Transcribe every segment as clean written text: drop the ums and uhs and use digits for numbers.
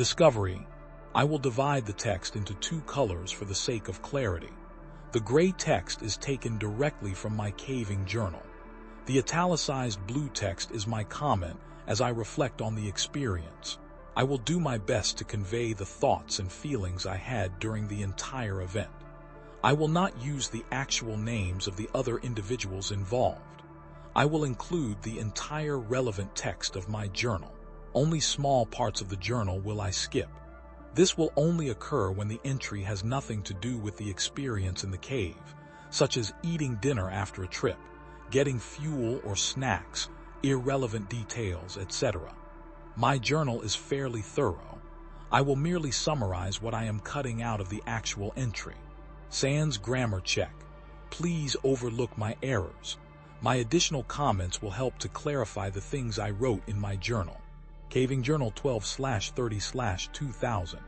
Discovery. I will divide the text into two colors for the sake of clarity. The gray text is taken directly from my caving journal. The italicized blue text is my comment as I reflect on the experience. I will do my best to convey the thoughts and feelings I had during the entire event. I will not use the actual names of the other individuals involved. I will include the entire relevant text of my journal. Only small parts of the journal will I skip. This will only occur when the entry has nothing to do with the experience in the cave, such as eating dinner after a trip, getting fuel or snacks, irrelevant details, etc. My journal is fairly thorough. I will merely summarize what I am cutting out of the actual entry. Sans grammar check. Please overlook my errors. My additional comments will help to clarify the things I wrote in my journal. Caving Journal 12/30/2000.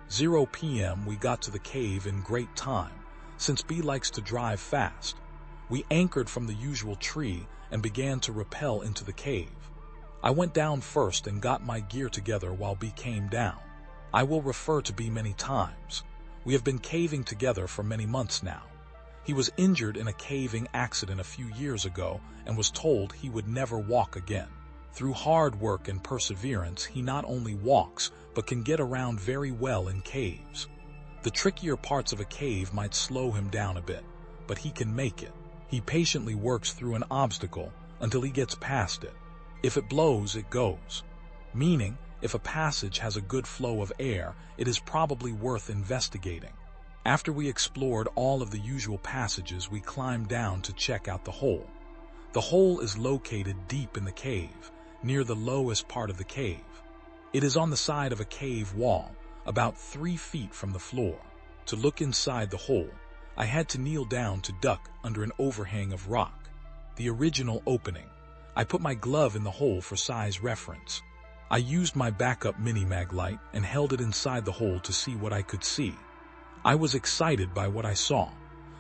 0 p.m. We got to the cave in great time, since B likes to drive fast. We anchored from the usual tree and began to rappel into the cave. I went down first and got my gear together while B came down. I will refer to B many times. We have been caving together for many months now. He was injured in a caving accident a few years ago and was told he would never walk again. Through hard work and perseverance, he not only walks, but can get around very well in caves. The trickier parts of a cave might slow him down a bit, but he can make it. He patiently works through an obstacle until he gets past it. If it blows, it goes. Meaning, if a passage has a good flow of air, it is probably worth investigating. After we explored all of the usual passages, we climbed down to check out the hole. The hole is located deep in the cave, near the lowest part of the cave. It is on the side of a cave wall, about 3 feet from the floor. To look inside the hole, I had to kneel down to duck under an overhang of rock. The original opening. I put my glove in the hole for size reference. I used my backup mini-mag light and held it inside the hole to see what I could see. I was excited by what I saw.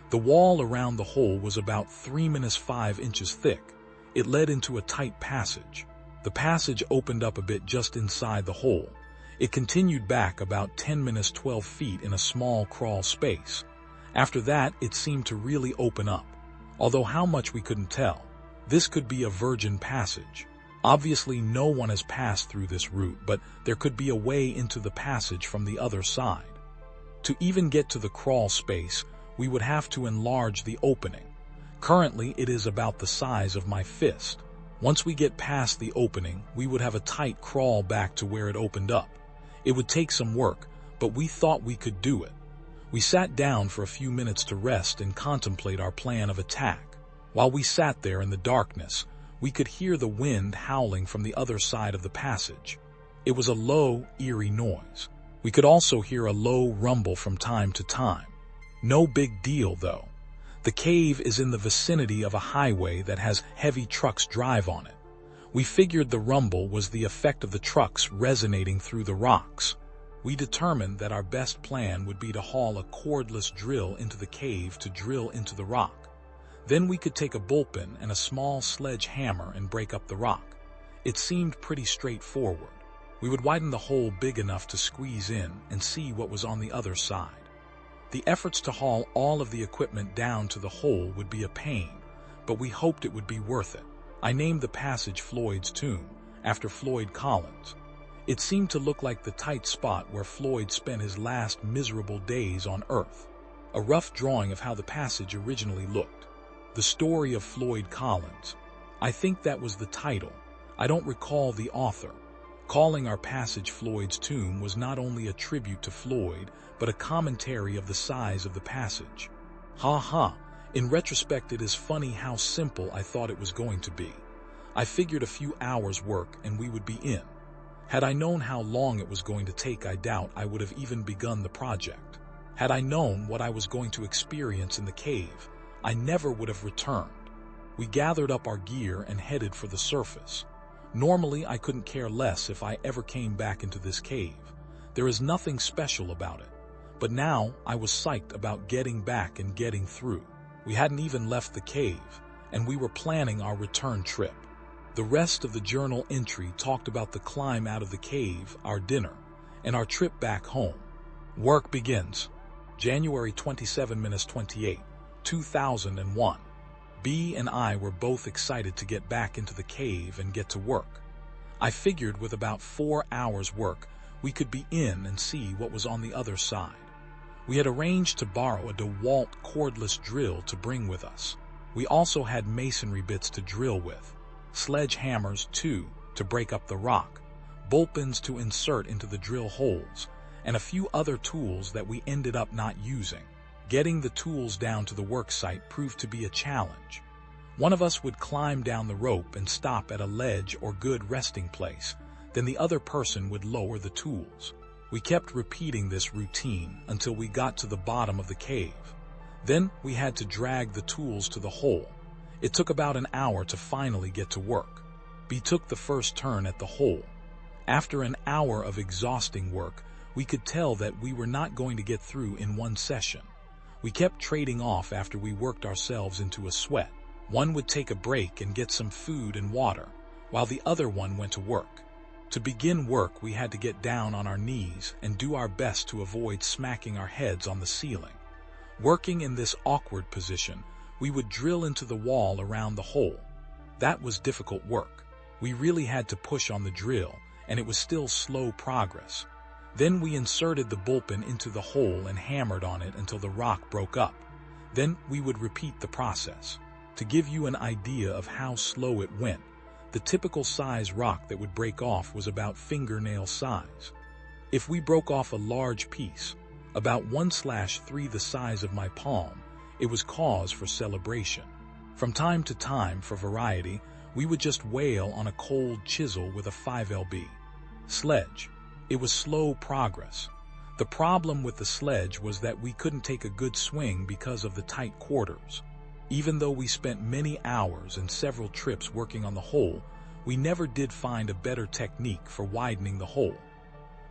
The wall around the hole was about 3-5 inches thick. It led into a tight passage. The passage opened up a bit just inside the hole. It continued back about 10-12 feet in a small crawl space. After that, it seemed to really open up. Although how much we couldn't tell. This could be a virgin passage. Obviously, no one has passed through this route, but there could be a way into the passage from the other side. To even get to the crawl space, we would have to enlarge the opening. Currently, it is about the size of my fist. Once we get past the opening, we would have a tight crawl back to where it opened up. It would take some work, but we thought we could do it. We sat down for a few minutes to rest and contemplate our plan of attack. While we sat there in the darkness, we could hear the wind howling from the other side of the passage. It was a low, eerie noise. We could also hear a low rumble from time to time. No big deal, though. The cave is in the vicinity of a highway that has heavy trucks drive on it. We figured the rumble was the effect of the trucks resonating through the rocks. We determined that our best plan would be to haul a cordless drill into the cave to drill into the rock. Then we could take a bullpen and a small sledgehammer and break up the rock. It seemed pretty straightforward. We would widen the hole big enough to squeeze in and see what was on the other side. The efforts to haul all of the equipment down to the hole would be a pain, but we hoped it would be worth it. I named the passage Floyd's Tomb, after Floyd Collins. It seemed to look like the tight spot where Floyd spent his last miserable days on Earth. A rough drawing of how the passage originally looked. The Story of Floyd Collins. I think that was the title. I don't recall the author. Calling our passage Floyd's Tomb was not only a tribute to Floyd, but a commentary of the size of the passage. Ha ha, in retrospect it is funny how simple I thought it was going to be. I figured a few hours work and we would be in. Had I known how long it was going to take, I doubt I would have even begun the project. Had I known what I was going to experience in the cave, I never would have returned. We gathered up our gear and headed for the surface. Normally, I couldn't care less if I ever came back into this cave. There is nothing special about it. But now, I was psyched about getting back and getting through. We hadn't even left the cave, and we were planning our return trip. The rest of the journal entry talked about the climb out of the cave, our dinner, and our trip back home. Work begins. January 27-28, 2001. B and I were both excited to get back into the cave and get to work. I figured with about 4 hours work, we could be in and see what was on the other side. We had arranged to borrow a DeWalt cordless drill to bring with us. We also had masonry bits to drill with, sledgehammers too to break up the rock, bullpens to insert into the drill holes, and a few other tools that we ended up not using. Getting the tools down to the work site proved to be a challenge. One of us would climb down the rope and stop at a ledge or good resting place, then the other person would lower the tools. We kept repeating this routine until we got to the bottom of the cave. Then we had to drag the tools to the hole. It took about an hour to finally get to work. B took the first turn at the hole. After an hour of exhausting work, we could tell that we were not going to get through in one session. We kept trading off after we worked ourselves into a sweat. One would take a break and get some food and water, while the other one went to work. To begin work, we had to get down on our knees and do our best to avoid smacking our heads on the ceiling. Working in this awkward position, we would drill into the wall around the hole. That was difficult work. We really had to push on the drill, and it was still slow progress. Then we inserted the bullpen into the hole and hammered on it until the rock broke up. Then we would repeat the process. To give you an idea of how slow it went, the typical size rock that would break off was about fingernail size. If we broke off a large piece, about 1/3 the size of my palm, it was cause for celebration. From time to time, for variety, we would just wail on a cold chisel with a 5 lb sledge. It was slow progress. The problem with the sledge was that we couldn't take a good swing because of the tight quarters. Even though we spent many hours and several trips working on the hole, we never did find a better technique for widening the hole.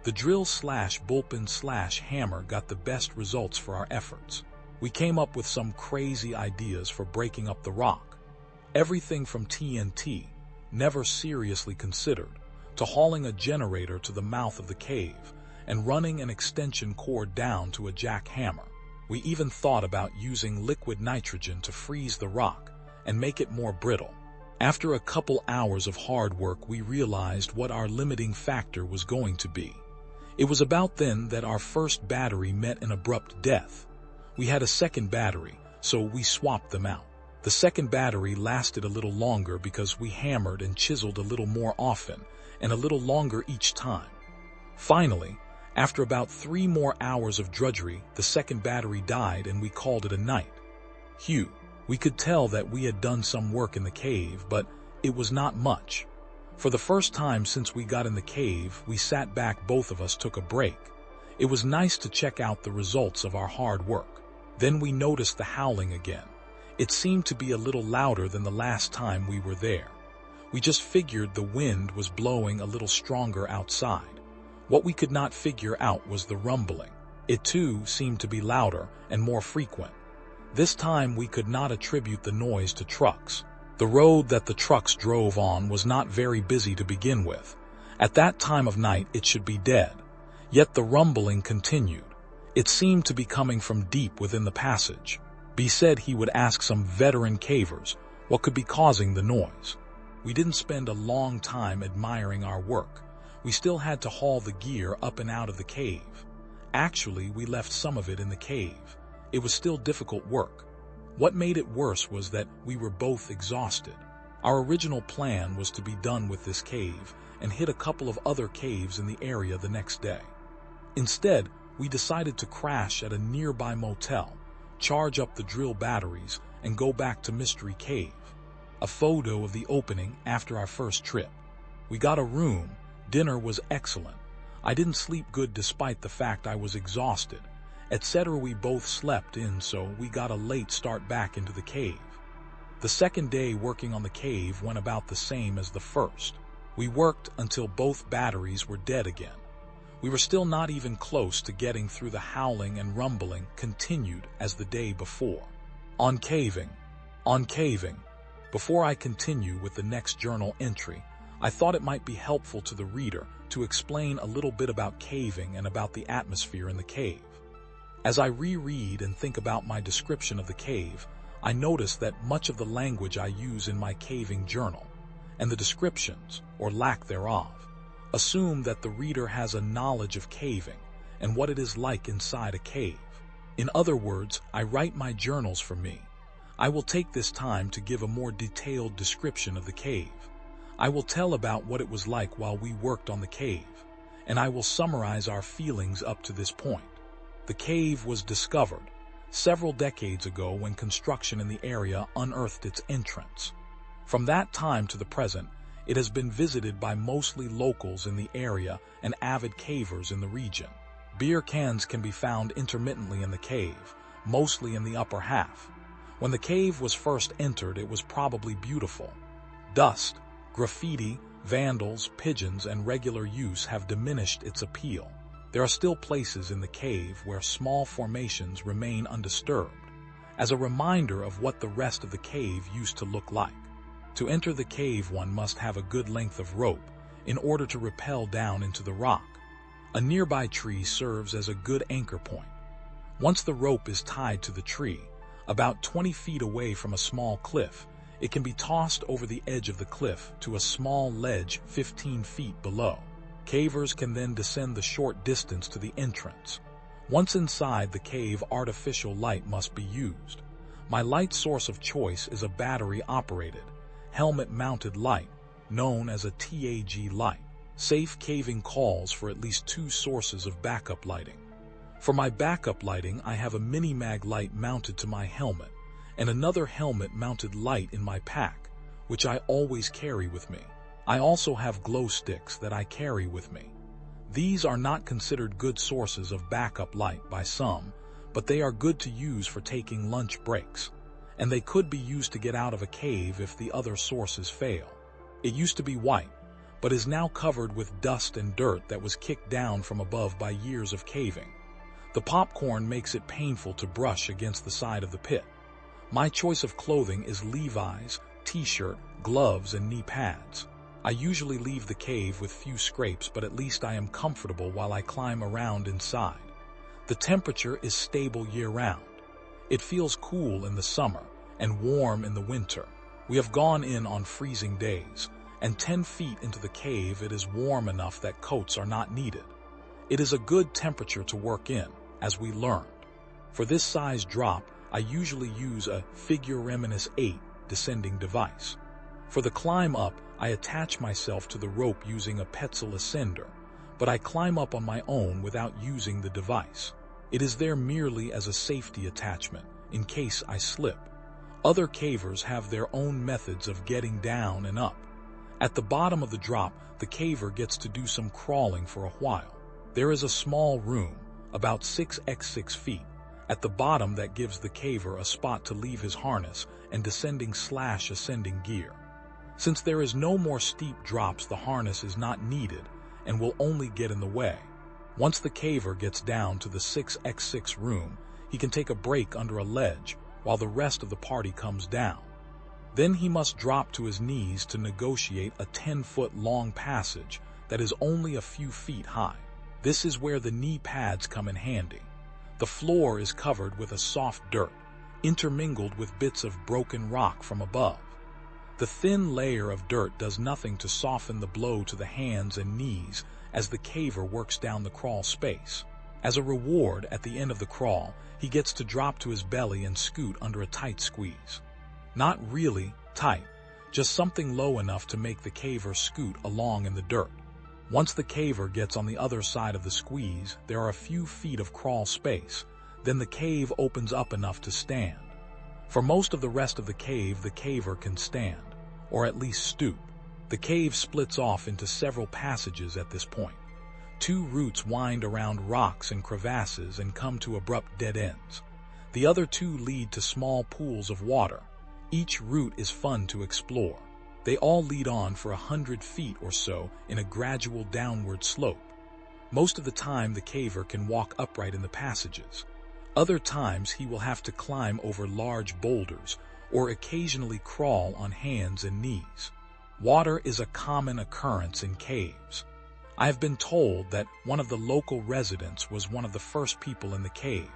The drill/bullpen/hammer got the best results for our efforts. We came up with some crazy ideas for breaking up the rock. Everything from TNT, never seriously considered, to hauling a generator to the mouth of the cave and running an extension cord down to a jackhammer. We even thought about using liquid nitrogen to freeze the rock and make it more brittle. After a couple hours of hard work, we realized what our limiting factor was going to be. It was about then that our first battery met an abrupt death. We had a second battery, so we swapped them out. The second battery lasted a little longer because we hammered and chiseled a little more often and a little longer each time. Finally, after about 3 more hours of drudgery, the second battery died and we called it a night. Phew, we could tell that we had done some work in the cave, but it was not much. For the first time since we got in the cave, we sat back, both of us took a break. It was nice to check out the results of our hard work. Then we noticed the howling again. It seemed to be a little louder than the last time we were there. We just figured the wind was blowing a little stronger outside. What we could not figure out was the rumbling. It too seemed to be louder and more frequent. This time we could not attribute the noise to trucks. The road that the trucks drove on was not very busy to begin with. At that time of night it should be dead. Yet the rumbling continued. It seemed to be coming from deep within the passage. B said he would ask some veteran cavers what could be causing the noise. We didn't spend a long time admiring our work. We still had to haul the gear up and out of the cave. Actually, we left some of it in the cave. It was still difficult work. What made it worse was that we were both exhausted. Our original plan was to be done with this cave and hit a couple of other caves in the area the next day. Instead, we decided to crash at a nearby motel, charge up the drill batteries, and go back to Mystery Cave. A photo of the opening after our first trip. We got a room. Dinner was excellent. I didn't sleep good despite the fact I was exhausted, etc. We both slept in, so we got a late start back into the cave. The second day working on the cave went about the same as the first. We worked until both batteries were dead again. We were still not even close to getting through. The howling and rumbling continued as the day before. On caving. Before I continue with the next journal entry, I thought it might be helpful to the reader to explain a little bit about caving and about the atmosphere in the cave. As I reread and think about my description of the cave, I notice that much of the language I use in my caving journal, and the descriptions, or lack thereof, assume that the reader has a knowledge of caving and what it is like inside a cave. In other words, I write my journals for me. I will take this time to give a more detailed description of the cave. I will tell about what it was like while we worked on the cave, and I will summarize our feelings up to this point. The cave was discovered several decades ago when construction in the area unearthed its entrance. From that time to the present, it has been visited by mostly locals in the area and avid cavers in the region. Beer cans can be found intermittently in the cave, mostly in the upper half. When the cave was first entered, it was probably beautiful. Dust, graffiti, vandals, pigeons, and regular use have diminished its appeal. There are still places in the cave where small formations remain undisturbed, as a reminder of what the rest of the cave used to look like. To enter the cave, one must have a good length of rope in order to rappel down into the rock. A nearby tree serves as a good anchor point. Once the rope is tied to the tree, about 20 feet away from a small cliff, it can be tossed over the edge of the cliff to a small ledge 15 feet below. Cavers can then descend the short distance to the entrance. Once inside the cave, artificial light must be used. My light source of choice is a battery-operated, helmet-mounted light, known as a TAG light. Safe caving calls for at least 2 sources of backup lighting. For my backup lighting, I have a mini-mag light mounted to my helmet, and another helmet-mounted light in my pack, which I always carry with me. I also have glow sticks that I carry with me. These are not considered good sources of backup light by some, but they are good to use for taking lunch breaks, and they could be used to get out of a cave if the other sources fail. It used to be white, but is now covered with dust and dirt that was kicked down from above by years of caving. The popcorn makes it painful to brush against the side of the pit. My choice of clothing is Levi's, t-shirt, gloves, and knee pads. I usually leave the cave with few scrapes, but at least I am comfortable while I climb around inside. The temperature is stable year-round. It feels cool in the summer and warm in the winter. We have gone in on freezing days, and 10 feet into the cave it is warm enough that coats are not needed. It is a good temperature to work in, as we learned. For this size drop, I usually use a Figure-Reminis 8 descending device. For the climb up, I attach myself to the rope using a Petzl ascender, but I climb up on my own without using the device. It is there merely as a safety attachment, in case I slip. Other cavers have their own methods of getting down and up. At the bottom of the drop, the caver gets to do some crawling for a while. There is a small room, about 6x6 feet, at the bottom that gives the caver a spot to leave his harness and descending/ascending gear. Since there is no more steep drops, the harness is not needed and will only get in the way. Once the caver gets down to the 6x6 room, he can take a break under a ledge while the rest of the party comes down. Then he must drop to his knees to negotiate a 10-foot-long passage that is only a few feet high. This is where the knee pads come in handy. The floor is covered with a soft dirt, intermingled with bits of broken rock from above. The thin layer of dirt does nothing to soften the blow to the hands and knees as the caver works down the crawl space. As a reward, at the end of the crawl, he gets to drop to his belly and scoot under a tight squeeze. Not really tight, just something low enough to make the caver scoot along in the dirt. Once the caver gets on the other side of the squeeze, there are a few feet of crawl space. Then the cave opens up enough to stand. For most of the rest of the cave, the caver can stand, or at least stoop. The cave splits off into several passages at this point. 2 routes wind around rocks and crevasses and come to abrupt dead ends. The other 2 lead to small pools of water. Each route is fun to explore. They all lead on for 100 feet or so in a gradual downward slope. Most of the time, the caver can walk upright in the passages. Other times, he will have to climb over large boulders or occasionally crawl on hands and knees. Water is a common occurrence in caves. I have been told that one of the local residents was one of the first people in the cave,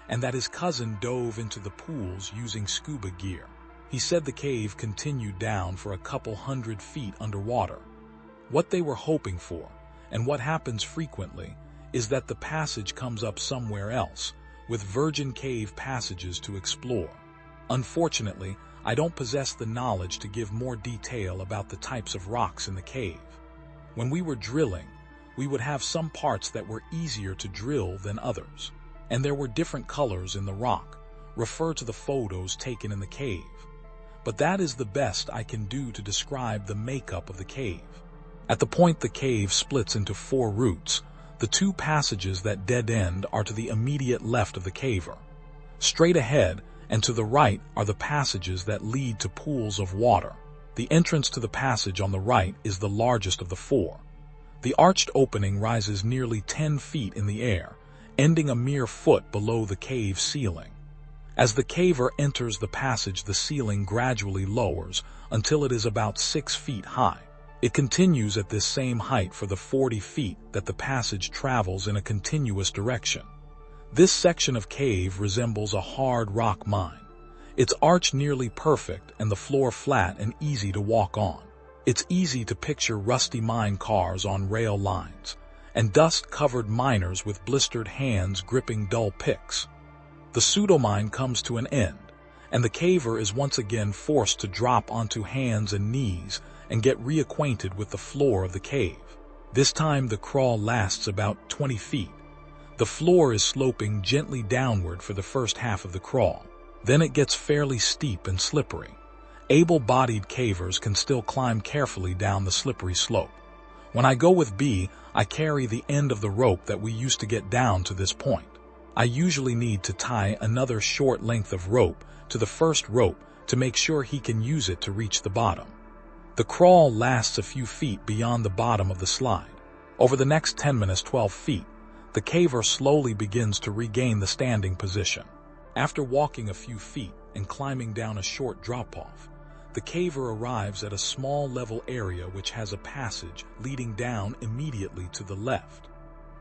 and that his cousin dove into the pools using scuba gear. He said the cave continued down for a couple 100 feet underwater. What they were hoping for, and what happens frequently, is that the passage comes up somewhere else, with virgin cave passages to explore. Unfortunately, I don't possess the knowledge to give more detail about the types of rocks in the cave. When we were drilling, we would have some parts that were easier to drill than others, and there were different colors in the rock. Refer to the photos taken in the cave. But that is the best I can do to describe the makeup of the cave. At the point the cave splits into 4 routes, the 2 passages that dead end are to the immediate left of the caver. Straight ahead and to the right are the passages that lead to pools of water. The entrance to the passage on the right is the largest of the 4. The arched opening rises nearly 10 feet in the air, ending a mere foot below the cave ceiling. As the caver enters the passage, the ceiling gradually lowers until it is about 6 feet high. It continues at this same height for the 40 feet that the passage travels in a continuous direction. This section of cave resembles a hard rock mine. Its arch nearly perfect and the floor flat and easy to walk on. It's easy to picture rusty mine cars on rail lines, and dust-covered miners with blistered hands gripping dull picks. The pseudomine comes to an end, and the caver is once again forced to drop onto hands and knees and get reacquainted with the floor of the cave. This time the crawl lasts about 20 feet. The floor is sloping gently downward for the first half of the crawl. Then it gets fairly steep and slippery. Able-bodied cavers can still climb carefully down the slippery slope. When I go with B, I carry the end of the rope that we used to get down to this point. I usually need to tie another short length of rope to the first rope to make sure he can use it to reach the bottom. The crawl lasts a few feet beyond the bottom of the slide. Over the next 10 minutes, 12 feet, the caver slowly begins to regain the standing position. After walking a few feet and climbing down a short drop-off, the caver arrives at a small level area which has a passage leading down immediately to the left.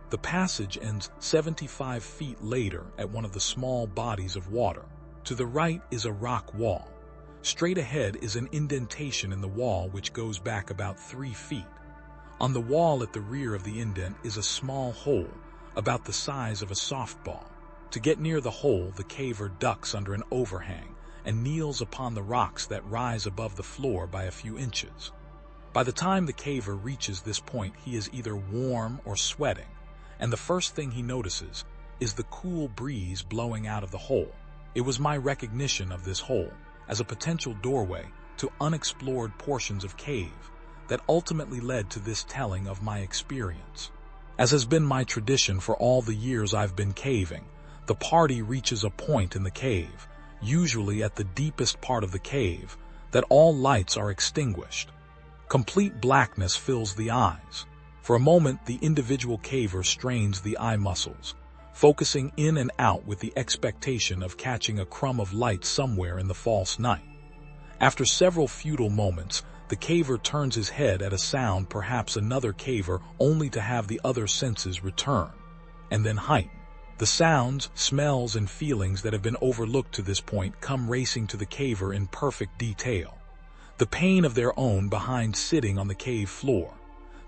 The passage ends 75 feet later at one of the small bodies of water. To the right is a rock wall. Straight ahead is an indentation in the wall which goes back about 3 feet. On the wall at the rear of the indent is a small hole, about the size of a softball. To get near the hole, the caver ducks under an overhang and kneels upon the rocks that rise above the floor by a few inches. By the time the caver reaches this point, he is either warm or sweating, and the first thing he notices is the cool breeze blowing out of the hole. It was my recognition of this hole as a potential doorway to unexplored portions of cave that ultimately led to this telling of my experience. As has been my tradition for all the years I've been caving, the party reaches a point in the cave, usually at the deepest part of the cave, that all lights are extinguished. Complete blackness fills the eyes. For a moment, the individual caver strains the eye muscles, focusing in and out with the expectation of catching a crumb of light somewhere in the false night. After several futile moments, the caver turns his head at a sound, perhaps another caver, only to have the other senses return, and then heighten. The sounds, smells, and feelings that have been overlooked to this point come racing to the caver in perfect detail. The pain of their own behind sitting on the cave floor,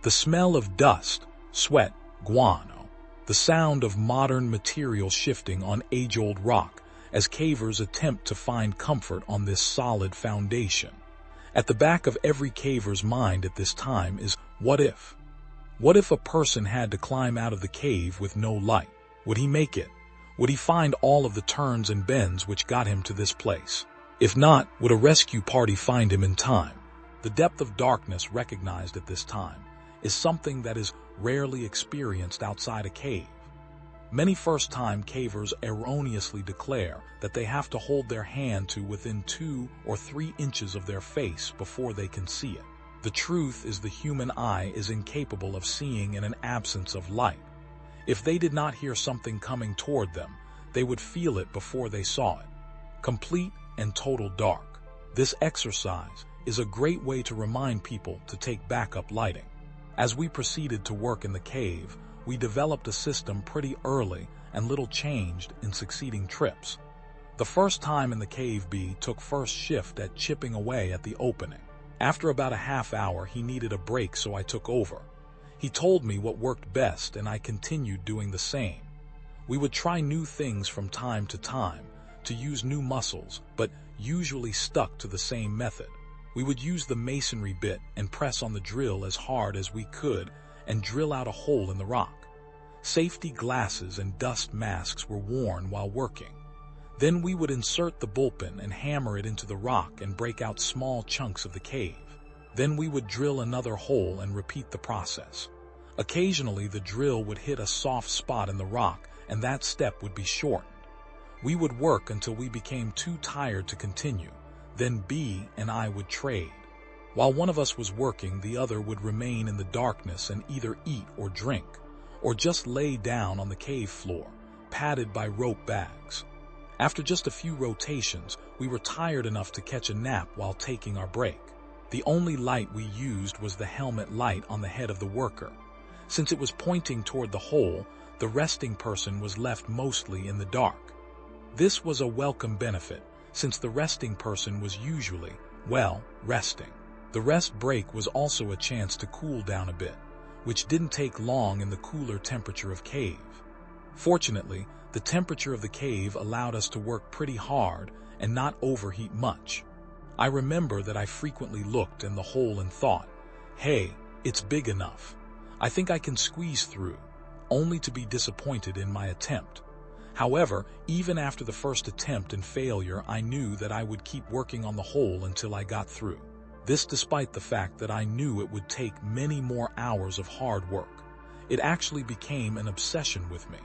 the smell of dust, sweat, guano, the sound of modern material shifting on age-old rock as cavers attempt to find comfort on this solid foundation. At the back of every caver's mind at this time is, what if? What if a person had to climb out of the cave with no light? Would he make it? Would he find all of the turns and bends which got him to this place? If not, would a rescue party find him in time? The depth of darkness recognized at this time is something that is rarely experienced outside a cave. Many first-time cavers erroneously declare that they have to hold their hand to within 2 or 3 inches of their face before they can see it. The truth is the human eye is incapable of seeing in an absence of light. If they did not hear something coming toward them, they would feel it before they saw it. Complete and total dark. This exercise is a great way to remind people to take backup lighting. As we proceeded to work in the cave, we developed a system pretty early and little changed in succeeding trips. The first time in the cave, B took first shift at chipping away at the opening. After about a half hour, he needed a break, so I took over. He told me what worked best, and I continued doing the same. We would try new things from time to time to use new muscles, but usually stuck to the same method. We would use the masonry bit and press on the drill as hard as we could and drill out a hole in the rock. Safety glasses and dust masks were worn while working. Then we would insert the bullpen and hammer it into the rock and break out small chunks of the cave. Then we would drill another hole and repeat the process. Occasionally, the drill would hit a soft spot in the rock, and that step would be shortened. We would work until we became too tired to continue. Then B and I would trade. While one of us was working, the other would remain in the darkness and either eat or drink, or just lay down on the cave floor, padded by rope bags. After just a few rotations, we were tired enough to catch a nap while taking our break. The only light we used was the helmet light on the head of the worker. Since it was pointing toward the hole, the resting person was left mostly in the dark. This was a welcome benefit, since the resting person was usually, well, resting. The rest break was also a chance to cool down a bit, which didn't take long in the cooler temperature of cave. Fortunately, the temperature of the cave allowed us to work pretty hard and not overheat much. I remember that I frequently looked in the hole and thought, hey, it's big enough. I think I can squeeze through, only to be disappointed in my attempt. However, even after the first attempt and failure, I knew that I would keep working on the hole until I got through. This despite the fact that I knew it would take many more hours of hard work. It actually became an obsession with me.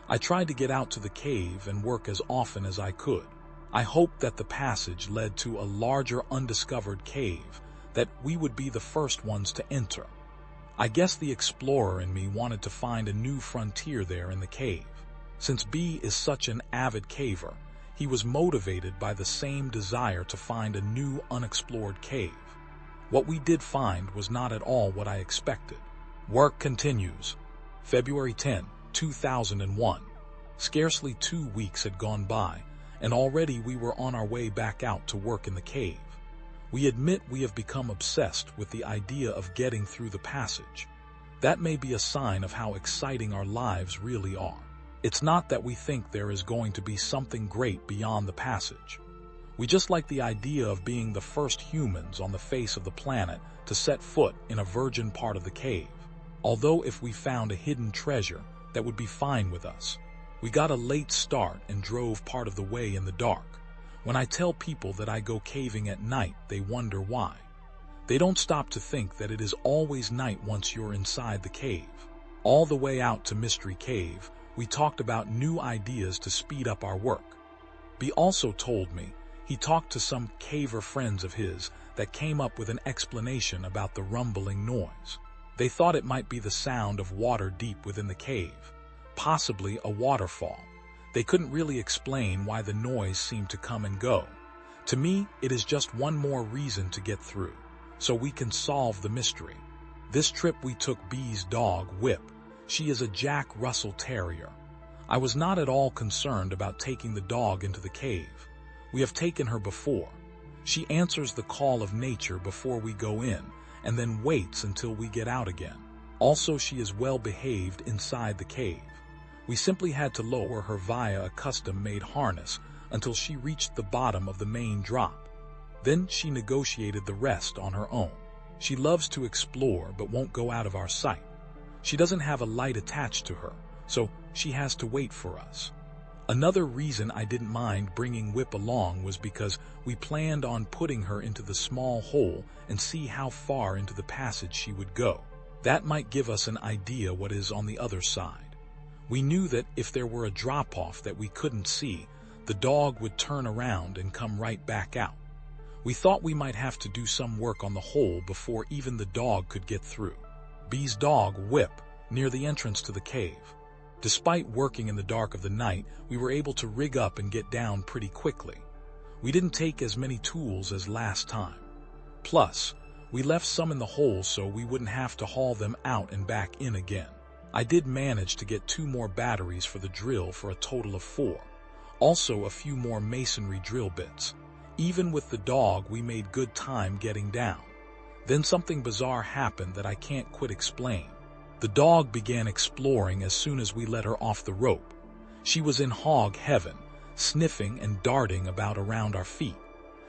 I tried to get out to the cave and work as often as I could. I hoped that the passage led to a larger undiscovered cave, that we would be the first ones to enter. I guess the explorer in me wanted to find a new frontier there in the cave. Since B is such an avid caver, he was motivated by the same desire to find a new unexplored cave. What we did find was not at all what I expected. Work continues. February 10, 2001. Scarcely 2 weeks had gone by, and already we were on our way back out to work in the cave. We admit we have become obsessed with the idea of getting through the passage. That may be a sign of how exciting our lives really are. It's not that we think there is going to be something great beyond the passage. We just like the idea of being the first humans on the face of the planet to set foot in a virgin part of the cave. Although if we found a hidden treasure, that would be fine with us. We got a late start and drove part of the way in the dark. When I tell people that I go caving at night, they wonder why. They don't stop to think that it is always night once you're inside the cave. All the way out to Mystery Cave, we talked about new ideas to speed up our work. B also told me he talked to some caver friends of his that came up with an explanation about the rumbling noise. They thought it might be the sound of water deep within the cave, possibly a waterfall. They couldn't really explain why the noise seemed to come and go. To me, it is just one more reason to get through, so we can solve the mystery. This trip we took B's dog, Whip. She is a Jack Russell Terrier. I was not at all concerned about taking the dog into the cave. We have taken her before. She answers the call of nature before we go in, and then waits until we get out again. Also, she is well behaved inside the cave. We simply had to lower her via a custom-made harness until she reached the bottom of the main drop. Then she negotiated the rest on her own. She loves to explore but won't go out of our sight. She doesn't have a light attached to her, so she has to wait for us. Another reason I didn't mind bringing Whip along was because we planned on putting her into the small hole and see how far into the passage she would go. That might give us an idea what is on the other side. We knew that if there were a drop-off that we couldn't see, the dog would turn around and come right back out. We thought we might have to do some work on the hole before even the dog could get through. B's dog, Whip, near the entrance to the cave. Despite working in the dark of the night, we were able to rig up and get down pretty quickly. We didn't take as many tools as last time. Plus, we left some in the hole so we wouldn't have to haul them out and back in again. I did manage to get 2 more batteries for the drill for a total of 4. Also a few more masonry drill bits. Even with the dog, we made good time getting down. Then something bizarre happened that I can't quite explain. The dog began exploring as soon as we let her off the rope. She was in hog heaven, sniffing and darting about around our feet.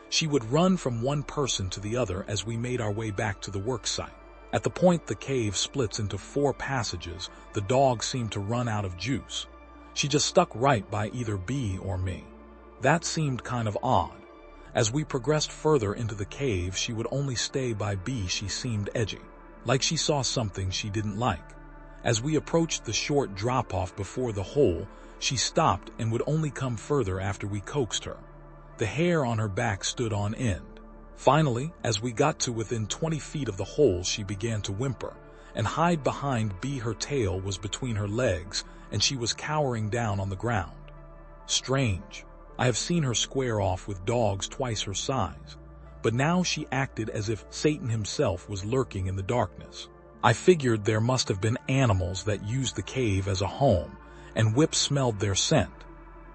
She would run from one person to the other as we made our way back to the work site. At the point the cave splits into 4 passages, the dog seemed to run out of juice. She just stuck right by either B or me. That seemed kind of odd. As we progressed further into the cave, she would only stay by B. She seemed edgy, like she saw something she didn't like. As we approached the short drop-off before the hole, she stopped and would only come further after we coaxed her. The hair on her back stood on end. Finally, as we got to within 20 feet of the hole, she began to whimper and hide behind B. Her tail was between her legs, and she was cowering down on the ground. Strange. I have seen her square off with dogs twice her size, but now she acted as if Satan himself was lurking in the darkness. I figured there must have been animals that used the cave as a home, and Whip smelled their scent.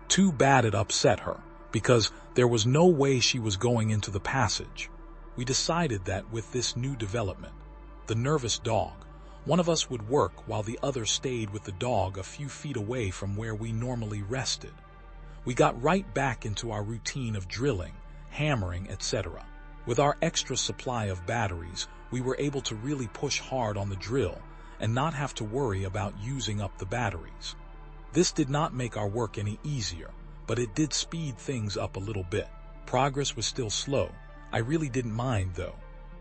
Too bad it upset her, because there was no way she was going into the passage. We decided that with this new development, the nervous dog, one of us would work while the other stayed with the dog a few feet away from where we normally rested. We got right back into our routine of drilling, hammering, etc. With our extra supply of batteries, we were able to really push hard on the drill and not have to worry about using up the batteries. This did not make our work any easier, but it did speed things up a little bit. Progress was still slow. I really didn't mind though.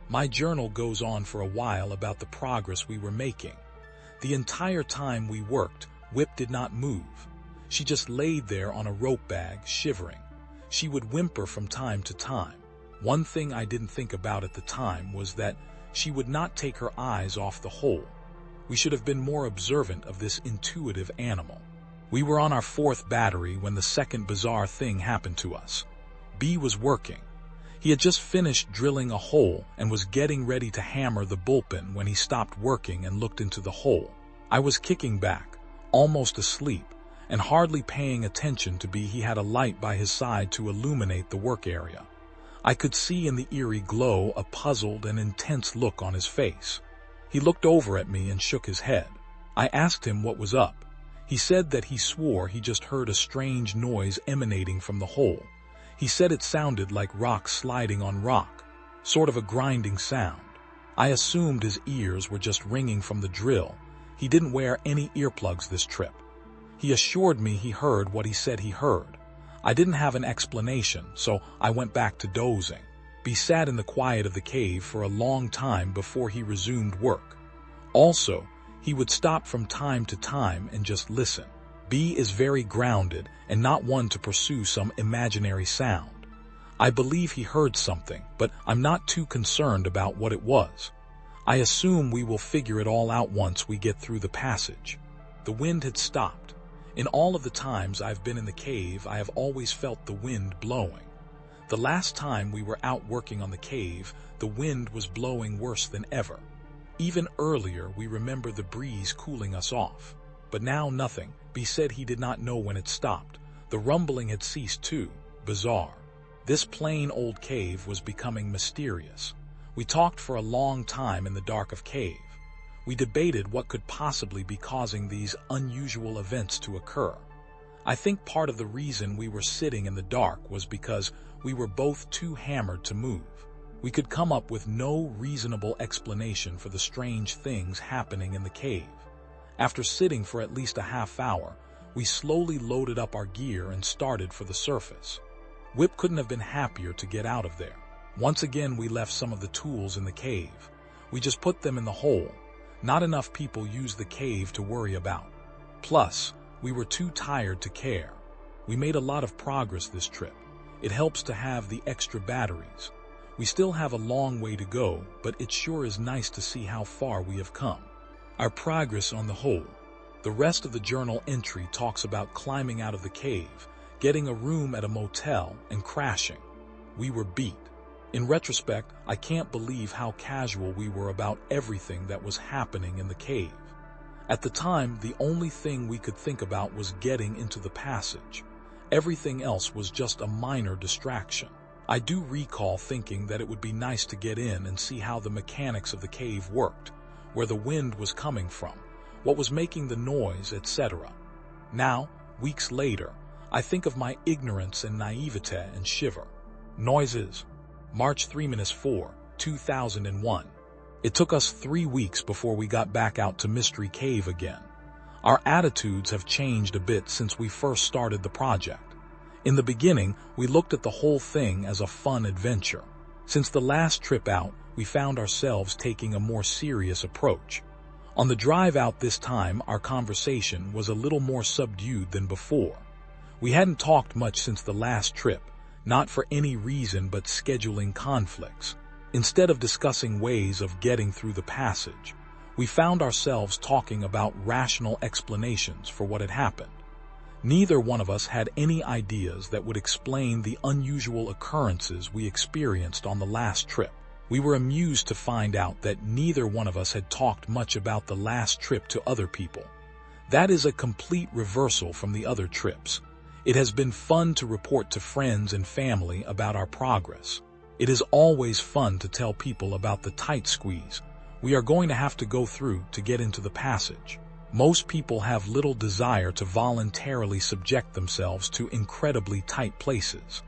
My journal goes on for a while about the progress we were making. The entire time we worked, Whip did not move. She just laid there on a rope bag, shivering. She would whimper from time to time. One thing I didn't think about at the time was that she would not take her eyes off the hole. We should have been more observant of this intuitive animal. We were on our 4th battery when the second bizarre thing happened to us. B was working. He had just finished drilling a hole and was getting ready to hammer the bullpen when he stopped working and looked into the hole. I was kicking back, almost asleep, and hardly paying attention to B. He had a light by his side to illuminate the work area. I could see in the eerie glow a puzzled and intense look on his face. He looked over at me and shook his head. I asked him what was up. He said that he swore he just heard a strange noise emanating from the hole. He said it sounded like rock sliding on rock, sort of a grinding sound. I assumed his ears were just ringing from the drill. He didn't wear any earplugs this trip. He assured me he heard what he said he heard. I didn't have an explanation, so I went back to dozing. B sat in the quiet of the cave for a long time before he resumed work. Also, he would stop from time to time and just listen. B is very grounded and not one to pursue some imaginary sound. I believe he heard something, but I'm not too concerned about what it was. I assume we will figure it all out once we get through the passage. The wind had stopped. In all of the times I've been in the cave, I have always felt the wind blowing. The last time we were out working on the cave, the wind was blowing worse than ever. Even earlier, we remember the breeze cooling us off. But now nothing. B said he did not know when it stopped. The rumbling had ceased too. Bizarre. This plain old cave was becoming mysterious. We talked for a long time in the dark of cave. We debated what could possibly be causing these unusual events to occur. I think part of the reason we were sitting in the dark was because we were both too hammered to move. We could come up with no reasonable explanation for the strange things happening in the cave. After sitting for at least a half hour, we slowly loaded up our gear and started for the surface. Whip couldn't have been happier to get out of there. Once again, we left some of the tools in the cave. We just put them in the hole. Not enough people use the cave to worry about. Plus, we were too tired to care. We made a lot of progress this trip. It helps to have the extra batteries. We still have a long way to go, but it sure is nice to see how far we have come. Our progress on the whole. The rest of the journal entry talks about climbing out of the cave, getting a room at a motel, and crashing. We were beat. In retrospect, I can't believe how casual we were about everything that was happening in the cave. At the time, the only thing we could think about was getting into the passage. Everything else was just a minor distraction. I do recall thinking that it would be nice to get in and see how the mechanics of the cave worked, where the wind was coming from, what was making the noise, etc. Now, weeks later, I think of my ignorance and naivete and shiver. Noises. March 3-4, 2001. It took us 3 weeks before we got back out to Mystery Cave again. Our attitudes have changed a bit since we first started the project. In the beginning, we looked at the whole thing as a fun adventure. Since the last trip out, we found ourselves taking a more serious approach. On the drive out this time, our conversation was a little more subdued than before. We hadn't talked much since the last trip, not for any reason but scheduling conflicts. Instead of discussing ways of getting through the passage, we found ourselves talking about rational explanations for what had happened. Neither one of us had any ideas that would explain the unusual occurrences we experienced on the last trip. We were amused to find out that neither one of us had talked much about the last trip to other people. That is a complete reversal from the other trips. It has been fun to report to friends and family about our progress. It is always fun to tell people about the tight squeeze we are going to have to go through to get into the passage. Most people have little desire to voluntarily subject themselves to incredibly tight places.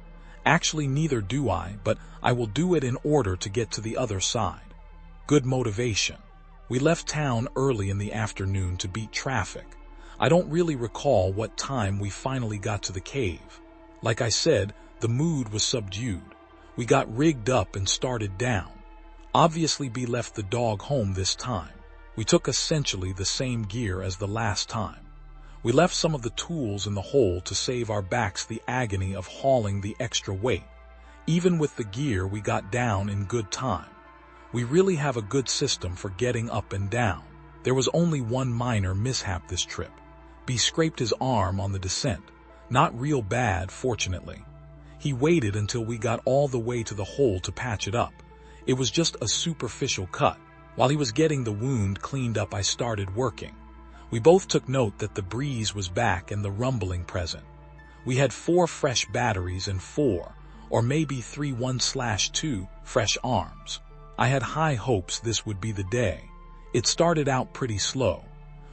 Actually, neither do I, but I will do it in order to get to the other side. Good motivation. We left town early in the afternoon to beat traffic. I don't really recall what time we finally got to the cave. Like I said, the mood was subdued. We got rigged up and started down. Obviously, B left the dog home this time. We took essentially the same gear as the last time. We left some of the tools in the hole to save our backs the agony of hauling the extra weight. Even with the gear, we got down in good time. We really have a good system for getting up and down. There was only one minor mishap this trip. B scraped his arm on the descent. Not real bad, fortunately. He waited until we got all the way to the hole to patch it up. It was just a superficial cut. While he was getting the wound cleaned up, I started working. We both took note that the breeze was back and the rumbling present. We had 4 fresh batteries and 4, or maybe 3 1/2 fresh arms. I had high hopes this would be the day. It started out pretty slow.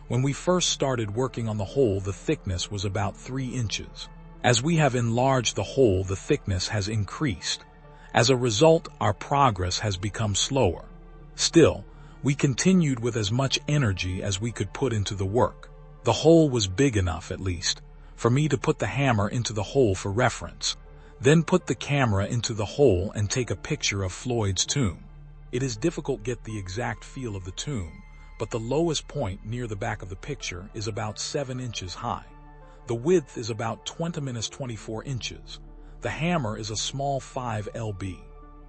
When we first started working on the hole, the thickness was about 3 inches. As we have enlarged the hole, the thickness has increased. As a result, our progress has become slower. Still, we continued with as much energy as we could put into the work. The hole was big enough, at least, for me to put the hammer into the hole for reference, then put the camera into the hole and take a picture of Floyd's tomb. It is difficult to get the exact feel of the tomb, but the lowest point near the back of the picture is about 7 inches high. The width is about 20-24 inches. The hammer is a small 5 lb.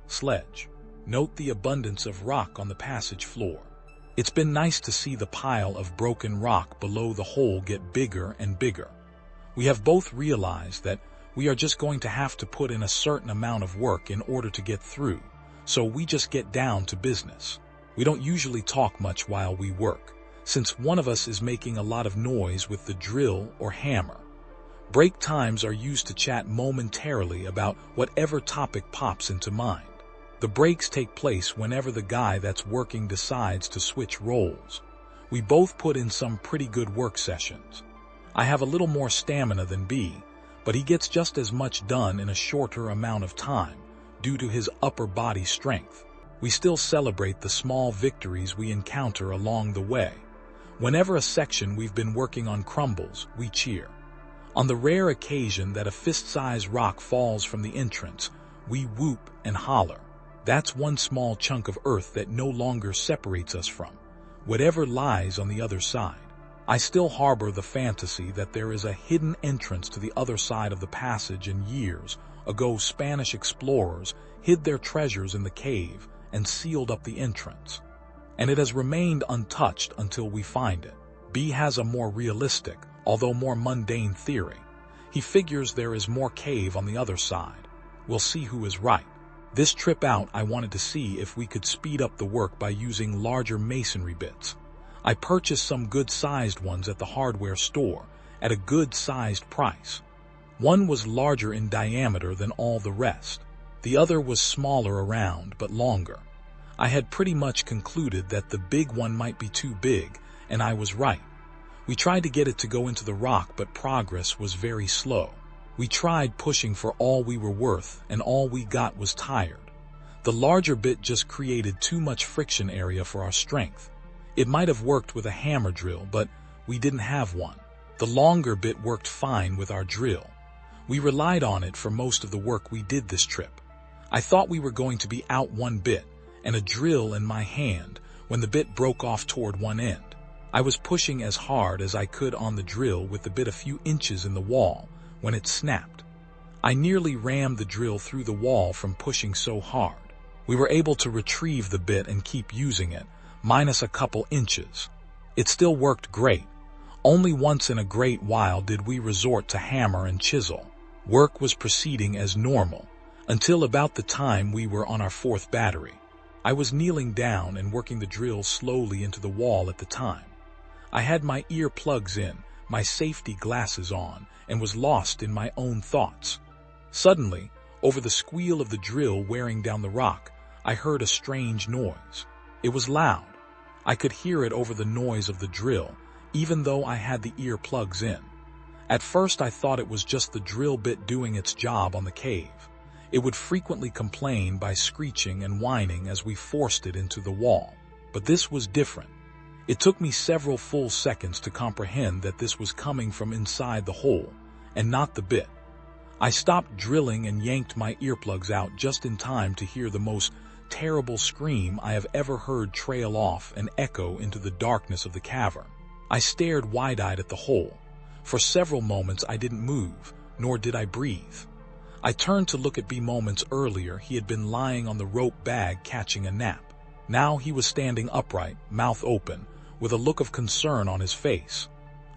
sledge. Note the abundance of rock on the passage floor. It's been nice to see the pile of broken rock below the hole get bigger and bigger. We have both realized that we are just going to have to put in a certain amount of work in order to get through, so we just get down to business. We don't usually talk much while we work, since one of us is making a lot of noise with the drill or hammer. Break times are used to chat momentarily about whatever topic pops into mind. The breaks take place whenever the guy that's working decides to switch roles. We both put in some pretty good work sessions. I have a little more stamina than B, but he gets just as much done in a shorter amount of time due to his upper body strength. We still celebrate the small victories we encounter along the way. Whenever a section we've been working on crumbles, we cheer. On the rare occasion that a fist-sized rock falls from the entrance, we whoop and holler. That's one small chunk of earth that no longer separates us from whatever lies on the other side. I still harbor the fantasy that there is a hidden entrance to the other side of the passage, and years ago Spanish explorers hid their treasures in the cave and sealed up the entrance. And it has remained untouched until we find it. B has a more realistic, although more mundane theory. He figures there is more cave on the other side. We'll see who is right. This trip out, I wanted to see if we could speed up the work by using larger masonry bits. I purchased some good-sized ones at the hardware store at a good-sized price. One was larger in diameter than all the rest. The other was smaller around but longer. I had pretty much concluded that the big one might be too big, and I was right. We tried to get it to go into the rock, but progress was very slow. We tried pushing for all we were worth, and all we got was tired. The larger bit just created too much friction area for our strength. It might have worked with a hammer drill, but we didn't have one. The longer bit worked fine with our drill. We relied on it for most of the work we did this trip. I thought we were going to be out one bit, and a drill in my hand, when the bit broke off toward one end. I was pushing as hard as I could on the drill with the bit a few inches in the wall when it snapped. I nearly rammed the drill through the wall from pushing so hard. We were able to retrieve the bit and keep using it, minus a couple inches. It still worked great. Only once in a great while did we resort to hammer and chisel. Work was proceeding as normal, until about the time we were on our fourth battery. I was kneeling down and working the drill slowly into the wall at the time. I had my ear plugs in, my safety glasses on, and was lost in my own thoughts. Suddenly, over the squeal of the drill wearing down the rock, I heard a strange noise. It was loud. I could hear it over the noise of the drill, even though I had the ear plugs in. At first I thought it was just the drill bit doing its job on the cave. It would frequently complain by screeching and whining as we forced it into the wall. But this was different. It took me several full seconds to comprehend that this was coming from inside the hole, and not the bit. I stopped drilling and yanked my earplugs out just in time to hear the most terrible scream I have ever heard trail off and echo into the darkness of the cavern. I stared wide-eyed at the hole. For several moments I didn't move, nor did I breathe. I turned to look at B. Moments earlier. He had been lying on the rope bag catching a nap. Now he was standing upright, mouth open, with a look of concern on his face.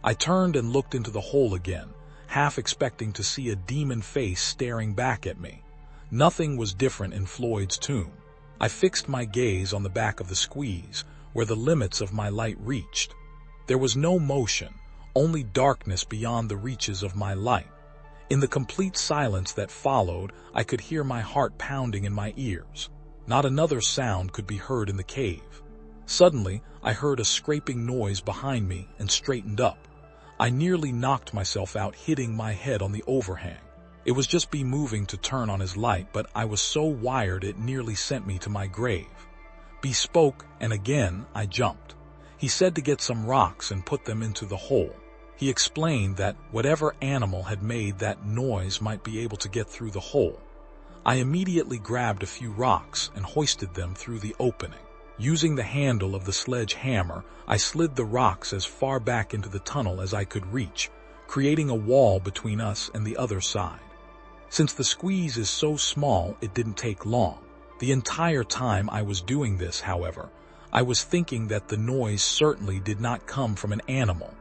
I turned and looked into the hole again, half expecting to see a demon face staring back at me. Nothing was different in Floyd's tomb. I fixed my gaze on the back of the squeeze, where the limits of my light reached. There was no motion, only darkness beyond the reaches of my light. In the complete silence that followed, I could hear my heart pounding in my ears. Not another sound could be heard in the cave. Suddenly, I heard a scraping noise behind me and straightened up. I nearly knocked myself out, hitting my head on the overhang. It was just B moving to turn on his light, but I was so wired it nearly sent me to my grave. B spoke, and again I jumped. He said to get some rocks and put them into the hole. He explained that whatever animal had made that noise might be able to get through the hole. I immediately grabbed a few rocks and hoisted them through the opening. Using the handle of the sledgehammer, I slid the rocks as far back into the tunnel as I could reach, creating a wall between us and the other side. Since the squeeze is so small, it didn't take long. The entire time I was doing this, however, I was thinking that the noise certainly did not come from an animal.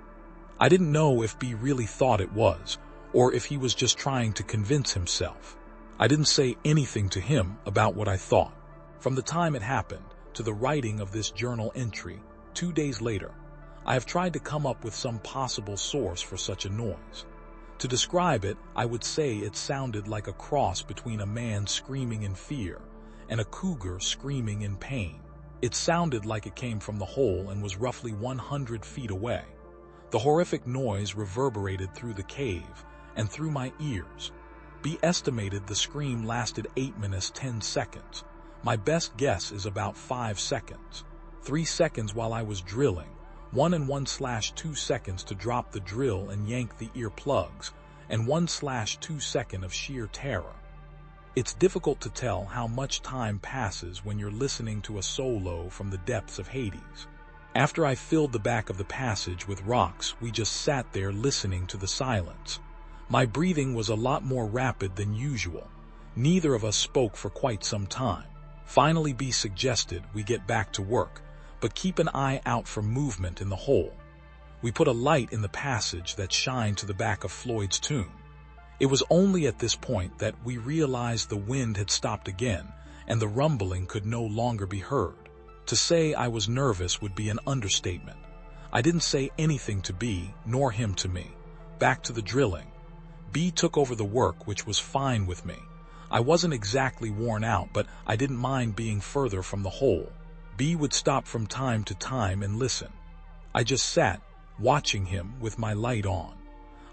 I didn't know if B really thought it was, or if he was just trying to convince himself. I didn't say anything to him about what I thought. From the time it happened to the writing of this journal entry, 2 days later, I have tried to come up with some possible source for such a noise. To describe it, I would say it sounded like a cross between a man screaming in fear and a cougar screaming in pain. It sounded like it came from the hole and was roughly 100 feet away. The horrific noise reverberated through the cave and through my ears. B estimated the scream lasted 8 minutes 10 seconds. My best guess is about 5 seconds. 3 seconds while I was drilling, 1 and 1/2 seconds to drop the drill and yank the ear plugs, and 1/2 second of sheer terror. It's difficult to tell how much time passes when you're listening to a solo from the depths of Hades. After I filled the back of the passage with rocks, we just sat there listening to the silence. My breathing was a lot more rapid than usual. Neither of us spoke for quite some time. Finally, B suggested we get back to work, but keep an eye out for movement in the hole. We put a light in the passage that shined to the back of Floyd's tomb. It was only at this point that we realized the wind had stopped again, and the rumbling could no longer be heard. To say I was nervous would be an understatement. I didn't say anything to B, nor him to me. Back to the drilling. B took over the work, which was fine with me. I wasn't exactly worn out, but I didn't mind being further from the hole. B would stop from time to time and listen. I just sat, watching him with my light on.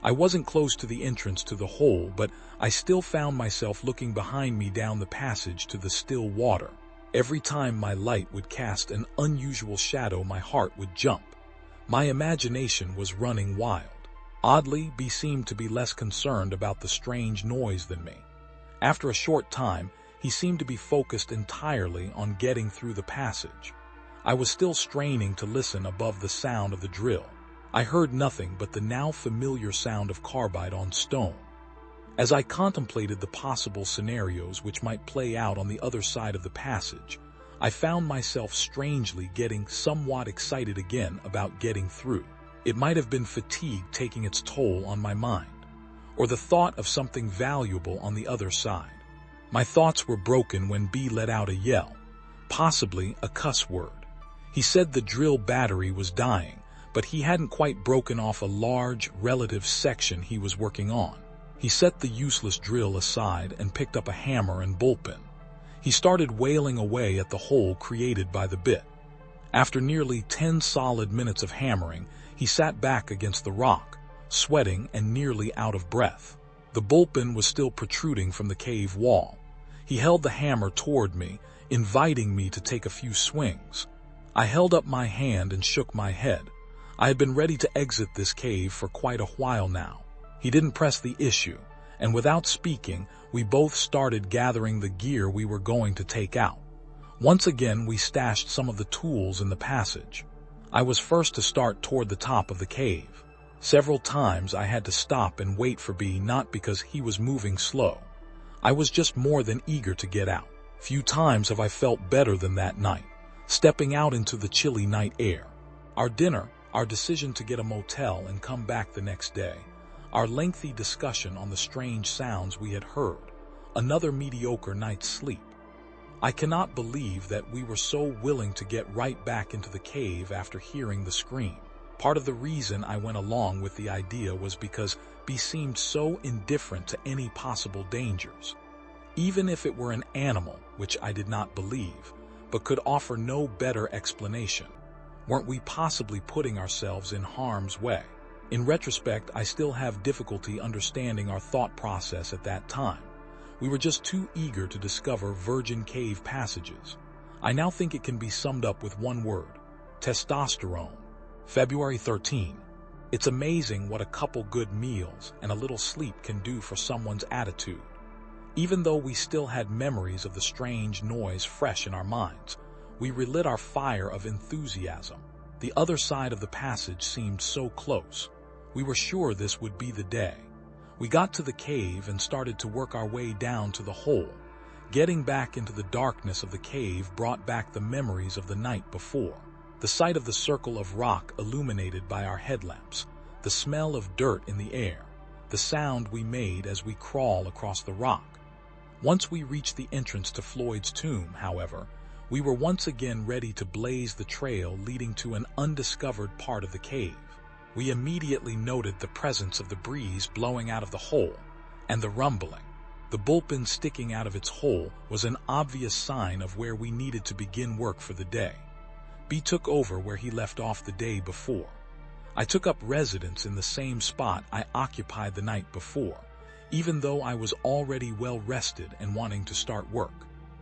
I wasn't close to the entrance to the hole, but I still found myself looking behind me down the passage to the still water. Every time my light would cast an unusual shadow, my heart would jump. My imagination was running wild. Oddly, B seemed to be less concerned about the strange noise than me. After a short time, he seemed to be focused entirely on getting through the passage. I was still straining to listen above the sound of the drill. I heard nothing but the now familiar sound of carbide on stone. As I contemplated the possible scenarios which might play out on the other side of the passage, I found myself strangely getting somewhat excited again about getting through. It might have been fatigue taking its toll on my mind, or the thought of something valuable on the other side. My thoughts were broken when B let out a yell, possibly a cuss word. He said the drill battery was dying, but he hadn't quite broken off a large, relative section he was working on. He set the useless drill aside and picked up a hammer and bullpen. He started wailing away at the hole created by the bit. After nearly 10 solid minutes of hammering, he sat back against the rock, sweating and nearly out of breath. The bullpen was still protruding from the cave wall. He held the hammer toward me, inviting me to take a few swings. I held up my hand and shook my head. I had been ready to exit this cave for quite a while now. He didn't press the issue, and without speaking, we both started gathering the gear we were going to take out. Once again, we stashed some of the tools in the passage. I was first to start toward the top of the cave. Several times I had to stop and wait for B, not because he was moving slow. I was just more than eager to get out. Few times have I felt better than that night, stepping out into the chilly night air. Our dinner, our decision to get a motel and come back the next day, our lengthy discussion on the strange sounds we had heard, another mediocre night's sleep. I cannot believe that we were so willing to get right back into the cave after hearing the scream. Part of the reason I went along with the idea was because B seemed so indifferent to any possible dangers. Even if it were an animal, which I did not believe, but could offer no better explanation. Weren't we possibly putting ourselves in harm's way? In retrospect, I still have difficulty understanding our thought process at that time. We were just too eager to discover virgin cave passages. I now think it can be summed up with one word: testosterone. February 13. It's amazing what a couple good meals and a little sleep can do for someone's attitude. Even though we still had memories of the strange noise fresh in our minds, we relit our fire of enthusiasm. The other side of the passage seemed so close. We were sure this would be the day. We got to the cave and started to work our way down to the hole. Getting back into the darkness of the cave brought back the memories of the night before. The sight of the circle of rock illuminated by our headlamps, the smell of dirt in the air, the sound we made as we crawl across the rock. Once we reached the entrance to Floyd's tomb, however, we were once again ready to blaze the trail leading to an undiscovered part of the cave. We immediately noted the presence of the breeze blowing out of the hole and the rumbling. The bullpen sticking out of its hole was an obvious sign of where we needed to begin work for the day. B took over where he left off the day before. I took up residence in the same spot I occupied the night before, even though I was already well rested and wanting to start work.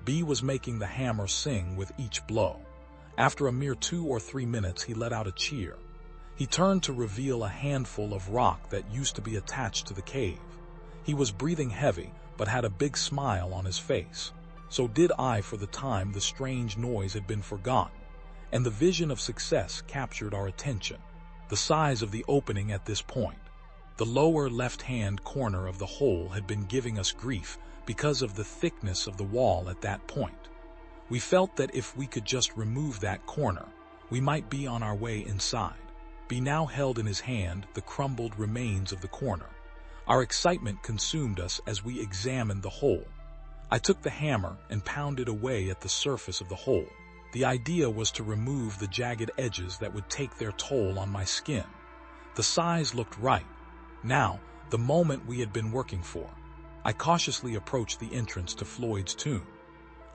B was making the hammer sing with each blow. After a mere 2 or 3 minutes, he let out a cheer. He turned to reveal a handful of rock that used to be attached to the cave. He was breathing heavy, but had a big smile on his face. So did I. For the time, the strange noise had been forgotten, and the vision of success captured our attention. The size of the opening at this point. The lower left-hand corner of the hole had been giving us grief because of the thickness of the wall at that point. We felt that if we could just remove that corner, we might be on our way inside. B now held in his hand the crumbled remains of the corner. Our excitement consumed us as we examined the hole. I took the hammer and pounded away at the surface of the hole. The idea was to remove the jagged edges that would take their toll on my skin. The size looked right. Now, the moment we had been working for. I cautiously approached the entrance to Floyd's tomb.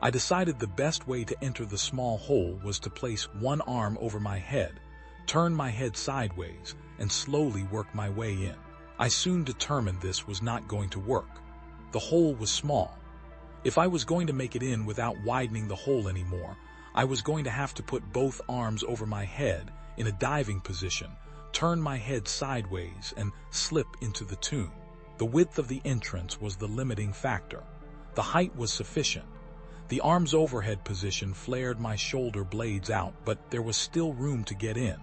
I decided the best way to enter the small hole was to place one arm over my head, turn my head sideways, and slowly work my way in. I soon determined this was not going to work. The hole was small. If I was going to make it in without widening the hole anymore, I was going to have to put both arms over my head in a diving position, turn my head sideways, and slip into the tomb. The width of the entrance was the limiting factor. The height was sufficient. The arms overhead position flared my shoulder blades out, but there was still room to get in.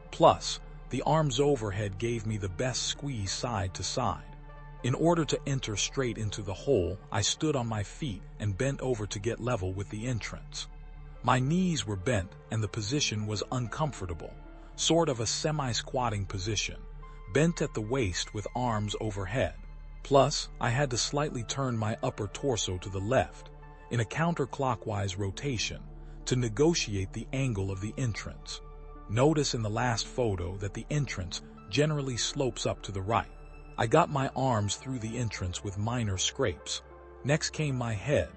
Plus, the arms overhead gave me the best squeeze side to side. In order to enter straight into the hole, I stood on my feet and bent over to get level with the entrance. My knees were bent and the position was uncomfortable, sort of a semi-squatting position, bent at the waist with arms overhead. Plus, I had to slightly turn my upper torso to the left, in a counterclockwise rotation, to negotiate the angle of the entrance. Notice in the last photo that the entrance generally slopes up to the right. I got my arms through the entrance with minor scrapes. Next came my head.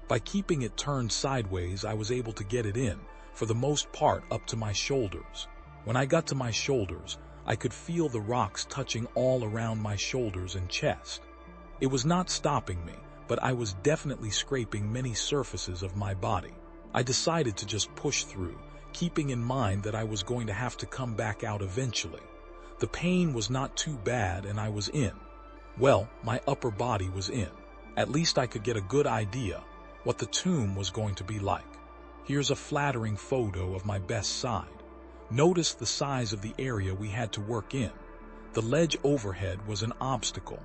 By keeping it turned sideways, I was able to get it in, for the most part up to my shoulders. When I got to my shoulders, I could feel the rocks touching all around my shoulders and chest. It was not stopping me, but I was definitely scraping many surfaces of my body. I decided to just push through, keeping in mind that I was going to have to come back out eventually. The pain was not too bad and I was in. Well, my upper body was in. At least I could get a good idea what the tomb was going to be like. Here's a flattering photo of my best side. Notice the size of the area we had to work in. The ledge overhead was an obstacle.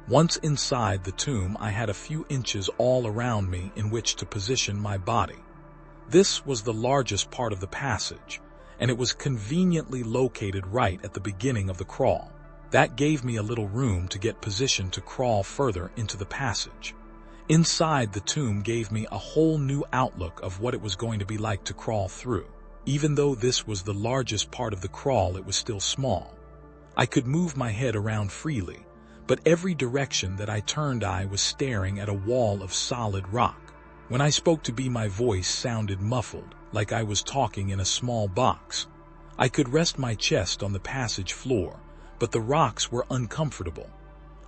Once inside the tomb, I had a few inches all around me in which to position my body. This was the largest part of the passage, and it was conveniently located right at the beginning of the crawl. That gave me a little room to get positioned to crawl further into the passage. Inside the tomb gave me a whole new outlook of what it was going to be like to crawl through. Even though this was the largest part of the crawl, it was still small. I could move my head around freely, but every direction that I turned I was staring at a wall of solid rock. When I spoke to be, my voice sounded muffled, like I was talking in a small box. I could rest my chest on the passage floor, but the rocks were uncomfortable.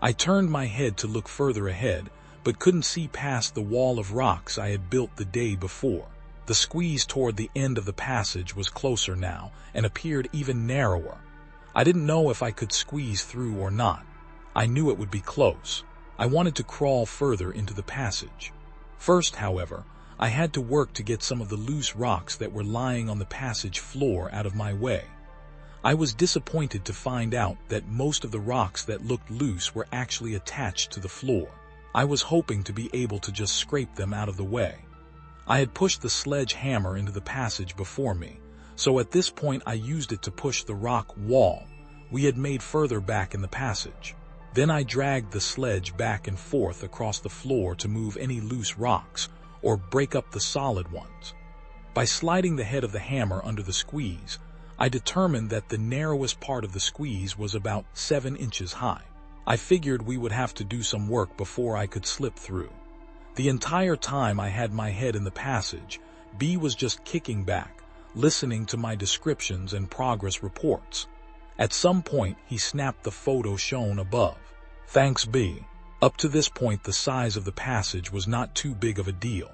I turned my head to look further ahead, but couldn't see past the wall of rocks I had built the day before. The squeeze toward the end of the passage was closer now and appeared even narrower. I didn't know if I could squeeze through or not. I knew it would be close. I wanted to crawl further into the passage. First, however, I had to work to get some of the loose rocks that were lying on the passage floor out of my way. I was disappointed to find out that most of the rocks that looked loose were actually attached to the floor. I was hoping to be able to just scrape them out of the way. I had pushed the sledgehammer into the passage before me, so at this point I used it to push the rock wall we had made further back in the passage. Then I dragged the sledge back and forth across the floor to move any loose rocks or break up the solid ones. By sliding the head of the hammer under the squeeze, I determined that the narrowest part of the squeeze was about 7 inches high. I figured we would have to do some work before I could slip through. The entire time I had my head in the passage, B was just kicking back, listening to my descriptions and progress reports. At some point, he snapped the photo shown above. Thanks, B. Up to this point, the size of the passage was not too big of a deal.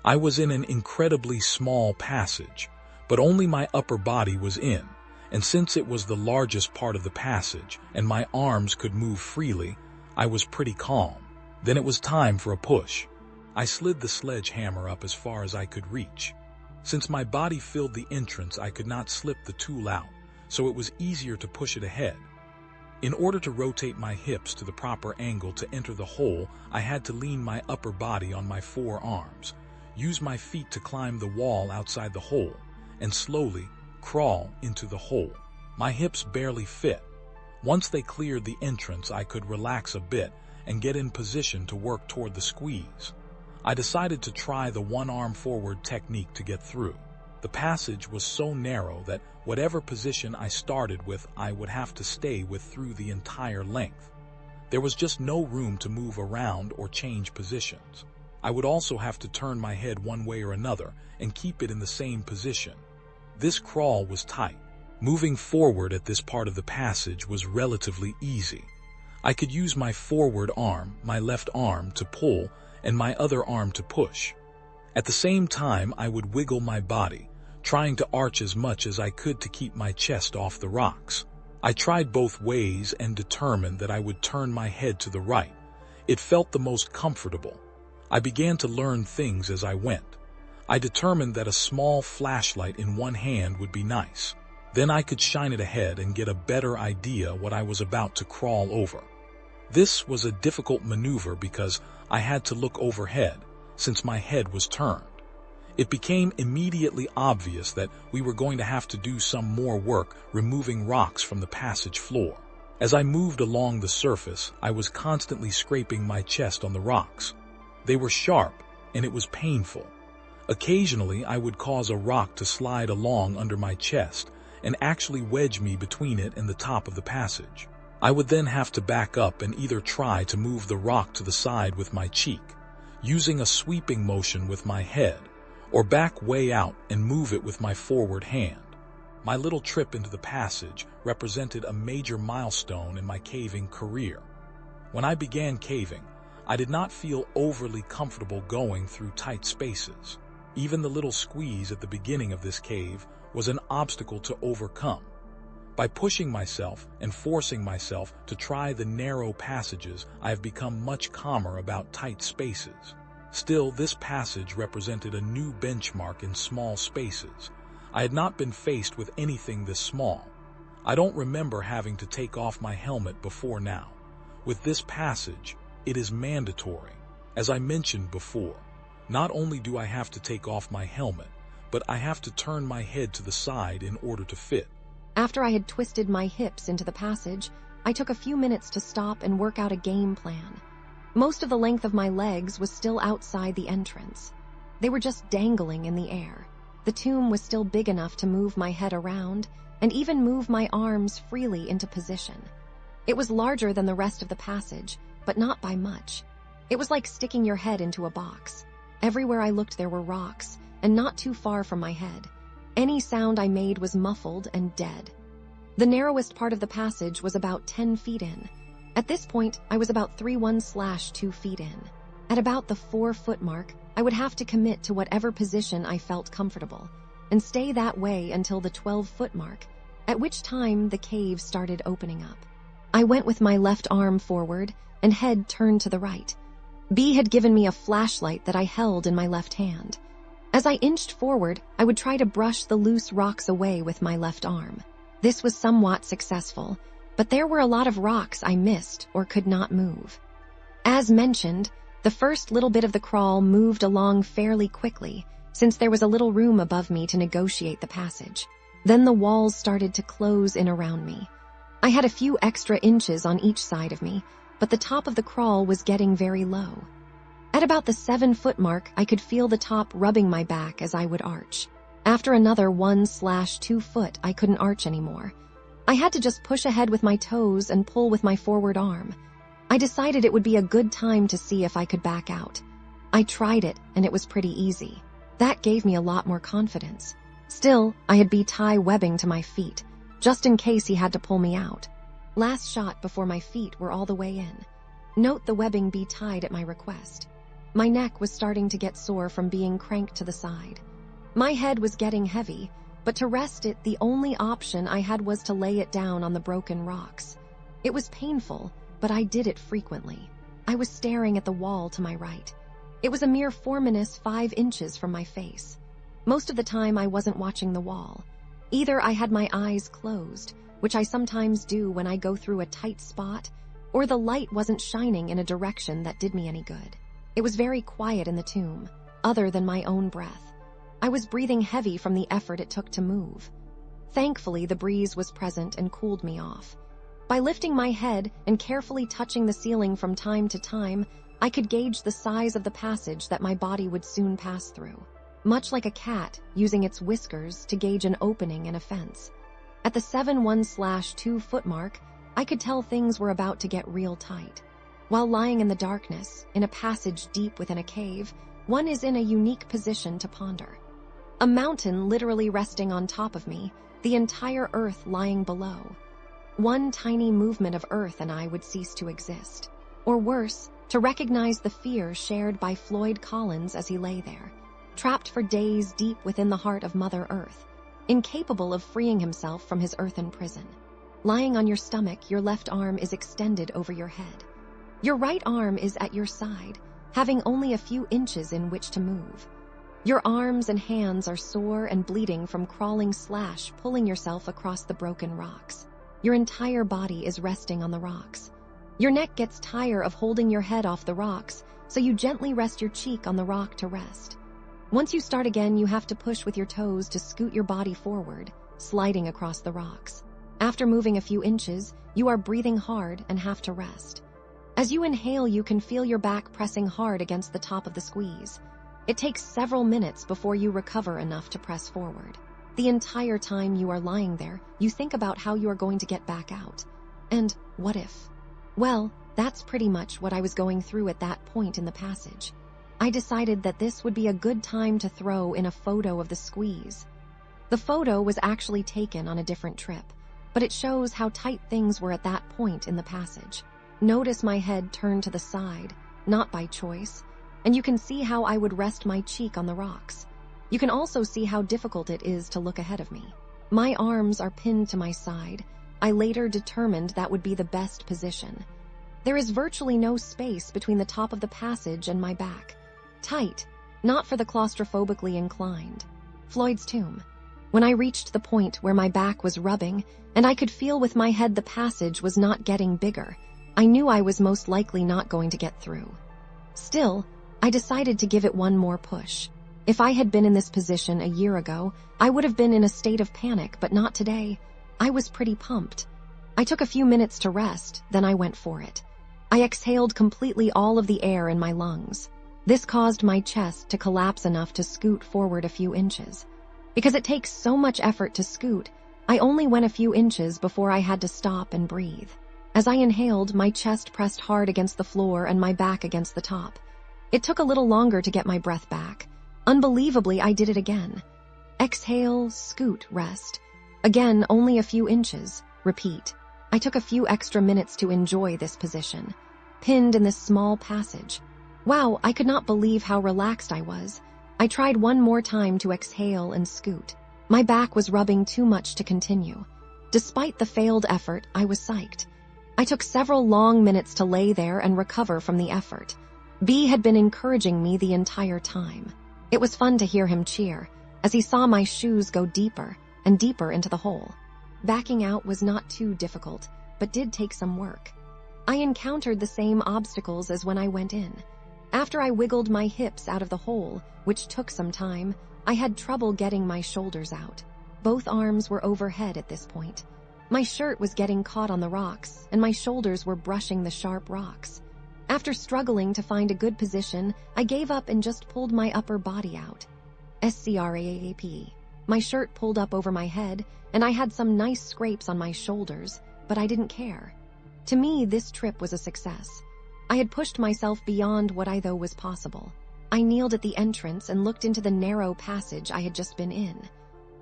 I was in an incredibly small passage, but only my upper body was in, and since it was the largest part of the passage and my arms could move freely, I was pretty calm. Then it was time for a push. I slid the sledgehammer up as far as I could reach. Since my body filled the entrance, I could not slip the tool out, so it was easier to push it ahead. In order to rotate my hips to the proper angle to enter the hole, I had to lean my upper body on my forearms, use my feet to climb the wall outside the hole, and slowly crawl into the hole. My hips barely fit. Once they cleared the entrance, I could relax a bit and get in position to work toward the squeeze. I decided to try the one-arm forward technique to get through. The passage was so narrow that whatever position I started with, I would have to stay with through the entire length. There was just no room to move around or change positions. I would also have to turn my head one way or another and keep it in the same position. This crawl was tight. Moving forward at this part of the passage was relatively easy. I could use my forward arm, my left arm, to pull and my other arm to push. At the same time, I would wiggle my body, trying to arch as much as I could to keep my chest off the rocks. I tried both ways and determined that I would turn my head to the right. It felt the most comfortable. I began to learn things as I went. I determined that a small flashlight in one hand would be nice. Then I could shine it ahead and get a better idea what I was about to crawl over. This was a difficult maneuver because I had to look overhead, since my head was turned. It became immediately obvious that we were going to have to do some more work removing rocks from the passage floor. As I moved along the surface, I was constantly scraping my chest on the rocks. They were sharp, and it was painful. Occasionally, I would cause a rock to slide along under my chest and actually wedge me between it and the top of the passage. I would then have to back up and either try to move the rock to the side with my cheek, using a sweeping motion with my head, or back way out and move it with my forward hand. My little trip into the passage represented a major milestone in my caving career. When I began caving, I did not feel overly comfortable going through tight spaces. Even the little squeeze at the beginning of this cave was an obstacle to overcome. By pushing myself and forcing myself to try the narrow passages, I have become much calmer about tight spaces. Still, this passage represented a new benchmark in small spaces. I had not been faced with anything this small. I don't remember having to take off my helmet before now. With this passage, it is mandatory. As I mentioned before, not only do I have to take off my helmet, but I have to turn my head to the side in order to fit. After I had twisted my hips into the passage, I took a few minutes to stop and work out a game plan. Most of the length of my legs was still outside the entrance. They were just dangling in the air. The tomb was still big enough to move my head around and even move my arms freely into position. It was larger than the rest of the passage, but not by much. It was like sticking your head into a box. Everywhere I looked there were rocks, and not too far from my head. Any sound I made was muffled and dead. The narrowest part of the passage was about 10 feet in. At this point, I was about 3/1/2 feet in. At about the 4-foot mark, I would have to commit to whatever position I felt comfortable, and stay that way until the 12-foot mark, at which time the cave started opening up. I went with my left arm forward and head turned to the right. B had given me a flashlight that I held in my left hand. As I inched forward, I would try to brush the loose rocks away with my left arm. This was somewhat successful, but there were a lot of rocks I missed or could not move. As mentioned, the first little bit of the crawl moved along fairly quickly, since there was a little room above me to negotiate the passage. Then the walls started to close in around me. I had a few extra inches on each side of me, but the top of the crawl was getting very low. At about the 7-foot mark, I could feel the top rubbing my back as I would arch. After another 1/2 foot, I couldn't arch anymore. I had to just push ahead with my toes and pull with my forward arm. I decided it would be a good time to see if I could back out. I tried it, and it was pretty easy. That gave me a lot more confidence. Still, I had B-tie webbing to my feet, just in case he had to pull me out. Last shot before my feet were all the way in. Note the webbing B-tied at my request. My neck was starting to get sore from being cranked to the side. My head was getting heavy, but to rest it, the only option I had was to lay it down on the broken rocks. It was painful, but I did it frequently. I was staring at the wall to my right. It was a mere 4-5 inches from my face. Most of the time I wasn't watching the wall. Either I had my eyes closed, which I sometimes do when I go through a tight spot, or the light wasn't shining in a direction that did me any good. It was very quiet in the tomb, other than my own breath. I was breathing heavy from the effort it took to move. Thankfully, the breeze was present and cooled me off. By lifting my head and carefully touching the ceiling from time to time, I could gauge the size of the passage that my body would soon pass through, much like a cat using its whiskers to gauge an opening in a fence. At the 7-1/2 foot mark, I could tell things were about to get real tight. While lying in the darkness, in a passage deep within a cave, one is in a unique position to ponder. A mountain literally resting on top of me, the entire earth lying below. One tiny movement of earth and I would cease to exist. Or worse, to recognize the fear shared by Floyd Collins as he lay there, trapped for days deep within the heart of Mother Earth, incapable of freeing himself from his earthen prison. Lying on your stomach, your left arm is extended over your head. Your right arm is at your side, having only a few inches in which to move. Your arms and hands are sore and bleeding from pulling yourself across the broken rocks. Your entire body is resting on the rocks. Your neck gets tired of holding your head off the rocks, so you gently rest your cheek on the rock to rest. Once you start again, you have to push with your toes to scoot your body forward, sliding across the rocks. After moving a few inches, you are breathing hard and have to rest. As you inhale, you can feel your back pressing hard against the top of the squeeze. It takes several minutes before you recover enough to press forward. The entire time you are lying there, you think about how you are going to get back out. And what if? Well, that's pretty much what I was going through at that point in the passage. I decided that this would be a good time to throw in a photo of the squeeze. The photo was actually taken on a different trip, but it shows how tight things were at that point in the passage. Notice my head turned to the side, not by choice, and you can see how I would rest my cheek on the rocks. You can also see how difficult it is to look ahead of me. My arms are pinned to my side. I later determined that would be the best position. There is virtually no space between the top of the passage and my back. Tight, not for the claustrophobically inclined. Floyd's tomb. When I reached the point where my back was rubbing, and I could feel with my head the passage was not getting bigger, I knew I was most likely not going to get through. Still, I decided to give it one more push. If I had been in this position a year ago, I would have been in a state of panic, but not today. I was pretty pumped. I took a few minutes to rest, then I went for it. I exhaled completely all of the air in my lungs. This caused my chest to collapse enough to scoot forward a few inches. Because it takes so much effort to scoot, I only went a few inches before I had to stop and breathe. As I inhaled, my chest pressed hard against the floor and my back against the top. It took a little longer to get my breath back. Unbelievably, I did it again. Exhale, scoot, rest. Again, only a few inches. Repeat. I took a few extra minutes to enjoy this position, pinned in this small passage. Wow, I could not believe how relaxed I was. I tried one more time to exhale and scoot. My back was rubbing too much to continue. Despite the failed effort, I was psyched. I took several long minutes to lay there and recover from the effort. B had been encouraging me the entire time. It was fun to hear him cheer as he saw my shoes go deeper and deeper into the hole. Backing out was not too difficult, but did take some work. I encountered the same obstacles as when I went in. After I wiggled my hips out of the hole, which took some time, I had trouble getting my shoulders out. Both arms were overhead at this point. My shirt was getting caught on the rocks, and my shoulders were brushing the sharp rocks. After struggling to find a good position, I gave up and just pulled my upper body out. SCRAAP. My shirt pulled up over my head, and I had some nice scrapes on my shoulders, but I didn't care. To me, this trip was a success. I had pushed myself beyond what I thought was possible. I kneeled at the entrance and looked into the narrow passage I had just been in.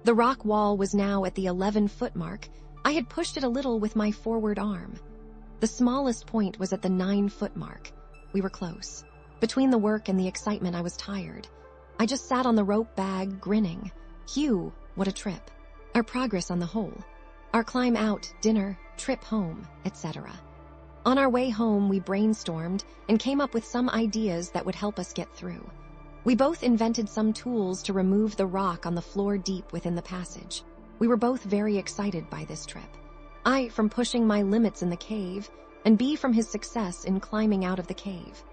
The rock wall was now at the 11-foot mark. I had pushed it a little with my forward arm. The smallest point was at the 9-foot mark. We were close. Between the work and the excitement, I was tired. I just sat on the rope bag, grinning. Phew, what a trip. Our progress on the whole. Our climb out, dinner, trip home, etc. On our way home, we brainstormed and came up with some ideas that would help us get through. We both invented some tools to remove the rock on the floor deep within the passage. We were both very excited by this trip. I from pushing my limits in the cave, and B from his success in climbing out of the cave.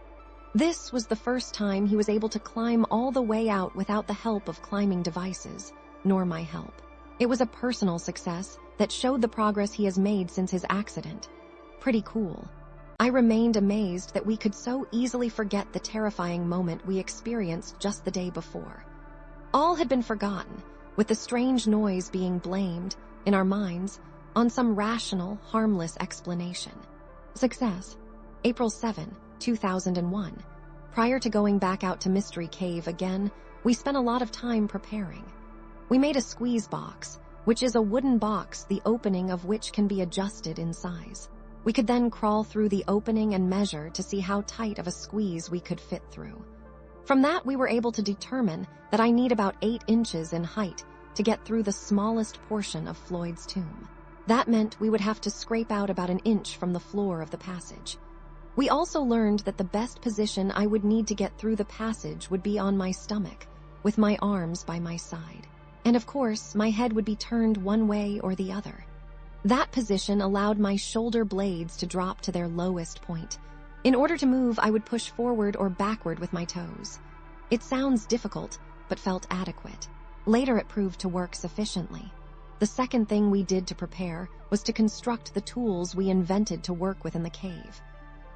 This was the first time he was able to climb all the way out without the help of climbing devices, nor my help. It was a personal success that showed the progress he has made since his accident. Pretty cool. I remained amazed that we could so easily forget the terrifying moment we experienced just the day before. All had been forgotten, with the strange noise being blamed, in our minds, on some rational, harmless explanation. Success. April 7, 2001. Prior to going back out to Mystery Cave again, we spent a lot of time preparing. We made a squeeze box, which is a wooden box the opening of which can be adjusted in size. We could then crawl through the opening and measure to see how tight of a squeeze we could fit through. From that, we were able to determine that I need about 8 inches in height to get through the smallest portion of Floyd's tomb. That meant we would have to scrape out about an inch from the floor of the passage. We also learned that the best position I would need to get through the passage would be on my stomach, with my arms by my side. And of course, my head would be turned one way or the other. That position allowed my shoulder blades to drop to their lowest point. In order to move, I would push forward or backward with my toes. It sounds difficult, but felt adequate. Later it proved to work sufficiently. The second thing we did to prepare was to construct the tools we invented to work with in the cave.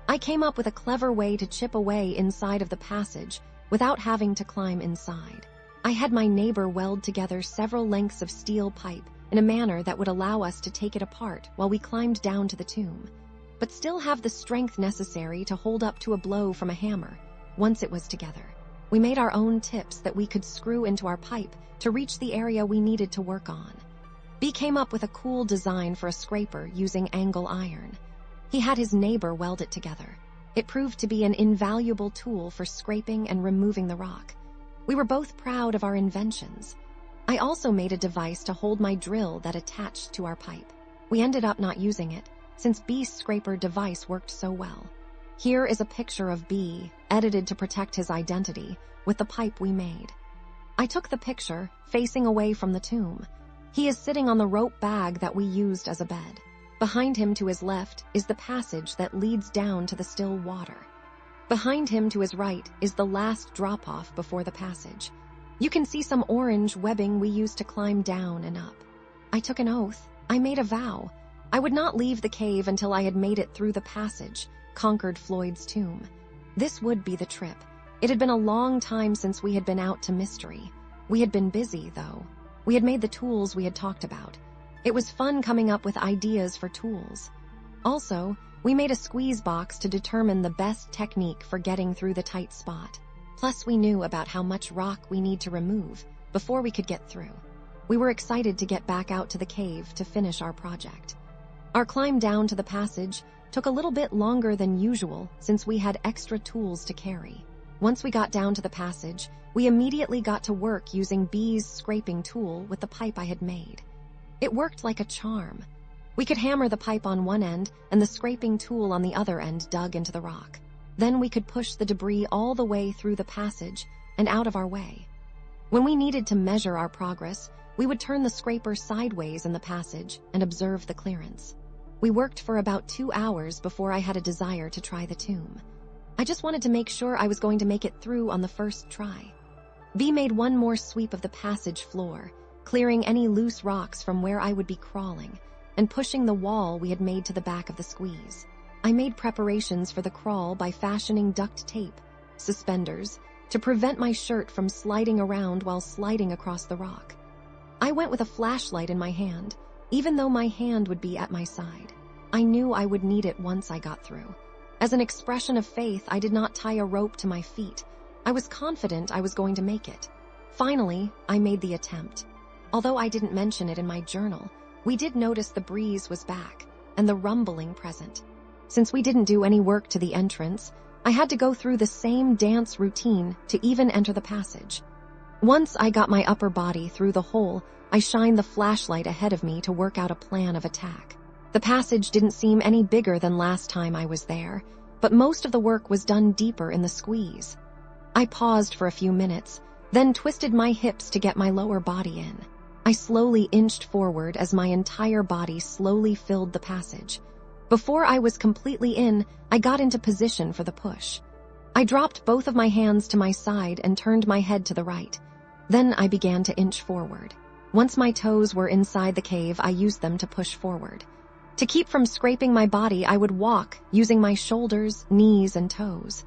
I came up with a clever way to chip away inside of the passage without having to climb inside. I had my neighbor weld together several lengths of steel pipe in a manner that would allow us to take it apart while we climbed down to the tomb, but still have the strength necessary to hold up to a blow from a hammer once it was together. We made our own tips that we could screw into our pipe to reach the area we needed to work on. B came up with a cool design for a scraper using angle iron. He had his neighbor weld it together. It proved to be an invaluable tool for scraping and removing the rock. We were both proud of our inventions. I also made a device to hold my drill that attached to our pipe. We ended up not using it, since B's scraper device worked so well. Here is a picture of B, edited to protect his identity, with the pipe we made. I took the picture, facing away from the tomb. He is sitting on the rope bag that we used as a bed. Behind him to his left is the passage that leads down to the still water. Behind him to his right is the last drop-off before the passage. You can see some orange webbing we used to climb down and up. I took an oath. I made a vow. I would not leave the cave until I had made it through the passage, conquered Floyd's tomb. This would be the trip. It had been a long time since we had been out to Mystery. We had been busy, though. We had made the tools we had talked about. It was fun coming up with ideas for tools. Also, we made a squeeze box to determine the best technique for getting through the tight spot. Plus, we knew about how much rock we need to remove before we could get through. We were excited to get back out to the cave to finish our project. Our climb down to the passage took a little bit longer than usual since we had extra tools to carry. Once we got down to the passage, we immediately got to work using B's scraping tool with the pipe I had made. It worked like a charm. We could hammer the pipe on one end and the scraping tool on the other end dug into the rock. Then we could push the debris all the way through the passage and out of our way. When we needed to measure our progress, we would turn the scraper sideways in the passage and observe the clearance. We worked for about 2 hours before I had a desire to try the tomb. I just wanted to make sure I was going to make it through on the first try. B made one more sweep of the passage floor, clearing any loose rocks from where I would be crawling, and pushing the wall we had made to the back of the squeeze. I made preparations for the crawl by fashioning duct tape, suspenders, to prevent my shirt from sliding around while sliding across the rock. I went with a flashlight in my hand, even though my hand would be at my side. I knew I would need it once I got through. As an expression of faith, I did not tie a rope to my feet. I was confident I was going to make it. Finally, I made the attempt. Although I didn't mention it in my journal, we did notice the breeze was back and the rumbling present. Since we didn't do any work to the entrance, I had to go through the same dance routine to even enter the passage. Once I got my upper body through the hole, I shined the flashlight ahead of me to work out a plan of attack. The passage didn't seem any bigger than last time I was there, but most of the work was done deeper in the squeeze. I paused for a few minutes, then twisted my hips to get my lower body in. I slowly inched forward as my entire body slowly filled the passage. Before I was completely in, I got into position for the push. I dropped both of my hands to my side and turned my head to the right. Then I began to inch forward. Once my toes were inside the cave, I used them to push forward. To keep from scraping my body, I would walk, using my shoulders, knees, and toes.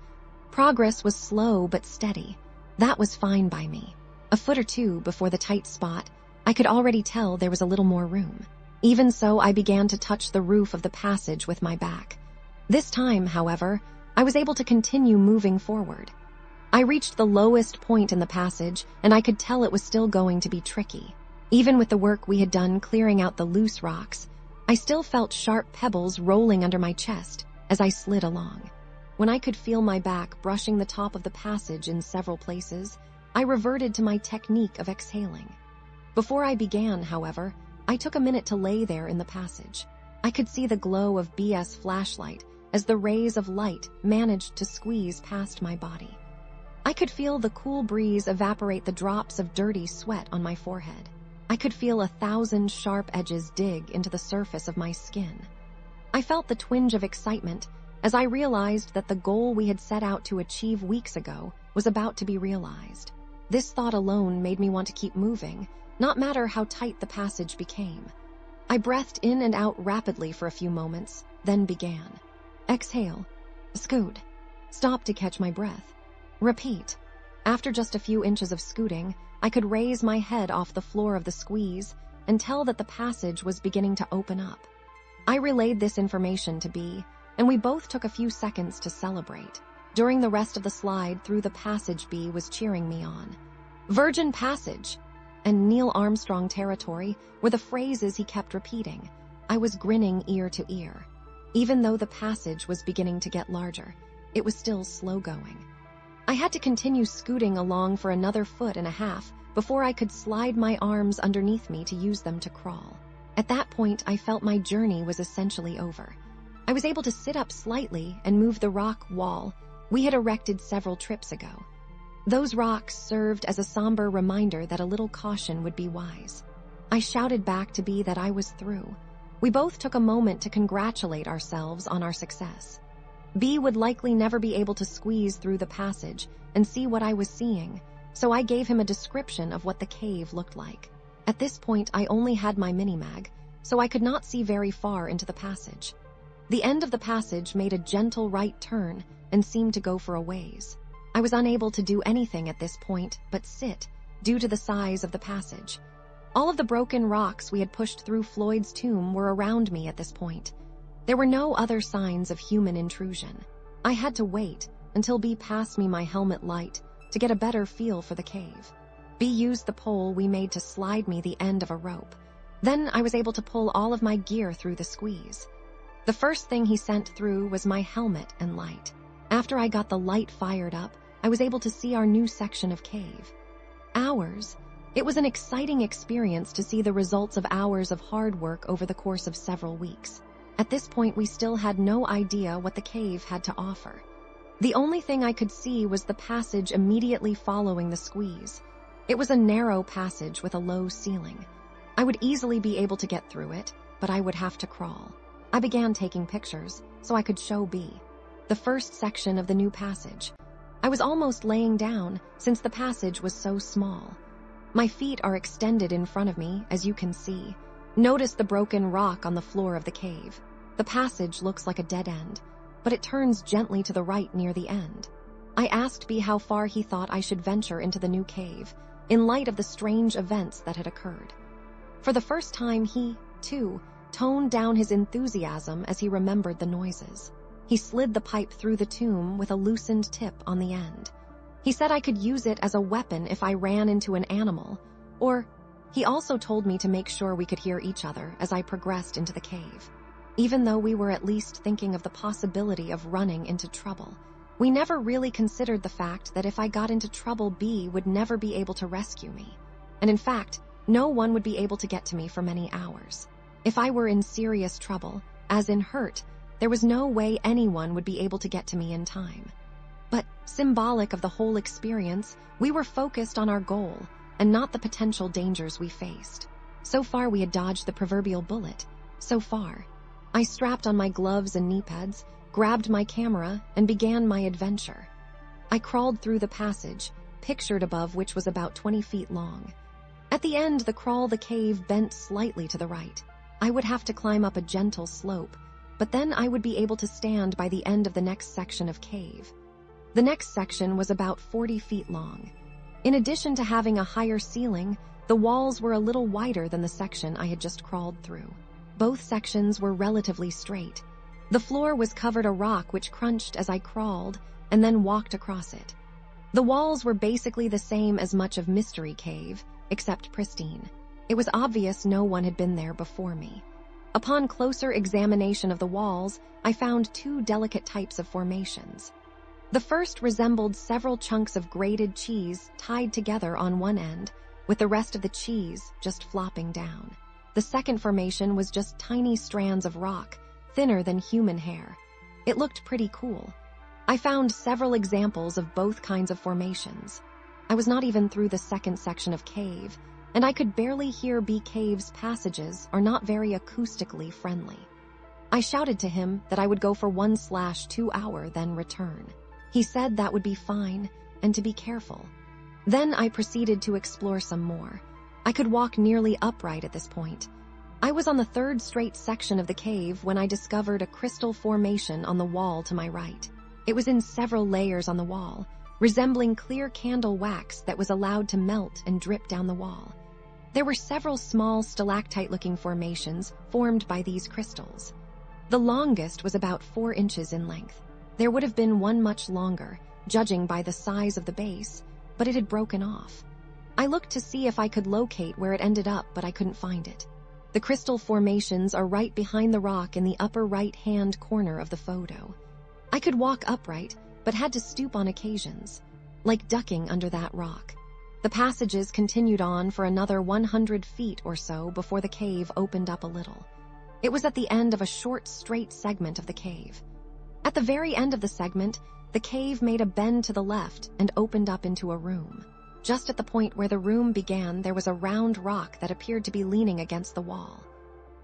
Progress was slow but steady. That was fine by me. A foot or two before the tight spot, I could already tell there was a little more room. Even so, I began to touch the roof of the passage with my back. This time, however, I was able to continue moving forward. I reached the lowest point in the passage, and I could tell it was still going to be tricky. Even with the work we had done clearing out the loose rocks, I still felt sharp pebbles rolling under my chest as I slid along. When I could feel my back brushing the top of the passage in several places, I reverted to my technique of exhaling. Before I began, however, I took a minute to lay there in the passage. I could see the glow of BS flashlight as the rays of light managed to squeeze past my body. I could feel the cool breeze evaporate the drops of dirty sweat on my forehead. I could feel 1,000 sharp edges dig into the surface of my skin. I felt the twinge of excitement as I realized that the goal we had set out to achieve weeks ago was about to be realized. This thought alone made me want to keep moving, not matter how tight the passage became. I breathed in and out rapidly for a few moments, then began. Exhale. Scoot. Stop to catch my breath. Repeat. After just a few inches of scooting, I could raise my head off the floor of the squeeze and tell that the passage was beginning to open up. I relayed this information to B, and we both took a few seconds to celebrate. During the rest of the slide through the passage, B was cheering me on. Virgin Passage and Neil Armstrong territory were the phrases he kept repeating. I was grinning ear to ear. Even though the passage was beginning to get larger, it was still slow going. I had to continue scooting along for another foot and a half before I could slide my arms underneath me to use them to crawl. At that point, I felt my journey was essentially over. I was able to sit up slightly and move the rock wall we had erected several trips ago. Those rocks served as a somber reminder that a little caution would be wise. I shouted back to B that I was through. We both took a moment to congratulate ourselves on our success. B would likely never be able to squeeze through the passage and see what I was seeing, so I gave him a description of what the cave looked like. At this point, I only had my mini-mag, so I could not see very far into the passage. The end of the passage made a gentle right turn and seemed to go for a ways. I was unable to do anything at this point but sit, due to the size of the passage. All of the broken rocks we had pushed through Floyd's tomb were around me at this point. There were no other signs of human intrusion. I had to wait until B passed me my helmet light to get a better feel for the cave. B used the pole we made to slide me the end of a rope. Then I was able to pull all of my gear through the squeeze. The first thing he sent through was my helmet and light. After I got the light fired up, I was able to see our new section of cave. Ours. It was an exciting experience to see the results of hours of hard work over the course of several weeks. At this point, we still had no idea what the cave had to offer. The only thing I could see was the passage immediately following the squeeze. It was a narrow passage with a low ceiling. I would easily be able to get through it, but I would have to crawl. I began taking pictures so I could show B the first section of the new passage. I was almost laying down since the passage was so small. My feet are extended in front of me, as you can see. Notice the broken rock on the floor of the cave. The passage looks like a dead end, but it turns gently to the right near the end. I asked B how far he thought I should venture into the new cave, in light of the strange events that had occurred. For the first time, he, too, toned down his enthusiasm as he remembered the noises. He slid the pipe through the tomb with a loosened tip on the end. He said I could use it as a weapon if I ran into an animal, or he also told me to make sure we could hear each other as I progressed into the cave. Even though we were at least thinking of the possibility of running into trouble, we never really considered the fact that if I got into trouble, B would never be able to rescue me. And in fact, no one would be able to get to me for many hours. If I were in serious trouble, as in hurt, there was no way anyone would be able to get to me in time. But symbolic of the whole experience, we were focused on our goal and not the potential dangers we faced. So far, we had dodged the proverbial bullet. So far. I strapped on my gloves and knee pads, grabbed my camera, and began my adventure. I crawled through the passage, pictured above which was about 20 feet long. At the end, the cave bent slightly to the right. I would have to climb up a gentle slope, but then I would be able to stand by the end of the next section of cave. The next section was about 40 feet long. In addition to having a higher ceiling, the walls were a little wider than the section I had just crawled through. Both sections were relatively straight. The floor was covered a rock which crunched as I crawled and then walked across it. The walls were basically the same as much of Mystery Cave, except pristine. It was obvious no one had been there before me. Upon closer examination of the walls, I found two delicate types of formations. The first resembled several chunks of grated cheese tied together on one end, with the rest of the cheese just flopping down. The second formation was just tiny strands of rock, thinner than human hair. It looked pretty cool. I found several examples of both kinds of formations. I was not even through the second section of cave, and I could barely hear B. Cave's passages are not very acoustically friendly. I shouted to him that I would go for 1/2 hour, then return. He said that would be fine, and to be careful. Then I proceeded to explore some more. I could walk nearly upright at this point. I was on the third straight section of the cave when I discovered a crystal formation on the wall to my right. It was in several layers on the wall, resembling clear candle wax that was allowed to melt and drip down the wall. There were several small stalactite-looking formations formed by these crystals. The longest was about 4 inches in length. There would have been one much longer, judging by the size of the base, but it had broken off. I looked to see if I could locate where it ended up, but I couldn't find it. The crystal formations are right behind the rock in the upper right-hand corner of the photo. I could walk upright, but had to stoop on occasions, like ducking under that rock. The passages continued on for another 100 feet or so before the cave opened up a little. It was at the end of a short, straight segment of the cave. At the very end of the segment, the cave made a bend to the left and opened up into a room. Just at the point where the room began, there was a round rock that appeared to be leaning against the wall.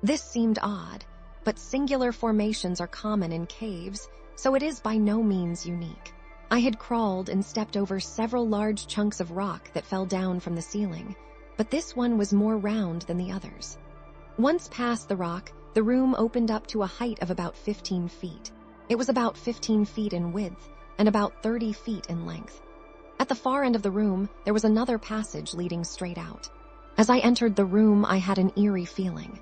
This seemed odd, but singular formations are common in caves, so it is by no means unique. I had crawled and stepped over several large chunks of rock that fell down from the ceiling, but this one was more round than the others. Once past the rock, the room opened up to a height of about 15 feet. It was about 15 feet in width and about 30 feet in length. At the far end of the room, there was another passage leading straight out. As I entered the room, I had an eerie feeling.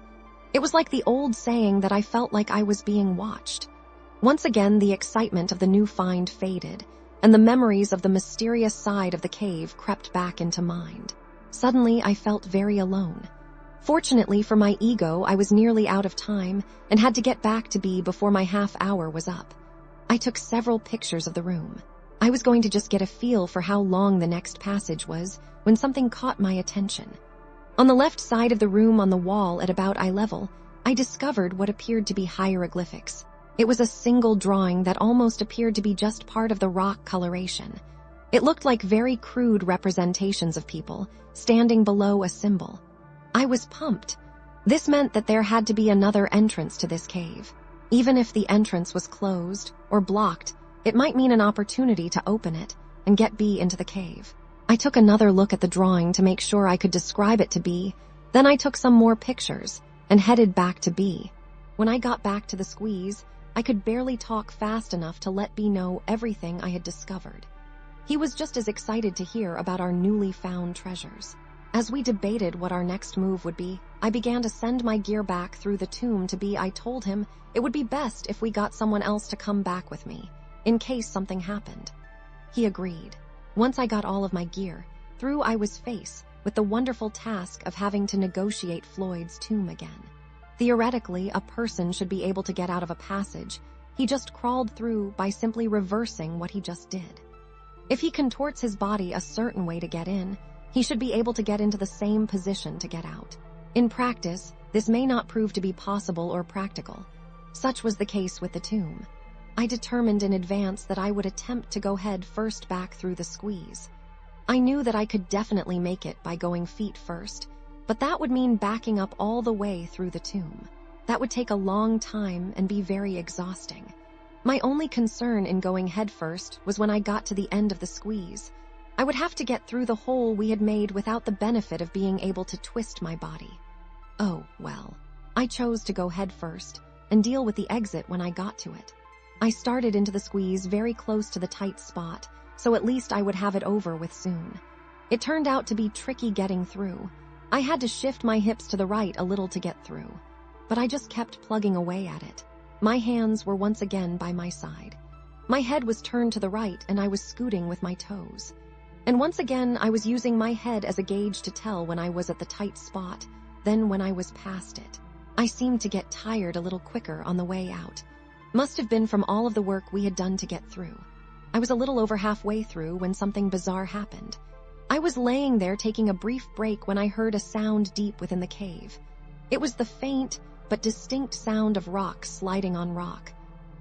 It was like the old saying that I felt like I was being watched. Once again, the excitement of the new find faded, and the memories of the mysterious side of the cave crept back into mind. Suddenly, I felt very alone. Fortunately for my ego, I was nearly out of time and had to get back to B before my half hour was up. I took several pictures of the room. I was going to just get a feel for how long the next passage was when something caught my attention. On the left side of the room on the wall at about eye level, I discovered what appeared to be hieroglyphics. It was a single drawing that almost appeared to be just part of the rock coloration. It looked like very crude representations of people standing below a symbol. I was pumped. This meant that there had to be another entrance to this cave. Even if the entrance was closed or blocked, it might mean an opportunity to open it and get B into the cave. I took another look at the drawing to make sure I could describe it to B, then I took some more pictures and headed back to B. When I got back to the squeeze, I could barely talk fast enough to let B know everything I had discovered. He was just as excited to hear about our newly found treasures. As we debated what our next move would be, I began to send my gear back through the tomb to B. I told him it would be best if we got someone else to come back with me, in case something happened. He agreed. Once I got all of my gear, through I was faced with the wonderful task of having to negotiate Floyd's tomb again. Theoretically, a person should be able to get out of a passage. He just crawled through by simply reversing what he just did. If he contorts his body a certain way to get in, he should be able to get into the same position to get out. In practice, this may not prove to be possible or practical. Such was the case with the tomb. I determined in advance that I would attempt to go head first back through the squeeze. I knew that I could definitely make it by going feet first, but that would mean backing up all the way through the tomb. That would take a long time and be very exhausting. My only concern in going head first was when I got to the end of the squeeze. I would have to get through the hole we had made without the benefit of being able to twist my body. Oh, well. I chose to go head first and deal with the exit when I got to it. I started into the squeeze very close to the tight spot, so at least I would have it over with soon. It turned out to be tricky getting through. I had to shift my hips to the right a little to get through, but I just kept plugging away at it. My hands were once again by my side. My head was turned to the right and I was scooting with my toes. And once again, I was using my head as a gauge to tell when I was at the tight spot, then when I was past it. I seemed to get tired a little quicker on the way out. Must have been from all of the work we had done to get through. I was a little over halfway through when something bizarre happened. I was laying there taking a brief break when I heard a sound deep within the cave. It was the faint but distinct sound of rock sliding on rock.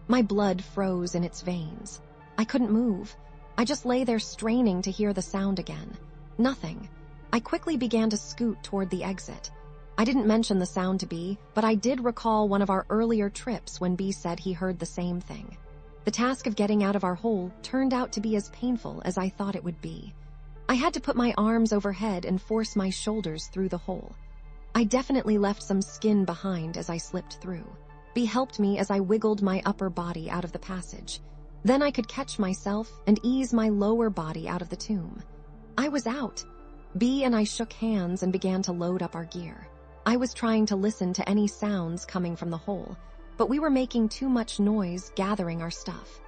My blood froze in its veins. I couldn't move. I just lay there straining to hear the sound again. Nothing. I quickly began to scoot toward the exit. I didn't mention the sound to B, but I did recall one of our earlier trips when B said he heard the same thing. The task of getting out of our hole turned out to be as painful as I thought it would be. I had to put my arms overhead and force my shoulders through the hole. I definitely left some skin behind as I slipped through. B helped me as I wiggled my upper body out of the passage. Then I could catch myself and ease my lower body out of the tomb. I was out. B and I shook hands and began to load up our gear. I was trying to listen to any sounds coming from the hole, but we were making too much noise gathering our stuff.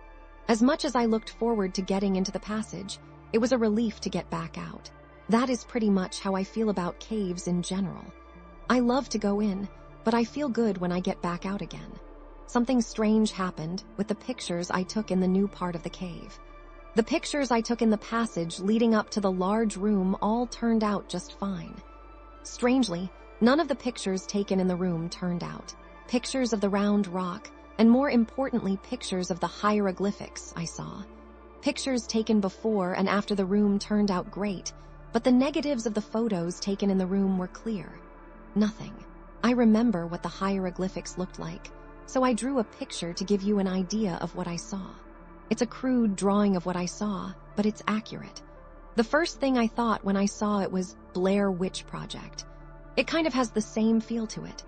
As much as I looked forward to getting into the passage, it was a relief to get back out. That is pretty much how I feel about caves in general. I love to go in, but I feel good when I get back out again. Something strange happened with the pictures I took in the new part of the cave. The pictures I took in the passage leading up to the large room all turned out just fine. Strangely, none of the pictures taken in the room turned out. Pictures of the round rock, and more importantly, pictures of the hieroglyphics I saw. Pictures taken before and after the room turned out great, but the negatives of the photos taken in the room were clear. Nothing. I remember what the hieroglyphics looked like, so I drew a picture to give you an idea of what I saw. It's a crude drawing of what I saw, but it's accurate. The first thing I thought when I saw it was Blair Witch Project. It kind of has the same feel to it.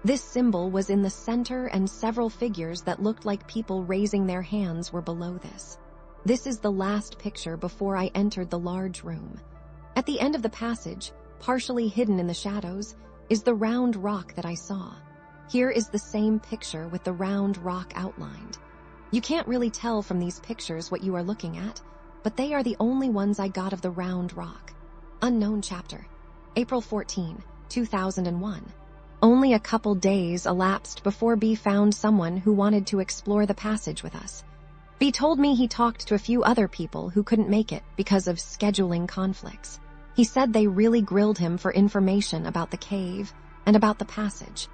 This symbol was in the center and several figures that looked like people raising their hands were below this. This is the last picture before I entered the large room. At the end of the passage, partially hidden in the shadows, is the round rock that I saw. Here is the same picture with the round rock outlined. You can't really tell from these pictures what you are looking at, but they are the only ones I got of the round rock. Unknown chapter. April 14, 2001. Only a couple days elapsed before B found someone who wanted to explore the passage with us. B told me he talked to a few other people who couldn't make it because of scheduling conflicts. He said they really grilled him for information about the cave and about the passage.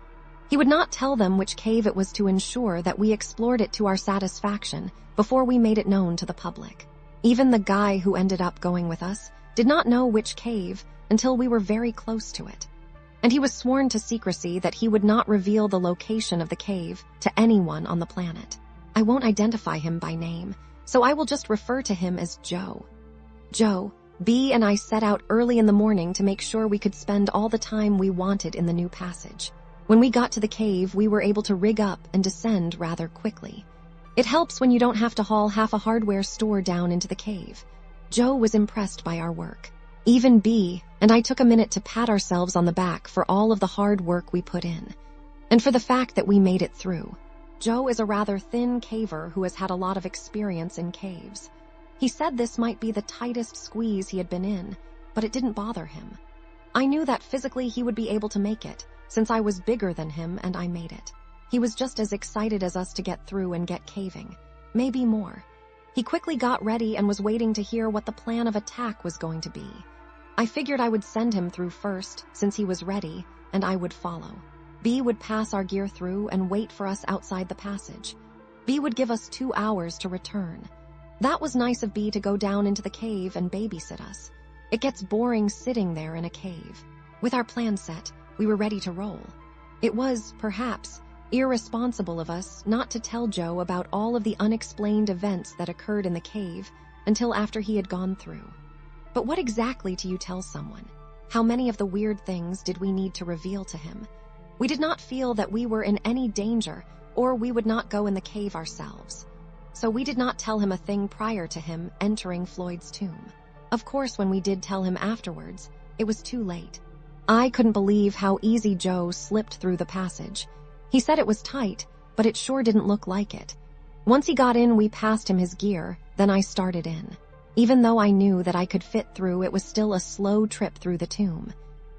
He would not tell them which cave it was to ensure that we explored it to our satisfaction before we made it known to the public. Even the guy who ended up going with us did not know which cave until we were very close to it. And he was sworn to secrecy that he would not reveal the location of the cave to anyone on the planet. I won't identify him by name, so I will just refer to him as Joe. Joe, B and I set out early in the morning to make sure we could spend all the time we wanted in the new passage. When we got to the cave, we were able to rig up and descend rather quickly. It helps when you don't have to haul half a hardware store down into the cave. Joe was impressed by our work. Even B and I took a minute to pat ourselves on the back for all of the hard work we put in, and for the fact that we made it through. Joe is a rather thin caver who has had a lot of experience in caves. He said this might be the tightest squeeze he had been in, but it didn't bother him. I knew that physically he would be able to make it, since I was bigger than him and I made it. He was just as excited as us to get through and get caving, maybe more. He quickly got ready and was waiting to hear what the plan of attack was going to be. I figured I would send him through first, since he was ready, and I would follow. B would pass our gear through and wait for us outside the passage. B would give us 2 hours to return. That was nice of B to go down into the cave and babysit us. It gets boring sitting there in a cave. With our plan set, we were ready to roll. It was, perhaps, irresponsible of us not to tell Joe about all of the unexplained events that occurred in the cave until after he had gone through. But what exactly do you tell someone? How many of the weird things did we need to reveal to him? We did not feel that we were in any danger, or we would not go in the cave ourselves. So we did not tell him a thing prior to him entering Floyd's tomb. Of course, when we did tell him afterwards, it was too late. I couldn't believe how easy Joe slipped through the passage. He said it was tight, but it sure didn't look like it. Once he got in, we passed him his gear, then I started in. Even though I knew that I could fit through, it was still a slow trip through the tomb.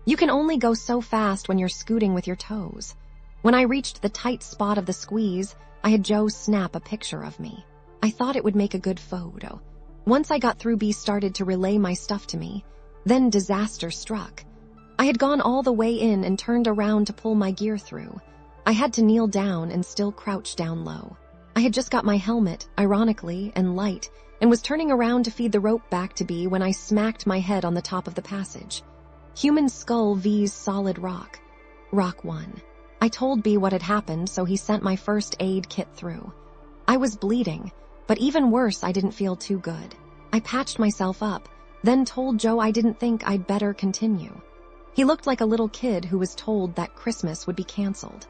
You can only go so fast when you're scooting with your toes. When I reached the tight spot of the squeeze, I had Joe snap a picture of me. I thought it would make a good photo. Once I got through, B started to relay my stuff to me. Then disaster struck. I had gone all the way in and turned around to pull my gear through. I had to kneel down and still crouch down low. I had just got my helmet, ironically, and light, and was turning around to feed the rope back to B when I smacked my head on the top of the passage. Human skull vs solid rock. Rock 1. I told B what had happened, so he sent my first aid kit through. I was bleeding, but even worse, I didn't feel too good. I patched myself up, then told Joe I didn't think I'd better continue. He looked like a little kid who was told that Christmas would be canceled.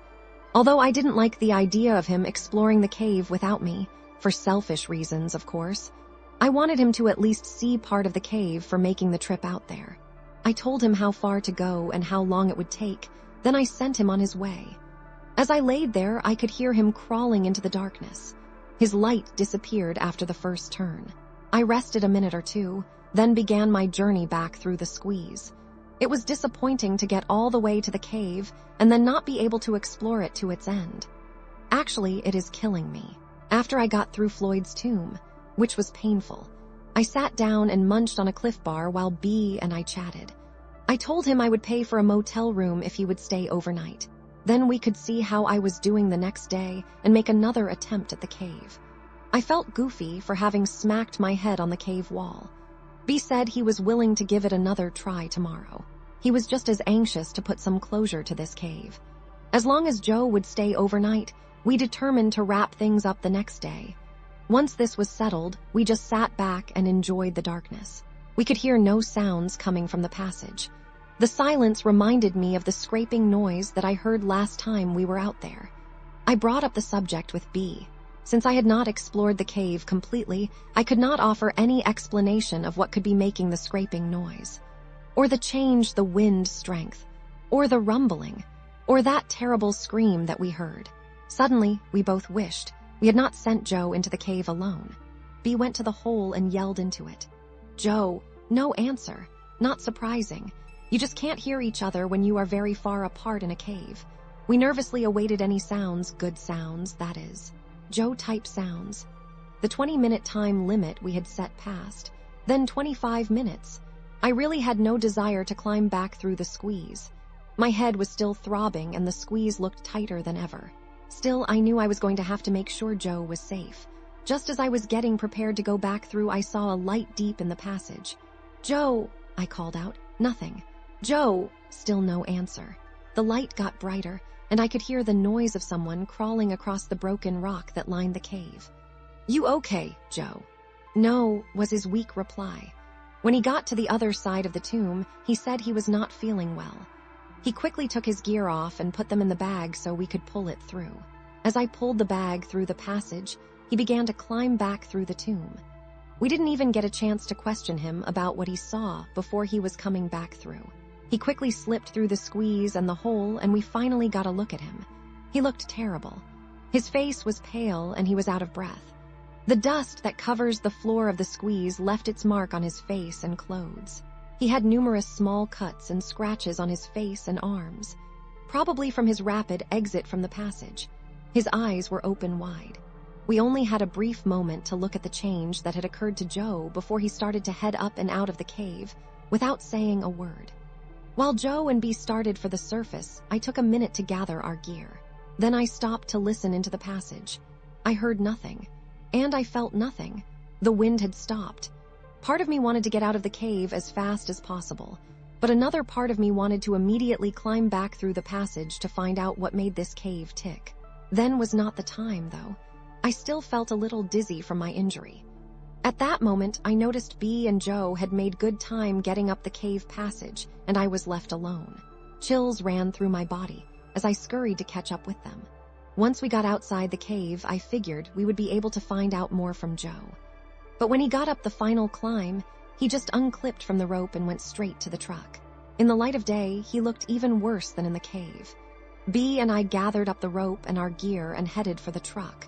Although I didn't like the idea of him exploring the cave without me, for selfish reasons, of course, I wanted him to at least see part of the cave for making the trip out there. I told him how far to go and how long it would take, then I sent him on his way. As I laid there, I could hear him crawling into the darkness. His light disappeared after the first turn. I rested a minute or two, then began my journey back through the squeeze. It was disappointing to get all the way to the cave and then not be able to explore it to its end. Actually, it is killing me. After I got through Floyd's tomb, which was painful, I sat down and munched on a Cliff Bar while B and I chatted. I told him I would pay for a motel room if he would stay overnight. Then we could see how I was doing the next day and make another attempt at the cave. I felt goofy for having smacked my head on the cave wall. B said he was willing to give it another try tomorrow. He was just as anxious to put some closure to this cave. As long as Joe would stay overnight, we determined to wrap things up the next day. Once this was settled, we just sat back and enjoyed the darkness. We could hear no sounds coming from the passage. The silence reminded me of the scraping noise that I heard last time we were out there. I brought up the subject with B. Since I had not explored the cave completely, I could not offer any explanation of what could be making the scraping noise, or the change, the wind strength, or the rumbling, or that terrible scream that we heard. Suddenly, we both wished we had not sent Joe into the cave alone. B went to the hole and yelled into it. Joe, no answer. Not surprising. You just can't hear each other when you are very far apart in a cave. We nervously awaited any sounds, good sounds, that is. Joe-type sounds. The 20-minute time limit we had set passed. Then 25 minutes. I really had no desire to climb back through the squeeze. My head was still throbbing and the squeeze looked tighter than ever. Still, I knew I was going to have to make sure Joe was safe. Just as I was getting prepared to go back through, I saw a light deep in the passage. Joe, I called out. Nothing. Joe, still no answer. The light got brighter, and I could hear the noise of someone crawling across the broken rock that lined the cave. You okay, Joe? No, was his weak reply. When he got to the other side of the tomb, he said he was not feeling well. He quickly took his gear off and put them in the bag so we could pull it through. As I pulled the bag through the passage, he began to climb back through the tomb. We didn't even get a chance to question him about what he saw before he was coming back through. He quickly slipped through the squeeze and the hole, and we finally got a look at him. He looked terrible. His face was pale and he was out of breath. The dust that covers the floor of the squeeze left its mark on his face and clothes. He had numerous small cuts and scratches on his face and arms, probably from his rapid exit from the passage. His eyes were open wide. We only had a brief moment to look at the change that had occurred to Joe before he started to head up and out of the cave without saying a word. While Joe and B started for the surface, I took a minute to gather our gear. Then I stopped to listen into the passage. I heard nothing, and I felt nothing. The wind had stopped. Part of me wanted to get out of the cave as fast as possible, but another part of me wanted to immediately climb back through the passage to find out what made this cave tick. Then was not the time, though. I still felt a little dizzy from my injury. At that moment, I noticed B and Joe had made good time getting up the cave passage, and I was left alone. Chills ran through my body as I scurried to catch up with them. Once we got outside the cave, I figured we would be able to find out more from Joe. But when he got up the final climb, he just unclipped from the rope and went straight to the truck. In the light of day, he looked even worse than in the cave. B and I gathered up the rope and our gear and headed for the truck.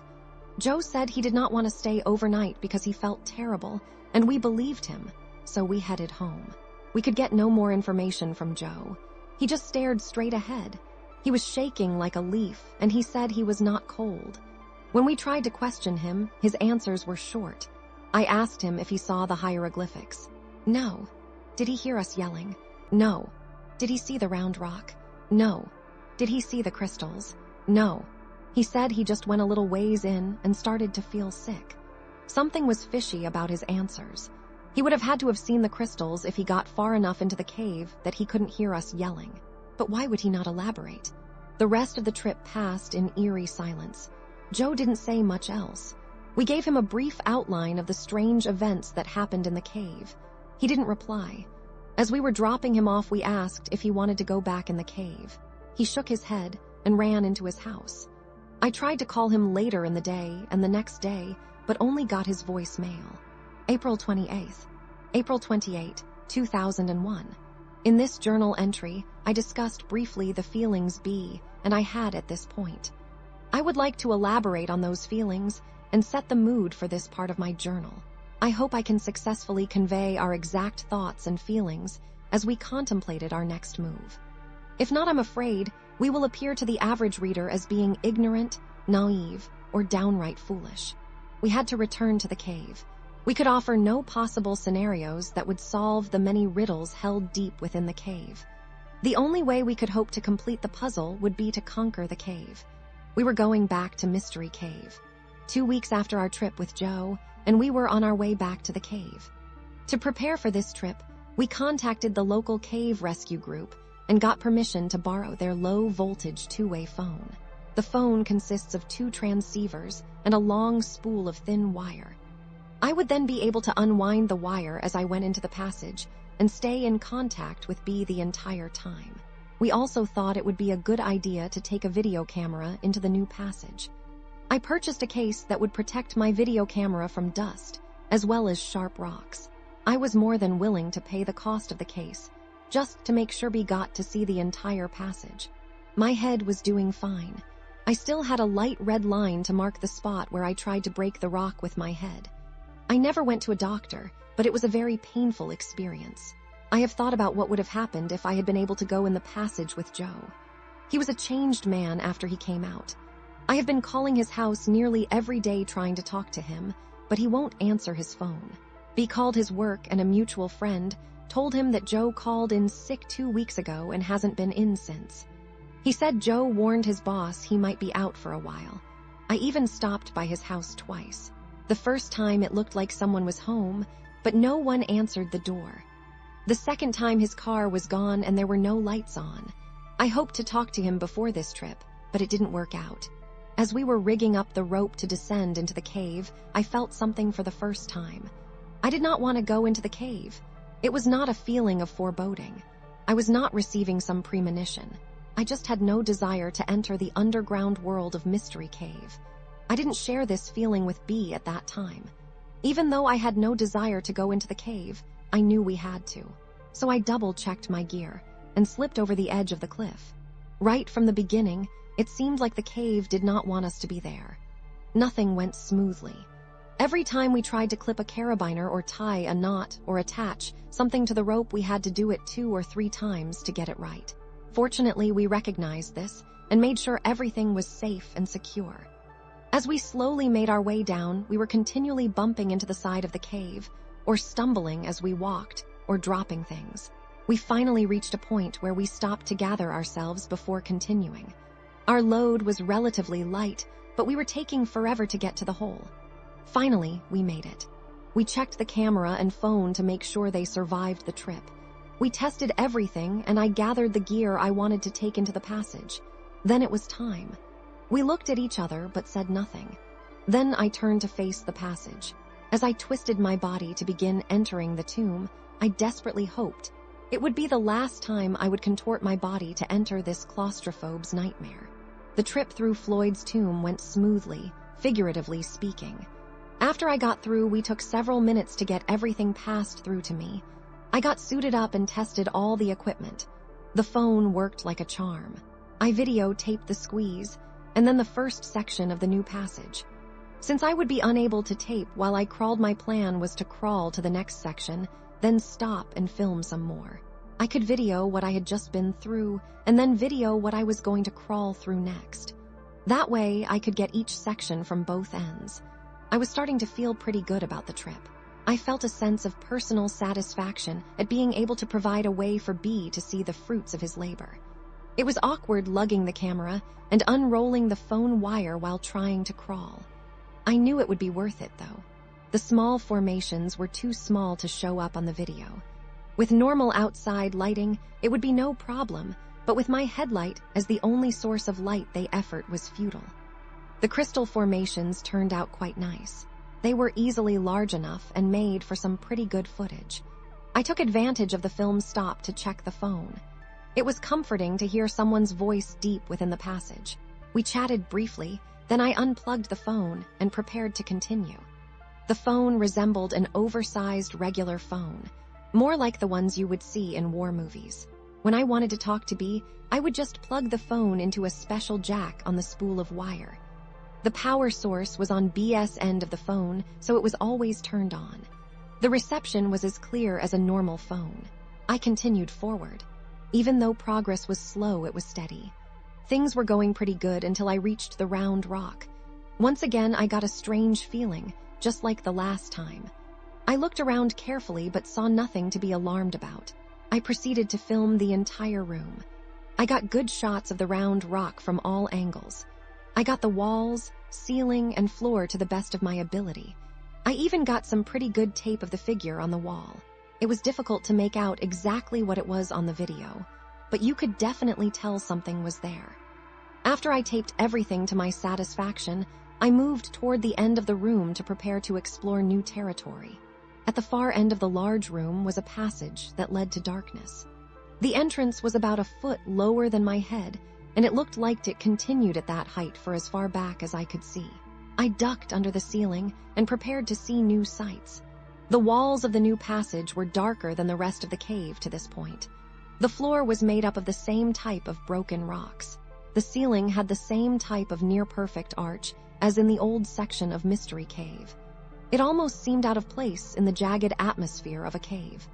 Joe said he did not want to stay overnight because he felt terrible, and we believed him, so we headed home. We could get no more information from Joe. He just stared straight ahead. He was shaking like a leaf, and he said he was not cold. When we tried to question him, his answers were short. I asked him if he saw the hieroglyphics. No. Did he hear us yelling? No. Did he see the round rock? No. Did he see the crystals? No. He said he just went a little ways in and started to feel sick. Something was fishy about his answers. He would have had to have seen the crystals if he got far enough into the cave that he couldn't hear us yelling. But why would he not elaborate? The rest of the trip passed in eerie silence. Joe didn't say much else. We gave him a brief outline of the strange events that happened in the cave. He didn't reply. As we were dropping him off, we asked if he wanted to go back in the cave. He shook his head and ran into his house. I tried to call him later in the day and the next day, but only got his voicemail. April 28th. April 28, 2001. In this journal entry, I discussed briefly the feelings B and I had at this point. I would like to elaborate on those feelings and set the mood for this part of my journal. I hope I can successfully convey our exact thoughts and feelings as we contemplated our next move. If not, I'm afraid we will appear to the average reader as being ignorant, naive, or downright foolish. We had to return to the cave. We could offer no possible scenarios that would solve the many riddles held deep within the cave. The only way we could hope to complete the puzzle would be to conquer the cave. We were going back to Mystery Cave. 2 weeks after our trip with Joe, and we were on our way back to the cave. To prepare for this trip, we contacted the local cave rescue group and got permission to borrow their low-voltage two-way phone. The phone consists of 2 transceivers and a long spool of thin wire. I would then be able to unwind the wire as I went into the passage and stay in contact with B the entire time. We also thought it would be a good idea to take a video camera into the new passage. I purchased a case that would protect my video camera from dust, as well as sharp rocks. I was more than willing to pay the cost of the case, just to make sure B got to see the entire passage. My head was doing fine. I still had a light red line to mark the spot where I tried to break the rock with my head. I never went to a doctor, but it was a very painful experience. I have thought about what would have happened if I had been able to go in the passage with Joe. He was a changed man after he came out. I have been calling his house nearly every day trying to talk to him, but he won't answer his phone. B called his work and a mutual friend told him that Joe called in sick 2 weeks ago and hasn't been in since. He said Joe warned his boss he might be out for a while. I even stopped by his house twice. The first time it looked like someone was home, but no one answered the door. The second time his car was gone and there were no lights on. I hoped to talk to him before this trip, but it didn't work out. As we were rigging up the rope to descend into the cave, I felt something for the first time. I did not want to go into the cave. It was not a feeling of foreboding. I was not receiving some premonition. I just had no desire to enter the underground world of Mystery Cave. I didn't share this feeling with B at that time. Even though I had no desire to go into the cave, I knew we had to. So I double-checked my gear and slipped over the edge of the cliff. Right from the beginning, it seemed like the cave did not want us to be there. Nothing went smoothly. Every time we tried to clip a carabiner or tie a knot or attach something to the rope, we had to do it 2 or 3 times to get it right. Fortunately, we recognized this and made sure everything was safe and secure. As we slowly made our way down, we were continually bumping into the side of the cave, or stumbling as we walked, or dropping things. We finally reached a point where we stopped to gather ourselves before continuing. Our load was relatively light, but we were taking forever to get to the hole. Finally, we made it. We checked the camera and phone to make sure they survived the trip. We tested everything, and I gathered the gear I wanted to take into the passage. Then it was time. We looked at each other but said nothing. Then I turned to face the passage. As I twisted my body to begin entering the tomb, I desperately hoped It would be the last time I would contort my body to enter this claustrophobe's nightmare. The trip through Floyd's tomb went smoothly, figuratively speaking. After I got through, we took several minutes to get everything passed through to me. I got suited up and tested all the equipment. The phone worked like a charm. I videotaped the squeeze, and then the first section of the new passage. Since I would be unable to tape while I crawled, my plan was to crawl to the next section, then stop and film some more. I could video what I had just been through, and then video what I was going to crawl through next. That way, I could get each section from both ends. I was starting to feel pretty good about the trip. I felt a sense of personal satisfaction at being able to provide a way for B to see the fruits of his labor. It was awkward lugging the camera and unrolling the phone wire while trying to crawl. I knew it would be worth it, though. The small formations were too small to show up on the video. With normal outside lighting, it would be no problem, but with my headlight as the only source of light, the effort was futile. The crystal formations turned out quite nice. They were easily large enough and made for some pretty good footage. I took advantage of the film stop to check the phone. It was comforting to hear someone's voice deep within the passage. We chatted briefly, then I unplugged the phone and prepared to continue. The phone resembled an oversized regular phone, more like the ones you would see in war movies. When I wanted to talk to B, I would just plug the phone into a special jack on the spool of wire. The power source was on B's end of the phone, so it was always turned on. The reception was as clear as a normal phone. I continued forward. Even though progress was slow, it was steady. Things were going pretty good until I reached the round rock. Once again, I got a strange feeling, just like the last time. I looked around carefully but saw nothing to be alarmed about. I proceeded to film the entire room. I got good shots of the round rock from all angles. I got the walls, ceiling, and floor to the best of my ability. I even got some pretty good tape of the figure on the wall. It was difficult to make out exactly what it was on the video, but you could definitely tell something was there. After I taped everything to my satisfaction, I moved toward the end of the room to prepare to explore new territory. At the far end of the large room was a passage that led to darkness. The entrance was about a foot lower than my head, and it looked like it continued at that height for as far back as I could see. I ducked under the ceiling and prepared to see new sights. The walls of the new passage were darker than the rest of the cave to this point. The floor was made up of the same type of broken rocks. The ceiling had the same type of near-perfect arch as in the old section of Mystery Cave. It almost seemed out of place in the jagged atmosphere of a cave.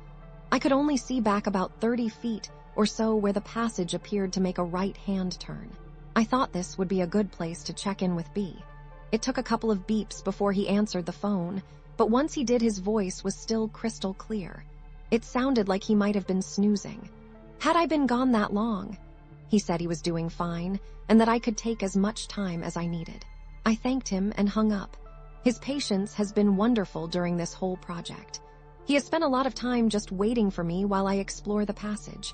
I could only see back about 30 feet or so where the passage appeared to make a right-hand turn. I thought this would be a good place to check in with B. It took a couple of beeps before he answered the phone, but once he did, his voice was still crystal clear. It sounded like he might have been snoozing. Had I been gone that long? He said he was doing fine and that I could take as much time as I needed. I thanked him and hung up. His patience has been wonderful during this whole project. He has spent a lot of time just waiting for me while I explore the passage.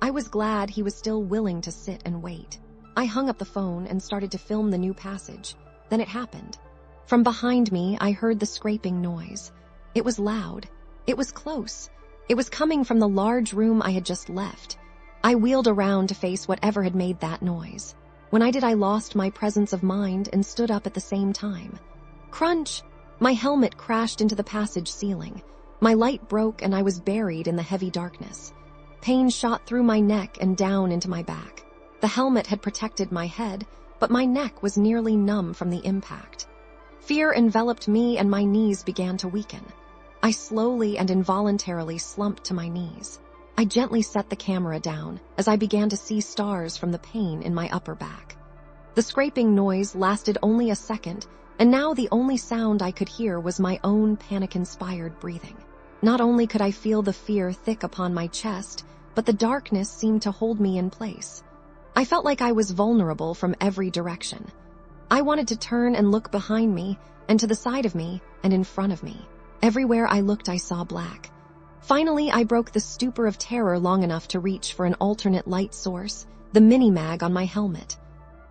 I was glad he was still willing to sit and wait. I hung up the phone and started to film the new passage. Then it happened. From behind me, I heard the scraping noise. It was loud. It was close. It was coming from the large room I had just left. I wheeled around to face whatever had made that noise. When I did, I lost my presence of mind and stood up at the same time. Crunch! My helmet crashed into the passage ceiling. My light broke and I was buried in the heavy darkness. Pain shot through my neck and down into my back. The helmet had protected my head, but my neck was nearly numb from the impact. Fear enveloped me and my knees began to weaken. I slowly and involuntarily slumped to my knees. I gently set the camera down as I began to see stars from the pain in my upper back. The scraping noise lasted only a second, and now the only sound I could hear was my own panic-inspired breathing. Not only could I feel the fear thick upon my chest, but the darkness seemed to hold me in place. I felt like I was vulnerable from every direction. I wanted to turn and look behind me, and to the side of me, and in front of me. Everywhere I looked, I saw black. Finally, I broke the stupor of terror long enough to reach for an alternate light source, the mini-mag on my helmet.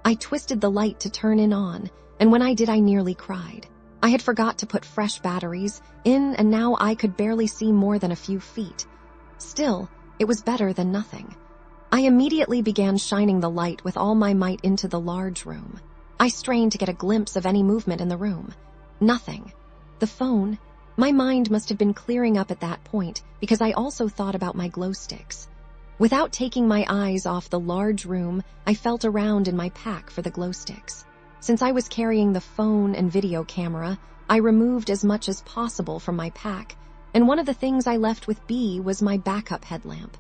I twisted the light to turn it on, and when I did, I nearly cried. I had forgot to put fresh batteries in, and now I could barely see more than a few feet. Still, It was better than nothing. I immediately began shining the light with all my might into the large room. I strained to get a glimpse of any movement in the room. Nothing. The phone. My mind must have been clearing up at that point because I also thought about my glow sticks. Without taking my eyes off the large room, I felt around in my pack for the glow sticks. Since I was carrying the phone and video camera, I removed as much as possible from my pack, and one of the things I left with B was my backup headlamp.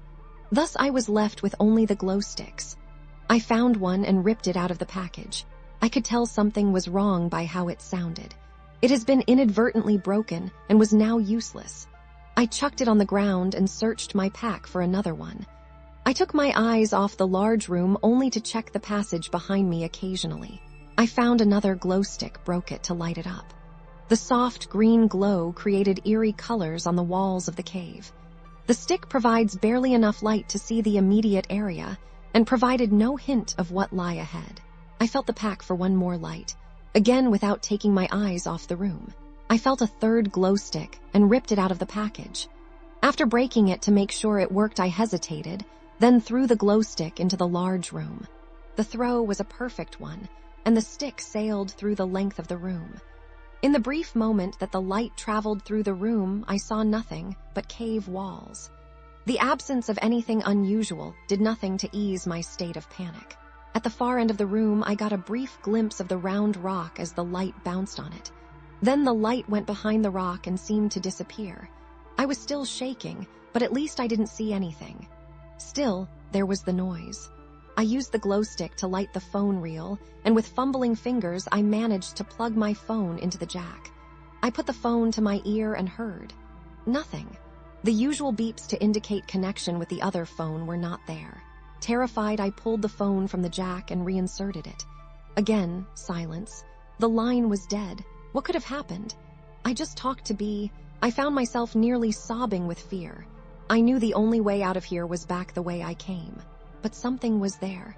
Thus, I was left with only the glow sticks. I found one and ripped it out of the package. I could tell something was wrong by how it sounded. It has been inadvertently broken and was now useless. I chucked it on the ground and searched my pack for another one. I took my eyes off the large room only to check the passage behind me occasionally. I found another glow stick, broke it to light it up. The soft green glow created eerie colors on the walls of the cave. The stick provides barely enough light to see the immediate area and provided no hint of what lay ahead. I felt the pack for one more light, again without taking my eyes off the room. I felt a third glow stick and ripped it out of the package. After breaking it to make sure it worked, I hesitated, then threw the glow stick into the large room. The throw was a perfect one, and the stick sailed through the length of the room. In the brief moment that the light traveled through the room, I saw nothing but cave walls. The absence of anything unusual did nothing to ease my state of panic. At the far end of the room, I got a brief glimpse of the round rock as the light bounced on it. Then the light went behind the rock and seemed to disappear. I was still shaking, but at least I didn't see anything. Still, there was the noise. I used the glow stick to light the phone reel, and with fumbling fingers, I managed to plug my phone into the jack. I put the phone to my ear and heard nothing. The usual beeps to indicate connection with the other phone were not there. Terrified, I pulled the phone from the jack and reinserted it. Again, silence. The line was dead. What could have happened? I just talked to B. I found myself nearly sobbing with fear. I knew the only way out of here was back the way I came. But something was there.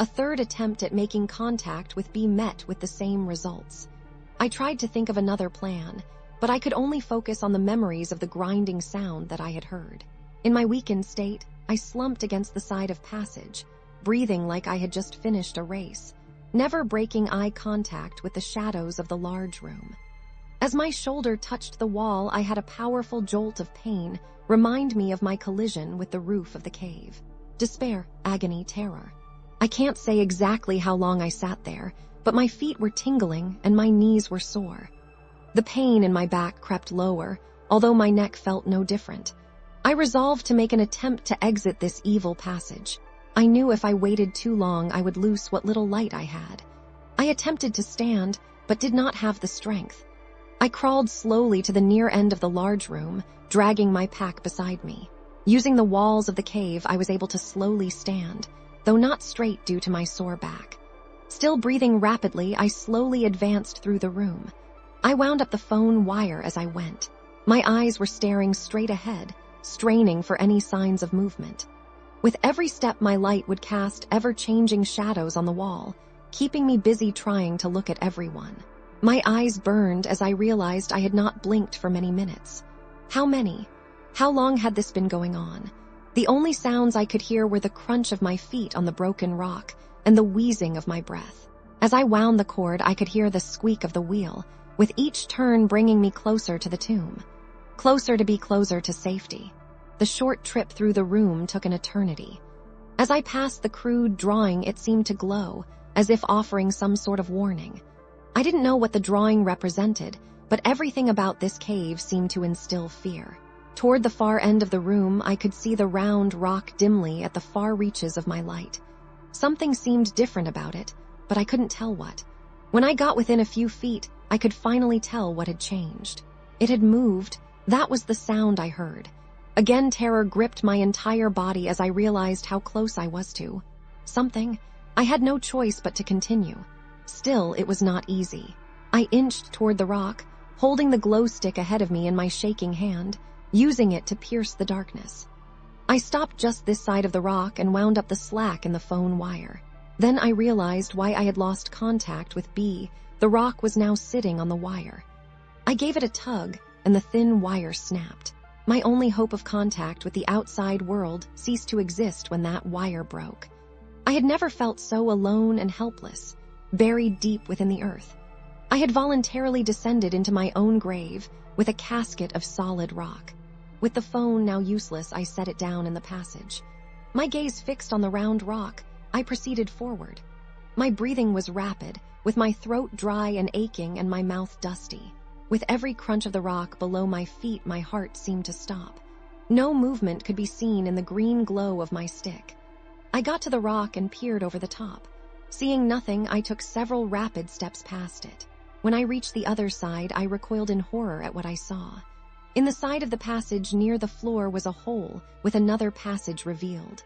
A third attempt at making contact with B met with the same results. I tried to think of another plan, but I could only focus on the memories of the grinding sound that I had heard. In my weakened state, I slumped against the side of passage, breathing like I had just finished a race, never breaking eye contact with the shadows of the large room. As my shoulder touched the wall, I had a powerful jolt of pain remind me of my collision with the roof of the cave. Despair, agony, terror. I can't say exactly how long I sat there, but my feet were tingling and my knees were sore. The pain in my back crept lower, although my neck felt no different. I resolved to make an attempt to exit this evil passage. I knew if I waited too long, I would lose what little light I had. I attempted to stand, but did not have the strength. I crawled slowly to the near end of the large room, dragging my pack beside me. Using the walls of the cave, I was able to slowly stand, though not straight due to my sore back. Still breathing rapidly, I slowly advanced through the room. I wound up the phone wire as I went. My eyes were staring straight ahead, straining for any signs of movement. With every step, my light would cast ever-changing shadows on the wall, keeping me busy trying to look at everyone. My eyes burned as I realized I had not blinked for many minutes. How many? How long had this been going on? The only sounds I could hear were the crunch of my feet on the broken rock and the wheezing of my breath. As I wound the cord, I could hear the squeak of the wheel, with each turn bringing me closer to the tomb. Closer to be closer to safety. The short trip through the room took an eternity. As I passed the crude drawing, it seemed to glow, as if offering some sort of warning. I didn't know what the drawing represented, but everything about this cave seemed to instill fear. Toward the far end of the room, I could see the round rock dimly at the far reaches of my light. Something seemed different about it, but I couldn't tell what. When I got within a few feet, I could finally tell what had changed. It had moved. That was the sound I heard. Again, terror gripped my entire body as I realized how close I was to something. I had no choice but to continue. Still, it was not easy. I inched toward the rock, holding the glow stick ahead of me in my shaking hand, using it to pierce the darkness. I stopped just this side of the rock and wound up the slack in the phone wire. Then I realized why I had lost contact with B. The rock was now sitting on the wire. I gave it a tug, and the thin wire snapped. My only hope of contact with the outside world ceased to exist when that wire broke. I had never felt so alone and helpless, buried deep within the earth. I had voluntarily descended into my own grave with a casket of solid rock. With the phone now useless, I set it down in the passage. My gaze fixed on the round rock, I proceeded forward. My breathing was rapid, with my throat dry and aching and my mouth dusty. With every crunch of the rock below my feet, my heart seemed to stop. No movement could be seen in the green glow of my stick. I got to the rock and peered over the top. Seeing nothing, I took several rapid steps past it. When I reached the other side, I recoiled in horror at what I saw. In the side of the passage near the floor was a hole with another passage revealed.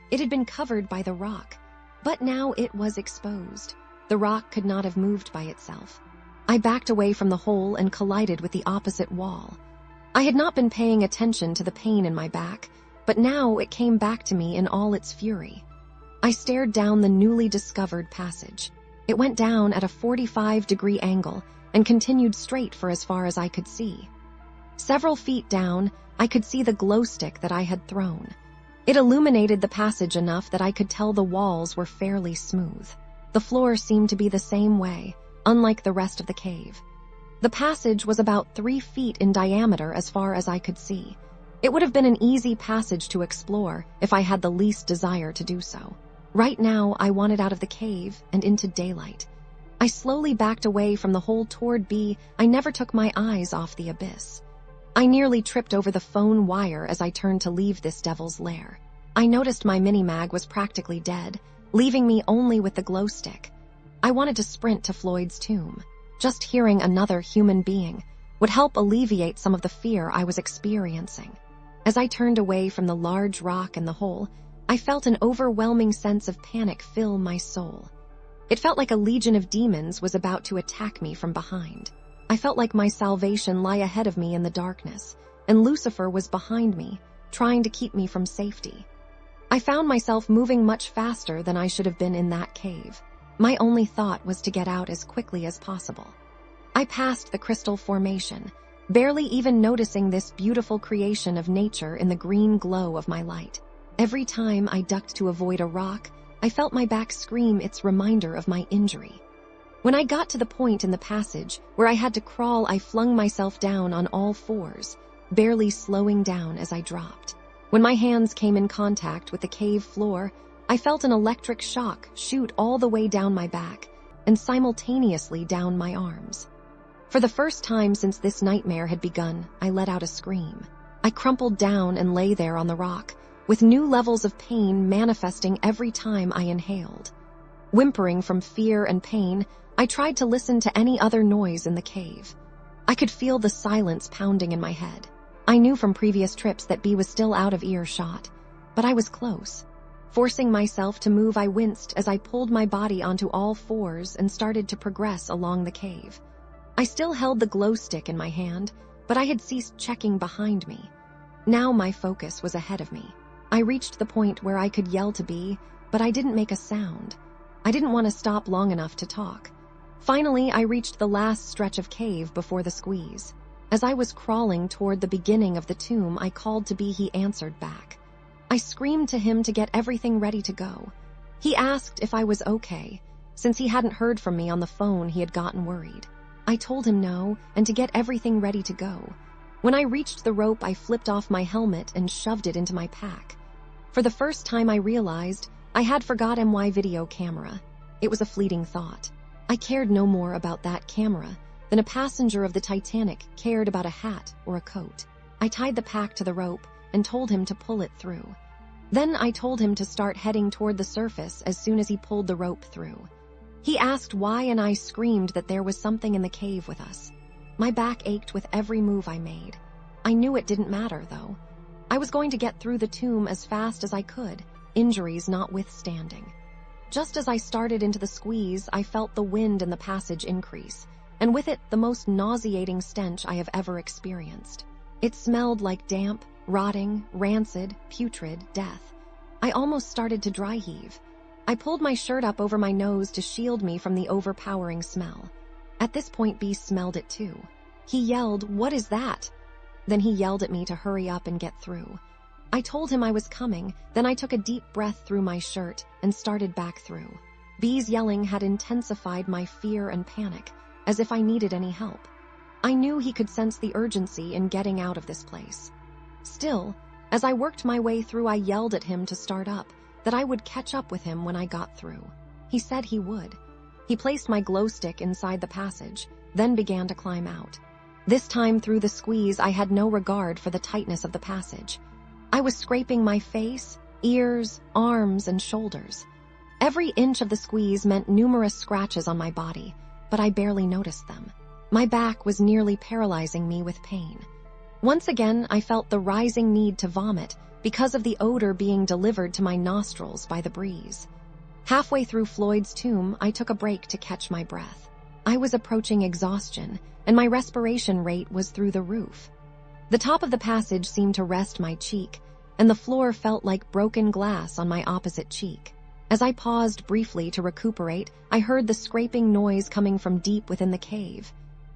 It had been covered by the rock, but now it was exposed. The rock could not have moved by itself. I backed away from the hole and collided with the opposite wall. I had not been paying attention to the pain in my back, but now it came back to me in all its fury. I stared down the newly discovered passage. It went down at a 45-degree angle and continued straight for as far as I could see. Several feet down, I could see the glow stick that I had thrown. It illuminated the passage enough that I could tell the walls were fairly smooth. The floor seemed to be the same way, unlike the rest of the cave. The passage was about 3 feet in diameter as far as I could see. It would have been an easy passage to explore if I had the least desire to do so. Right now, I wanted out of the cave and into daylight. I slowly backed away from the hole toward B. I never took my eyes off the abyss. I nearly tripped over the phone wire as I turned to leave this devil's lair. I noticed my mini-mag was practically dead, leaving me only with the glow stick. I wanted to sprint to Floyd's tomb. Just hearing another human being would help alleviate some of the fear I was experiencing. As I turned away from the large rock and the hole, I felt an overwhelming sense of panic fill my soul. It felt like a legion of demons was about to attack me from behind. I felt like my salvation lay ahead of me in the darkness, and Lucifer was behind me, trying to keep me from safety. I found myself moving much faster than I should have been in that cave. My only thought was to get out as quickly as possible. I passed the crystal formation, barely even noticing this beautiful creation of nature in the green glow of my light. Every time I ducked to avoid a rock, I felt my back scream its reminder of my injury. When I got to the point in the passage where I had to crawl, I flung myself down on all fours, barely slowing down as I dropped. When my hands came in contact with the cave floor, I felt an electric shock shoot all the way down my back and simultaneously down my arms. For the first time since this nightmare had begun, I let out a scream. I crumpled down and lay there on the rock, with new levels of pain manifesting every time I inhaled. Whimpering from fear and pain, I tried to listen to any other noise in the cave. I could feel the silence pounding in my head. I knew from previous trips that B was still out of earshot, but I was close. Forcing myself to move, I winced as I pulled my body onto all fours and started to progress along the cave. I still held the glow stick in my hand, but I had ceased checking behind me. Now my focus was ahead of me. I reached the point where I could yell to B, but I didn't make a sound. I didn't want to stop long enough to talk. Finally, I reached the last stretch of cave before the squeeze. As I was crawling toward the beginning of the tomb, I called to B. He answered back. I screamed to him to get everything ready to go. He asked if I was okay. Since he hadn't heard from me on the phone, he had gotten worried. I told him no, and to get everything ready to go. When I reached the rope, I flipped off my helmet and shoved it into my pack. For the first time, I realized I had forgotten my video camera. It was a fleeting thought. I cared no more about that camera than a passenger of the Titanic cared about a hat or a coat. I tied the pack to the rope and told him to pull it through. Then I told him to start heading toward the surface as soon as he pulled the rope through. He asked why, and I screamed that there was something in the cave with us. My back ached with every move I made. I knew it didn't matter, though. I was going to get through the tomb as fast as I could, injuries notwithstanding. Just as I started into the squeeze, I felt the wind in the passage increase, and with it the most nauseating stench I have ever experienced. It smelled like damp, rotting, rancid, putrid death. I almost started to dry heave. I pulled my shirt up over my nose to shield me from the overpowering smell. At this point, B smelled it too. He yelled, "What is that?" Then he yelled at me to hurry up and get through. I told him I was coming, then I took a deep breath through my shirt and started back through. B's yelling had intensified my fear and panic, as if I needed any help. I knew he could sense the urgency in getting out of this place. Still, as I worked my way through, I yelled at him to start up, that I would catch up with him when I got through. He said he would. He placed my glow stick inside the passage, then began to climb out. This time through the squeeze, I had no regard for the tightness of the passage. I was scraping my face, ears, arms, and shoulders. Every inch of the squeeze meant numerous scratches on my body, but I barely noticed them. My back was nearly paralyzing me with pain. Once again, I felt the rising need to vomit because of the odor being delivered to my nostrils by the breeze. Halfway through Floyd's tomb, I took a break to catch my breath. I was approaching exhaustion, and my respiration rate was through the roof. The top of the passage seemed to rest my cheek, and the floor felt like broken glass on my opposite cheek. As I paused briefly to recuperate, I heard the scraping noise coming from deep within the cave.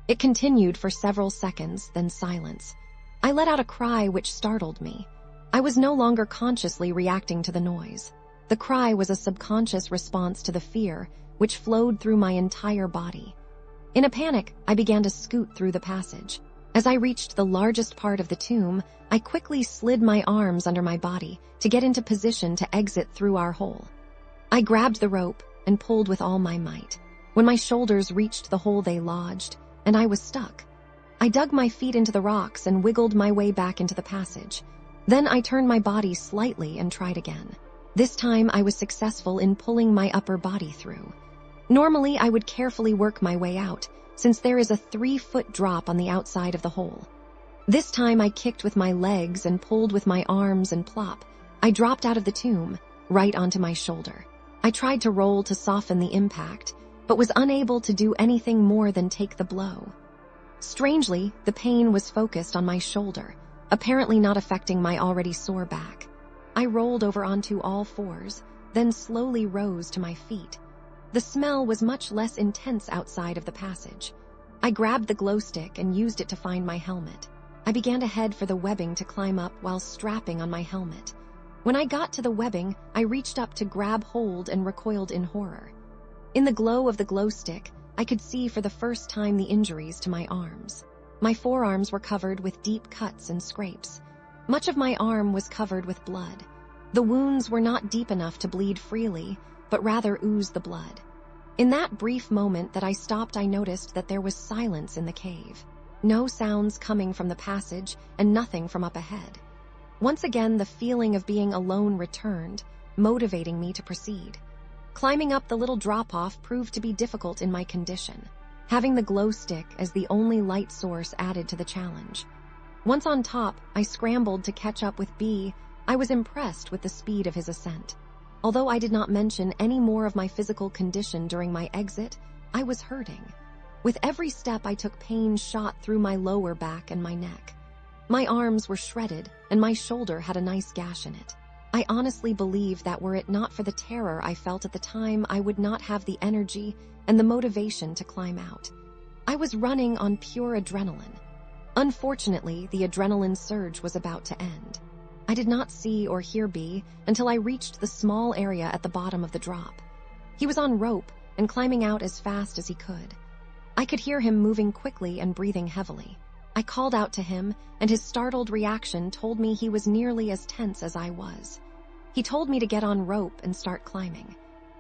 It continued for several seconds, then silence. I let out a cry which startled me. I was no longer consciously reacting to the noise. The cry was a subconscious response to the fear, which flowed through my entire body. In a panic, I began to scoot through the passage. As I reached the largest part of the tomb, I quickly slid my arms under my body to get into position to exit through our hole. I grabbed the rope and pulled with all my might. When my shoulders reached the hole, they lodged, and I was stuck. I dug my feet into the rocks and wiggled my way back into the passage. Then I turned my body slightly and tried again. This time I was successful in pulling my upper body through. Normally I would carefully work my way out, since there is a 3-foot drop on the outside of the hole. This time I kicked with my legs and pulled with my arms, and plop, I dropped out of the tomb, right onto my shoulder. I tried to roll to soften the impact, but was unable to do anything more than take the blow. Strangely, the pain was focused on my shoulder, apparently not affecting my already sore back. I rolled over onto all fours, then slowly rose to my feet. The smell was much less intense outside of the passage. I grabbed the glow stick and used it to find my helmet. I began to head for the webbing to climb up while strapping on my helmet. When I got to the webbing, I reached up to grab hold and recoiled in horror. In the glow of the glow stick, I could see for the first time the injuries to my arms. My forearms were covered with deep cuts and scrapes. Much of my arm was covered with blood. The wounds were not deep enough to bleed freely, but rather oozed the blood. In that brief moment that I stopped, I noticed that there was silence in the cave. No sounds coming from the passage and nothing from up ahead. Once again, the feeling of being alone returned, motivating me to proceed. Climbing up the little drop-off proved to be difficult in my condition. Having the glow stick as the only light source added to the challenge. Once on top, I scrambled to catch up with B. I was impressed with the speed of his ascent. Although I did not mention any more of my physical condition during my exit, I was hurting. With every step I took, pain shot through my lower back and my neck. My arms were shredded, and my shoulder had a nice gash in it. I honestly believe that were it not for the terror I felt at the time, I would not have the energy and the motivation to climb out. I was running on pure adrenaline. Unfortunately, the adrenaline surge was about to end. I did not see or hear B until I reached the small area at the bottom of the drop. He was on rope and climbing out as fast as he could. I could hear him moving quickly and breathing heavily. I called out to him, and his startled reaction told me he was nearly as tense as I was. He told me to get on rope and start climbing.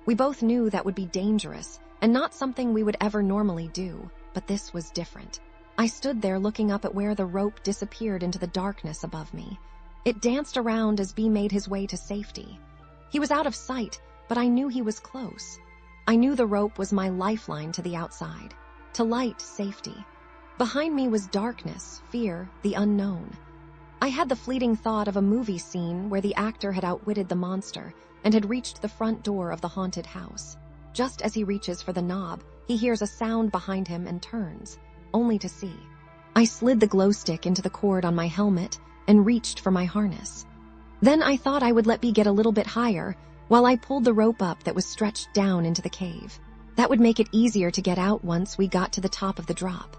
We both knew that would be dangerous and not something we would ever normally do, but this was different. I stood there looking up at where the rope disappeared into the darkness above me. It danced around as B made his way to safety. He was out of sight, but I knew he was close. I knew the rope was my lifeline to the outside, to light, safety. Behind me was darkness, fear, the unknown. I had the fleeting thought of a movie scene where the actor had outwitted the monster and had reached the front door of the haunted house. Just as he reaches for the knob, he hears a sound behind him and turns, only to see. I slid the glow stick into the cord on my helmet and reached for my harness. Then I thought I would let B get a little bit higher while I pulled the rope up that was stretched down into the cave. That would make it easier to get out once we got to the top of the drop.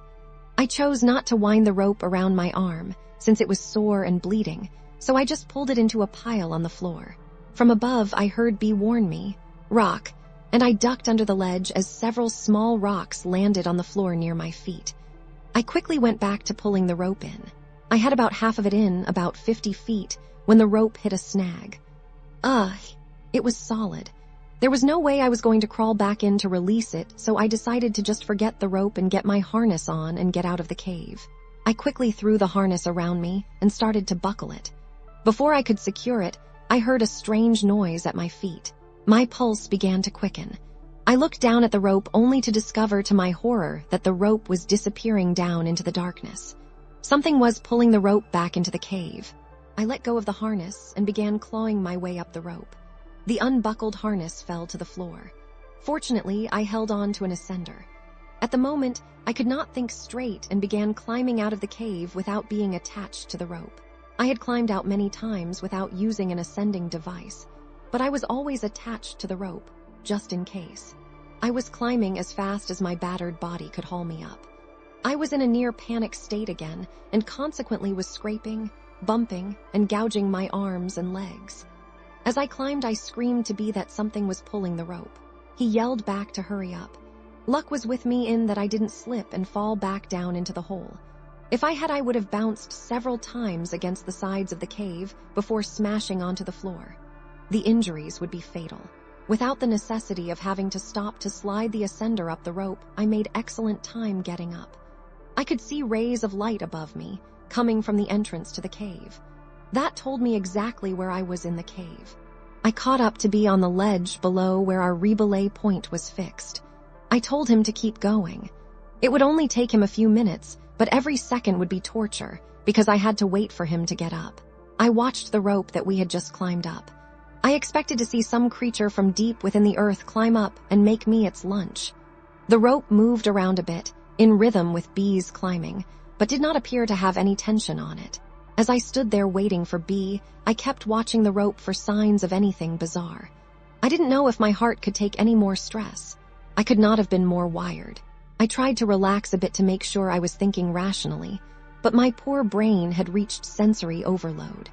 I chose not to wind the rope around my arm, since it was sore and bleeding, so I just pulled it into a pile on the floor. From above, I heard B warn me, "Rock," and I ducked under the ledge as several small rocks landed on the floor near my feet. I quickly went back to pulling the rope in. I had about half of it in, about 50 feet, when the rope hit a snag. It was solid. There was no way I was going to crawl back in to release it, so I decided to just forget the rope and get my harness on and get out of the cave. I quickly threw the harness around me and started to buckle it. Before I could secure it, I heard a strange noise at my feet. My pulse began to quicken. I looked down at the rope only to discover to my horror that the rope was disappearing down into the darkness. Something was pulling the rope back into the cave. I let go of the harness and began clawing my way up the rope. The unbuckled harness fell to the floor. Fortunately, I held on to an ascender. At the moment, I could not think straight and began climbing out of the cave without being attached to the rope. I had climbed out many times without using an ascending device, but I was always attached to the rope, just in case. I was climbing as fast as my battered body could haul me up. I was in a near panic state again, and consequently was scraping, bumping, and gouging my arms and legs. As I climbed, I screamed to B that something was pulling the rope. He yelled back to hurry up. Luck was with me in that I didn't slip and fall back down into the hole. If I had, I would have bounced several times against the sides of the cave before smashing onto the floor. The injuries would be fatal. Without the necessity of having to stop to slide the ascender up the rope, I made excellent time getting up. I could see rays of light above me, coming from the entrance to the cave. That told me exactly where I was in the cave. I caught up to be on the ledge below where our rebelay point was fixed. I told him to keep going. It would only take him a few minutes, but every second would be torture because I had to wait for him to get up. I watched the rope that we had just climbed up. I expected to see some creature from deep within the earth climb up and make me its lunch. The rope moved around a bit, in rhythm with B's climbing, but did not appear to have any tension on it. As I stood there waiting for B, I kept watching the rope for signs of anything bizarre. I didn't know if my heart could take any more stress. I could not have been more wired. I tried to relax a bit to make sure I was thinking rationally, but my poor brain had reached sensory overload.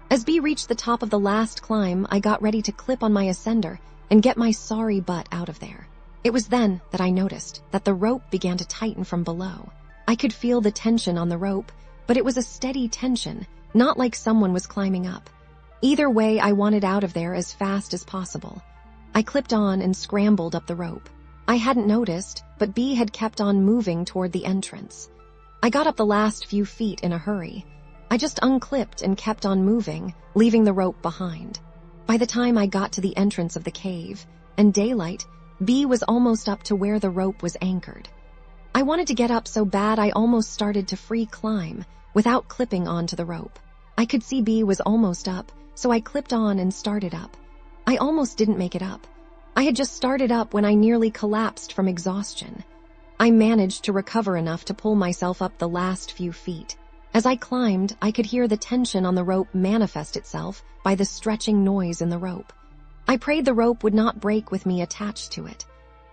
As B reached the top of the last climb, I got ready to clip on my ascender and get my sorry butt out of there. It was then that I noticed that the rope began to tighten from below. I could feel the tension on the rope, but it was a steady tension, not like someone was climbing up. Either way, I wanted out of there as fast as possible. I clipped on and scrambled up the rope. I hadn't noticed, but B had kept on moving toward the entrance. I got up the last few feet in a hurry. I just unclipped and kept on moving, leaving the rope behind. By the time I got to the entrance of the cave, and daylight, B was almost up to where the rope was anchored. I wanted to get up so bad I almost started to free climb, without clipping onto the rope. I could see B was almost up, so I clipped on and started up. I almost didn't make it up. I had just started up when I nearly collapsed from exhaustion. I managed to recover enough to pull myself up the last few feet. As I climbed, I could hear the tension on the rope manifest itself by the stretching noise in the rope. I prayed the rope would not break with me attached to it.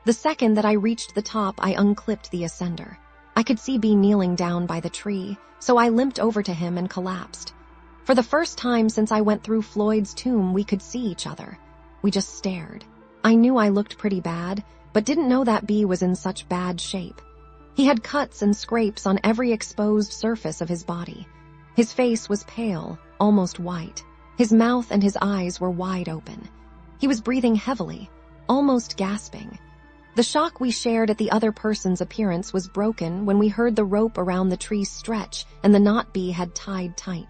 The second that I reached the top, I unclipped the ascender. I could see B kneeling down by the tree, so I limped over to him and collapsed. For the first time since I went through Floyd's tomb, we could see each other. We just stared. I knew I looked pretty bad, but didn't know that B was in such bad shape. He had cuts and scrapes on every exposed surface of his body. His face was pale, almost white. His mouth and his eyes were wide open. He was breathing heavily, almost gasping. The shock we shared at the other person's appearance was broken when we heard the rope around the tree stretch and the knot B had tied tight.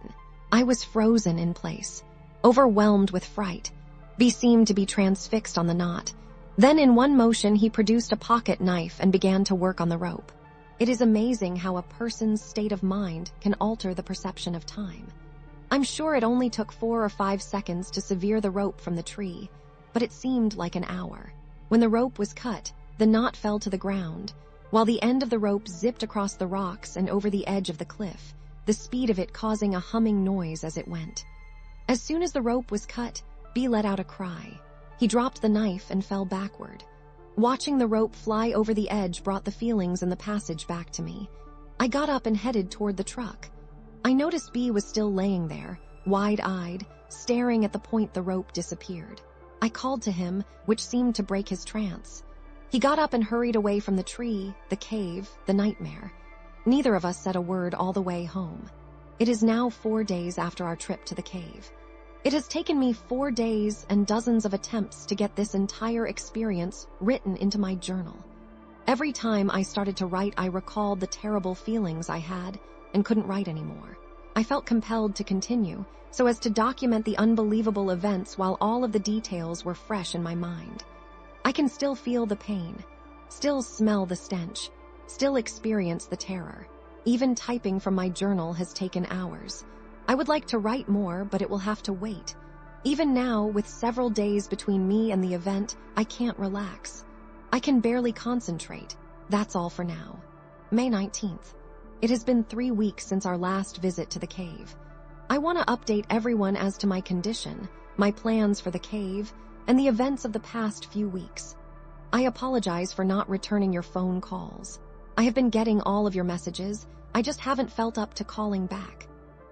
I was frozen in place, overwhelmed with fright. B seemed to be transfixed on the knot. Then in one motion he produced a pocket knife and began to work on the rope. It is amazing how a person's state of mind can alter the perception of time. I'm sure it only took 4 or 5 seconds to sever the rope from the tree, but it seemed like an hour. When the rope was cut, the knot fell to the ground, while the end of the rope zipped across the rocks and over the edge of the cliff, the speed of it causing a humming noise as it went. As soon as the rope was cut, B let out a cry. He dropped the knife and fell backward. Watching the rope fly over the edge brought the feelings in the passage back to me. I got up and headed toward the truck. I noticed B was still laying there, wide-eyed, staring at the point the rope disappeared. I called to him, which seemed to break his trance. He got up and hurried away from the tree, the cave, the nightmare. Neither of us said a word all the way home. It is now 4 days after our trip to the cave. It has taken me 4 days and dozens of attempts to get this entire experience written into my journal. Every time I started to write, I recalled the terrible feelings I had and couldn't write anymore. I felt compelled to continue, so as to document the unbelievable events while all of the details were fresh in my mind. I can still feel the pain, still smell the stench, still experience the terror. Even typing from my journal has taken hours. I would like to write more, but it will have to wait. Even now, with several days between me and the event, I can't relax. I can barely concentrate. That's all for now. May 19th. It has been 3 weeks since our last visit to the cave. I want to update everyone as to my condition, my plans for the cave, and the events of the past few weeks. I apologize for not returning your phone calls. I have been getting all of your messages. I just haven't felt up to calling back.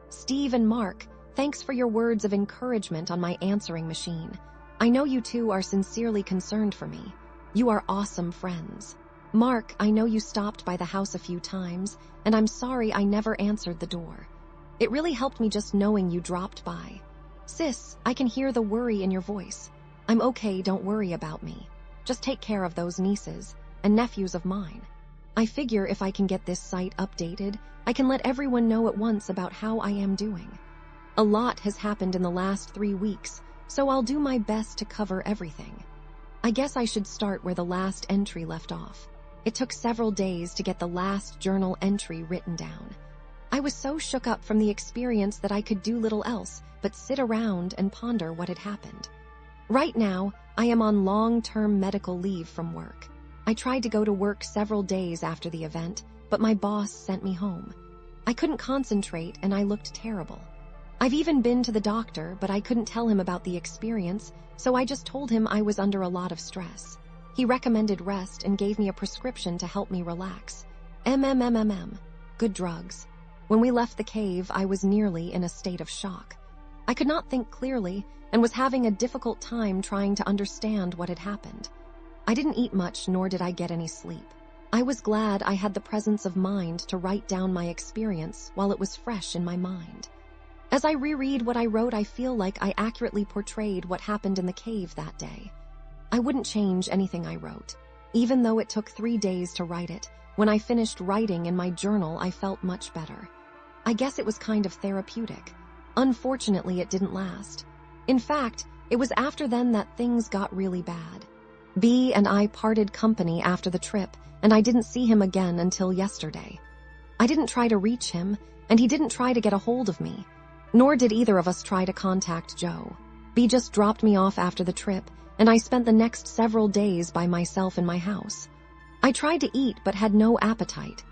Steve and Mark, thanks for your words of encouragement on my answering machine. I know you two are sincerely concerned for me. You are awesome friends. Mark, I know you stopped by the house a few times, and I'm sorry I never answered the door. It really helped me just knowing you dropped by. Sis, I can hear the worry in your voice. I'm okay, don't worry about me. Just take care of those nieces and nephews of mine. I figure if I can get this site updated, I can let everyone know at once about how I am doing. A lot has happened in the last 3 weeks, so I'll do my best to cover everything. I guess I should start where the last entry left off. It took several days to get the last journal entry written down. I was so shook up from the experience that I could do little else but sit around and ponder what had happened. Right now, I am on long-term medical leave from work. I tried to go to work several days after the event, but my boss sent me home. I couldn't concentrate and I looked terrible. I've even been to the doctor, but I couldn't tell him about the experience, so I just told him I was under a lot of stress. He recommended rest and gave me a prescription to help me relax. Good drugs. When we left the cave, I was nearly in a state of shock. I could not think clearly and was having a difficult time trying to understand what had happened. I didn't eat much, nor did I get any sleep. I was glad I had the presence of mind to write down my experience while it was fresh in my mind. As I reread what I wrote, I feel like I accurately portrayed what happened in the cave that day. I wouldn't change anything I wrote. Even though it took 3 days to write it, when I finished writing in my journal, I felt much better. I guess it was kind of therapeutic. Unfortunately, it didn't last. In fact, it was after then that things got really bad. B and I parted company after the trip, and I didn't see him again until yesterday. I didn't try to reach him, and he didn't try to get a hold of me. Nor did either of us try to contact Joe. B just dropped me off after the trip, and I spent the next several days by myself in my house. I tried to eat but had no appetite.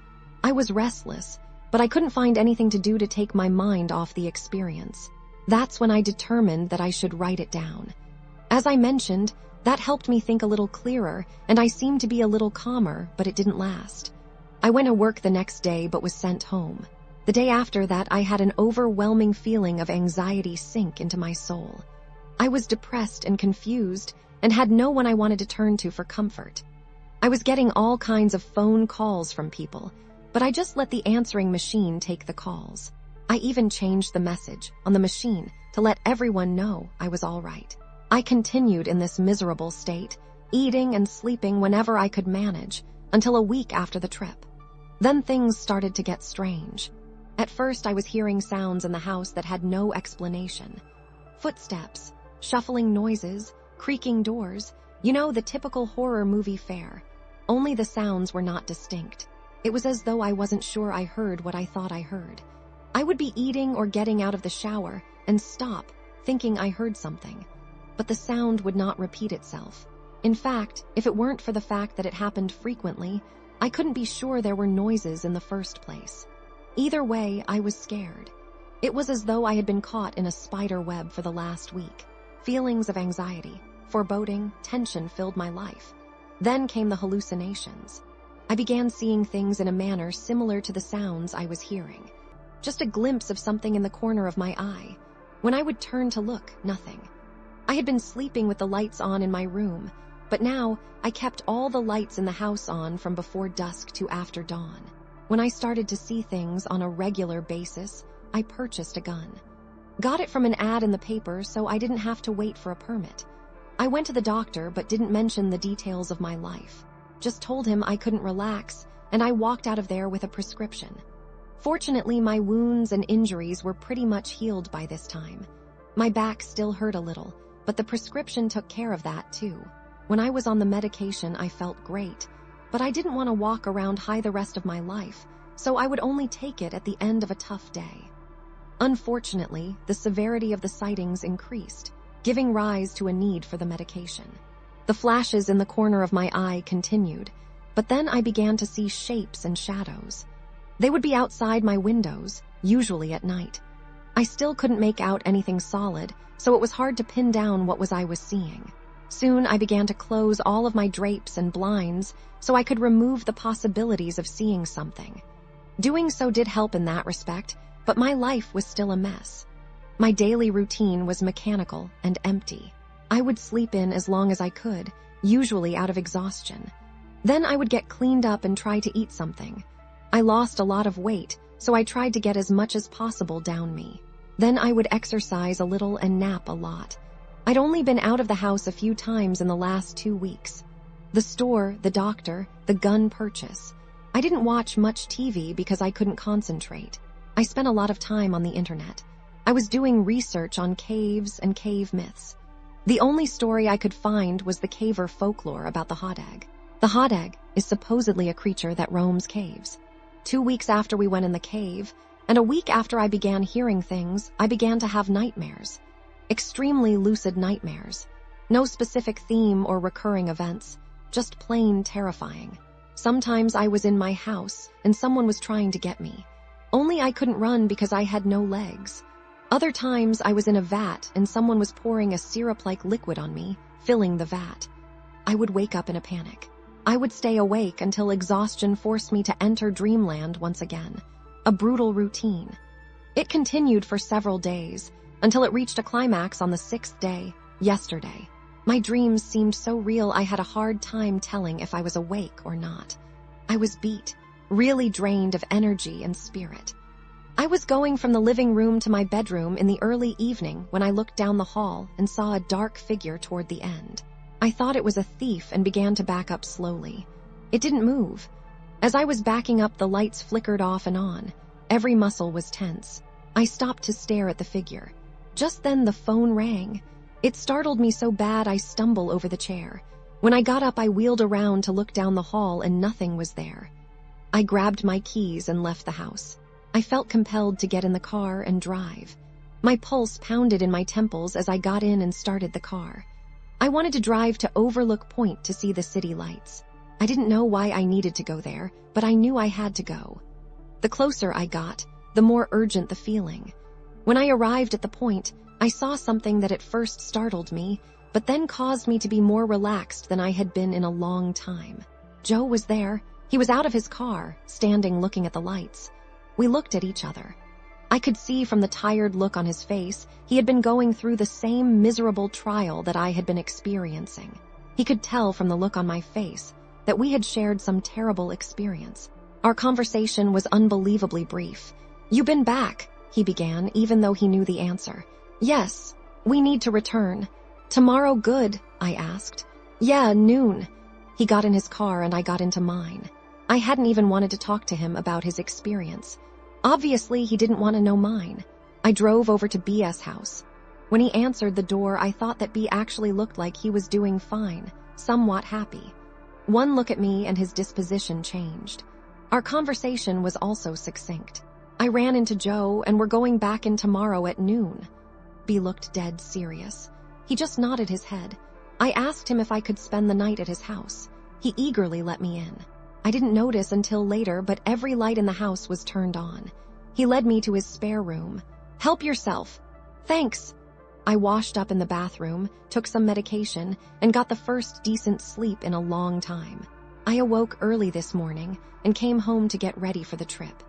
I was restless, but I couldn't find anything to do to take my mind off the experience. That's when I determined that I should write it down. As I mentioned, that helped me think a little clearer, and I seemed to be a little calmer, but it didn't last. I went to work the next day but was sent home. The day after that, I had an overwhelming feeling of anxiety sink into my soul. I was depressed and confused and had no one I wanted to turn to for comfort. I was getting all kinds of phone calls from people, but I just let the answering machine take the calls. I even changed the message on the machine to let everyone know I was all right. I continued in this miserable state, eating and sleeping whenever I could manage, until a week after the trip. Then things started to get strange. At first, I was hearing sounds in the house that had no explanation. Footsteps, shuffling noises, creaking doors, the typical horror movie fare. Only the sounds were not distinct. It was as though I wasn't sure I heard what I thought I heard. I would be eating or getting out of the shower and stop, thinking I heard something. But the sound would not repeat itself. In fact, if it weren't for the fact that it happened frequently, I couldn't be sure there were noises in the first place. Either way, I was scared. It was as though I had been caught in a spider web for the last week. Feelings of anxiety, foreboding, tension filled my life. Then came the hallucinations. I began seeing things in a manner similar to the sounds I was hearing. just a glimpse of something in the corner of my eye. When I would turn to look, nothing. I had been sleeping with the lights on in my room, but now I kept all the lights in the house on from before dusk to after dawn. When I started to see things on a regular basis, I purchased a gun. Got it from an ad in the paper, so I didn't have to wait for a permit. I went to the doctor but didn't mention the details of my life. Just told him I couldn't relax, and I walked out of there with a prescription. Fortunately, my wounds and injuries were pretty much healed by this time. My back still hurt a little, but the prescription took care of that too. When I was on the medication, I felt great, but I didn't want to walk around high the rest of my life, so I would only take it at the end of a tough day. Unfortunately, the severity of the sightings increased, giving rise to a need for the medication. The flashes in the corner of my eye continued, but then I began to see shapes and shadows. They would be outside my windows, usually at night. I still couldn't make out anything solid, so it was hard to pin down what I was seeing. Soon I began to close all of my drapes and blinds so I could remove the possibilities of seeing something. Doing so did help in that respect, but my life was still a mess. My daily routine was mechanical and empty. I would sleep in as long as I could, usually out of exhaustion. Then I would get cleaned up and try to eat something. I lost a lot of weight, so I tried to get as much as possible down me. Then I would exercise a little and nap a lot. I'd only been out of the house a few times in the last 2 weeks. The store, the doctor, the gun purchase. I didn't watch much TV because I couldn't concentrate. I spent a lot of time on the internet. I was doing research on caves and cave myths. The only story I could find was the caver folklore about the hot egg. The hot egg is supposedly a creature that roams caves. 2 weeks after we went in the cave, and a week after I began hearing things, I began to have nightmares. Extremely lucid nightmares. No specific theme or recurring events, just plain terrifying. Sometimes I was in my house and someone was trying to get me. Only I couldn't run because I had no legs. Other times I was in a vat and someone was pouring a syrup-like liquid on me, filling the vat. I would wake up in a panic. I would stay awake until exhaustion forced me to enter dreamland once again. A brutal routine. It continued for several days, until it reached a climax on the 6th day, yesterday. My dreams seemed so real I had a hard time telling if I was awake or not. I was beat, really drained of energy and spirit. I was going from the living room to my bedroom in the early evening when I looked down the hall and saw a dark figure toward the end. I thought it was a thief and began to back up slowly. It didn't move. As I was backing up, the lights flickered off and on. Every muscle was tense. I stopped to stare at the figure. Just then the phone rang. It startled me so bad I stumbled over the chair. When I got up, I wheeled around to look down the hall and nothing was there. I grabbed my keys and left the house. I felt compelled to get in the car and drive. My pulse pounded in my temples as I got in and started the car. I wanted to drive to Overlook Point to see the city lights. I didn't know why I needed to go there, but I knew I had to go. The closer I got, the more urgent the feeling. When I arrived at the point, I saw something that at first startled me, but then caused me to be more relaxed than I had been in a long time. Joe was there. He was out of his car, standing looking at the lights. We looked at each other. I could see from the tired look on his face, he had been going through the same miserable trial that I had been experiencing. He could tell from the look on my face that we had shared some terrible experience. Our conversation was unbelievably brief. "You've been back," he began, even though he knew the answer. "Yes, we need to return." "Tomorrow good?" I asked. "Yeah, noon." He got in his car and I got into mine. I hadn't even wanted to talk to him about his experience. Obviously, he didn't want to know mine. I drove over to BS house. When he answered the door, I thought that B actually looked like he was doing fine, somewhat happy. One look at me and his disposition changed. Our conversation was also succinct. I ran into Joe and we're going back in tomorrow at noon. B looked dead serious. He just nodded his head. I asked him if I could spend the night at his house. He eagerly let me in. I didn't notice until later, but every light in the house was turned on. He led me to his spare room. "Help yourself." "Thanks." I washed up in the bathroom, took some medication, and got the first decent sleep in a long time. I awoke early this morning and came home to get ready for the trip.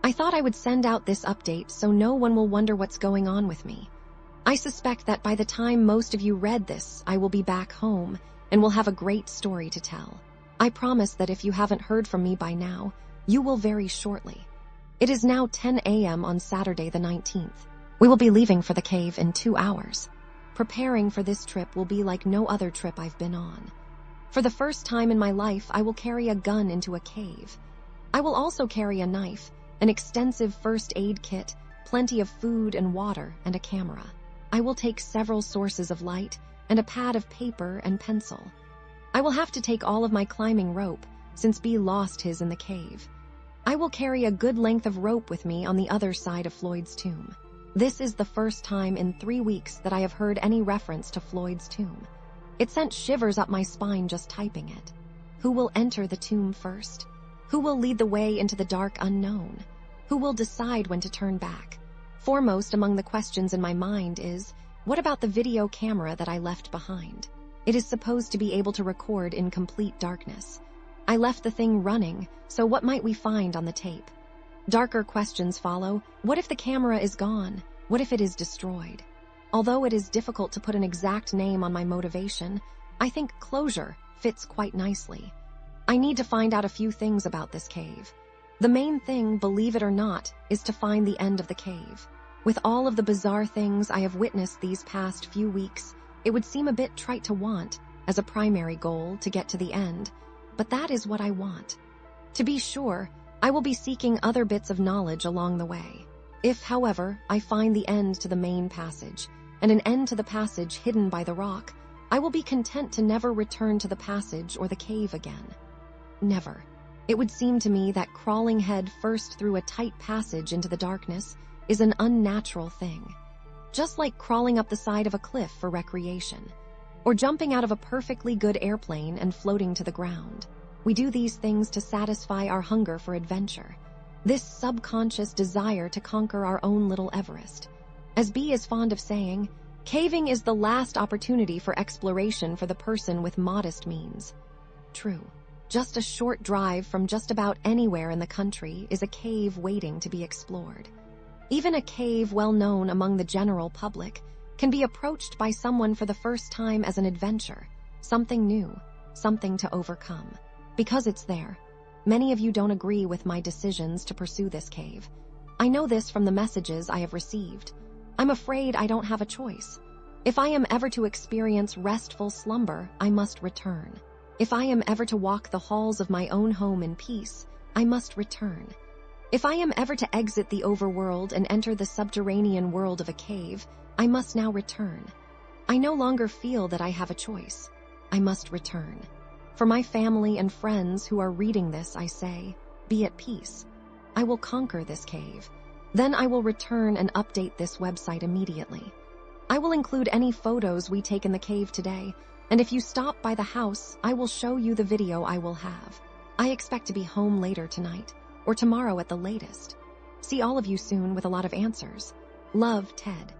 I thought I would send out this update so no one will wonder what's going on with me. I suspect that by the time most of you read this, I will be back home and will have a great story to tell. I promise that if you haven't heard from me by now, you will very shortly. It is now 10 a.m. on Saturday the 19th. We will be leaving for the cave in 2 hours. Preparing for this trip will be like no other trip I've been on. For the first time in my life, I will carry a gun into a cave. I will also carry a knife, an extensive first aid kit, plenty of food and water, and a camera. I will take several sources of light and a pad of paper and pencil. I will have to take all of my climbing rope, since B lost his in the cave. I will carry a good length of rope with me on the other side of Floyd's tomb. This is the first time in 3 weeks that I have heard any reference to Floyd's tomb. It sent shivers up my spine just typing it. Who will enter the tomb first? Who will lead the way into the dark unknown? Who will decide when to turn back? Foremost among the questions in my mind is, what about the video camera that I left behind? It is supposed to be able to record in complete darkness. I left the thing running, so what might we find on the tape? Darker questions follow. What if the camera is gone? What if it is destroyed? Although it is difficult to put an exact name on my motivation, I think closure fits quite nicely. I need to find out a few things about this cave. The main thing, believe it or not, is to find the end of the cave. With all of the bizarre things I have witnessed these past few weeks, it would seem a bit trite to want, as a primary goal, to get to the end, but that is what I want. To be sure, I will be seeking other bits of knowledge along the way. If, however, I find the end to the main passage, and an end to the passage hidden by the rock, I will be content to never return to the passage or the cave again. Never. It would seem to me that crawling head first through a tight passage into the darkness is an unnatural thing. Just like crawling up the side of a cliff for recreation, or jumping out of a perfectly good airplane and floating to the ground. We do these things to satisfy our hunger for adventure, this subconscious desire to conquer our own little Everest. As B is fond of saying, caving is the last opportunity for exploration for the person with modest means. True. Just a short drive from just about anywhere in the country is a cave waiting to be explored. Even a cave well known among the general public can be approached by someone for the first time as an adventure, something new, something to overcome. Because it's there. Many of you don't agree with my decisions to pursue this cave. I know this from the messages I have received. I'm afraid I don't have a choice. If I am ever to experience restful slumber, I must return. If I am ever to walk the halls of my own home in peace, I must return. If I am ever to exit the overworld and enter the subterranean world of a cave, I must now return. I no longer feel that I have a choice. I must return. For my family and friends who are reading this, I say, be at peace. I will conquer this cave. Then I will return and update this website immediately. I will include any photos we take in the cave today, and if you stop by the house, I will show you the video I will have. I expect to be home later tonight, or tomorrow at the latest. See all of you soon with a lot of answers. Love, Ted.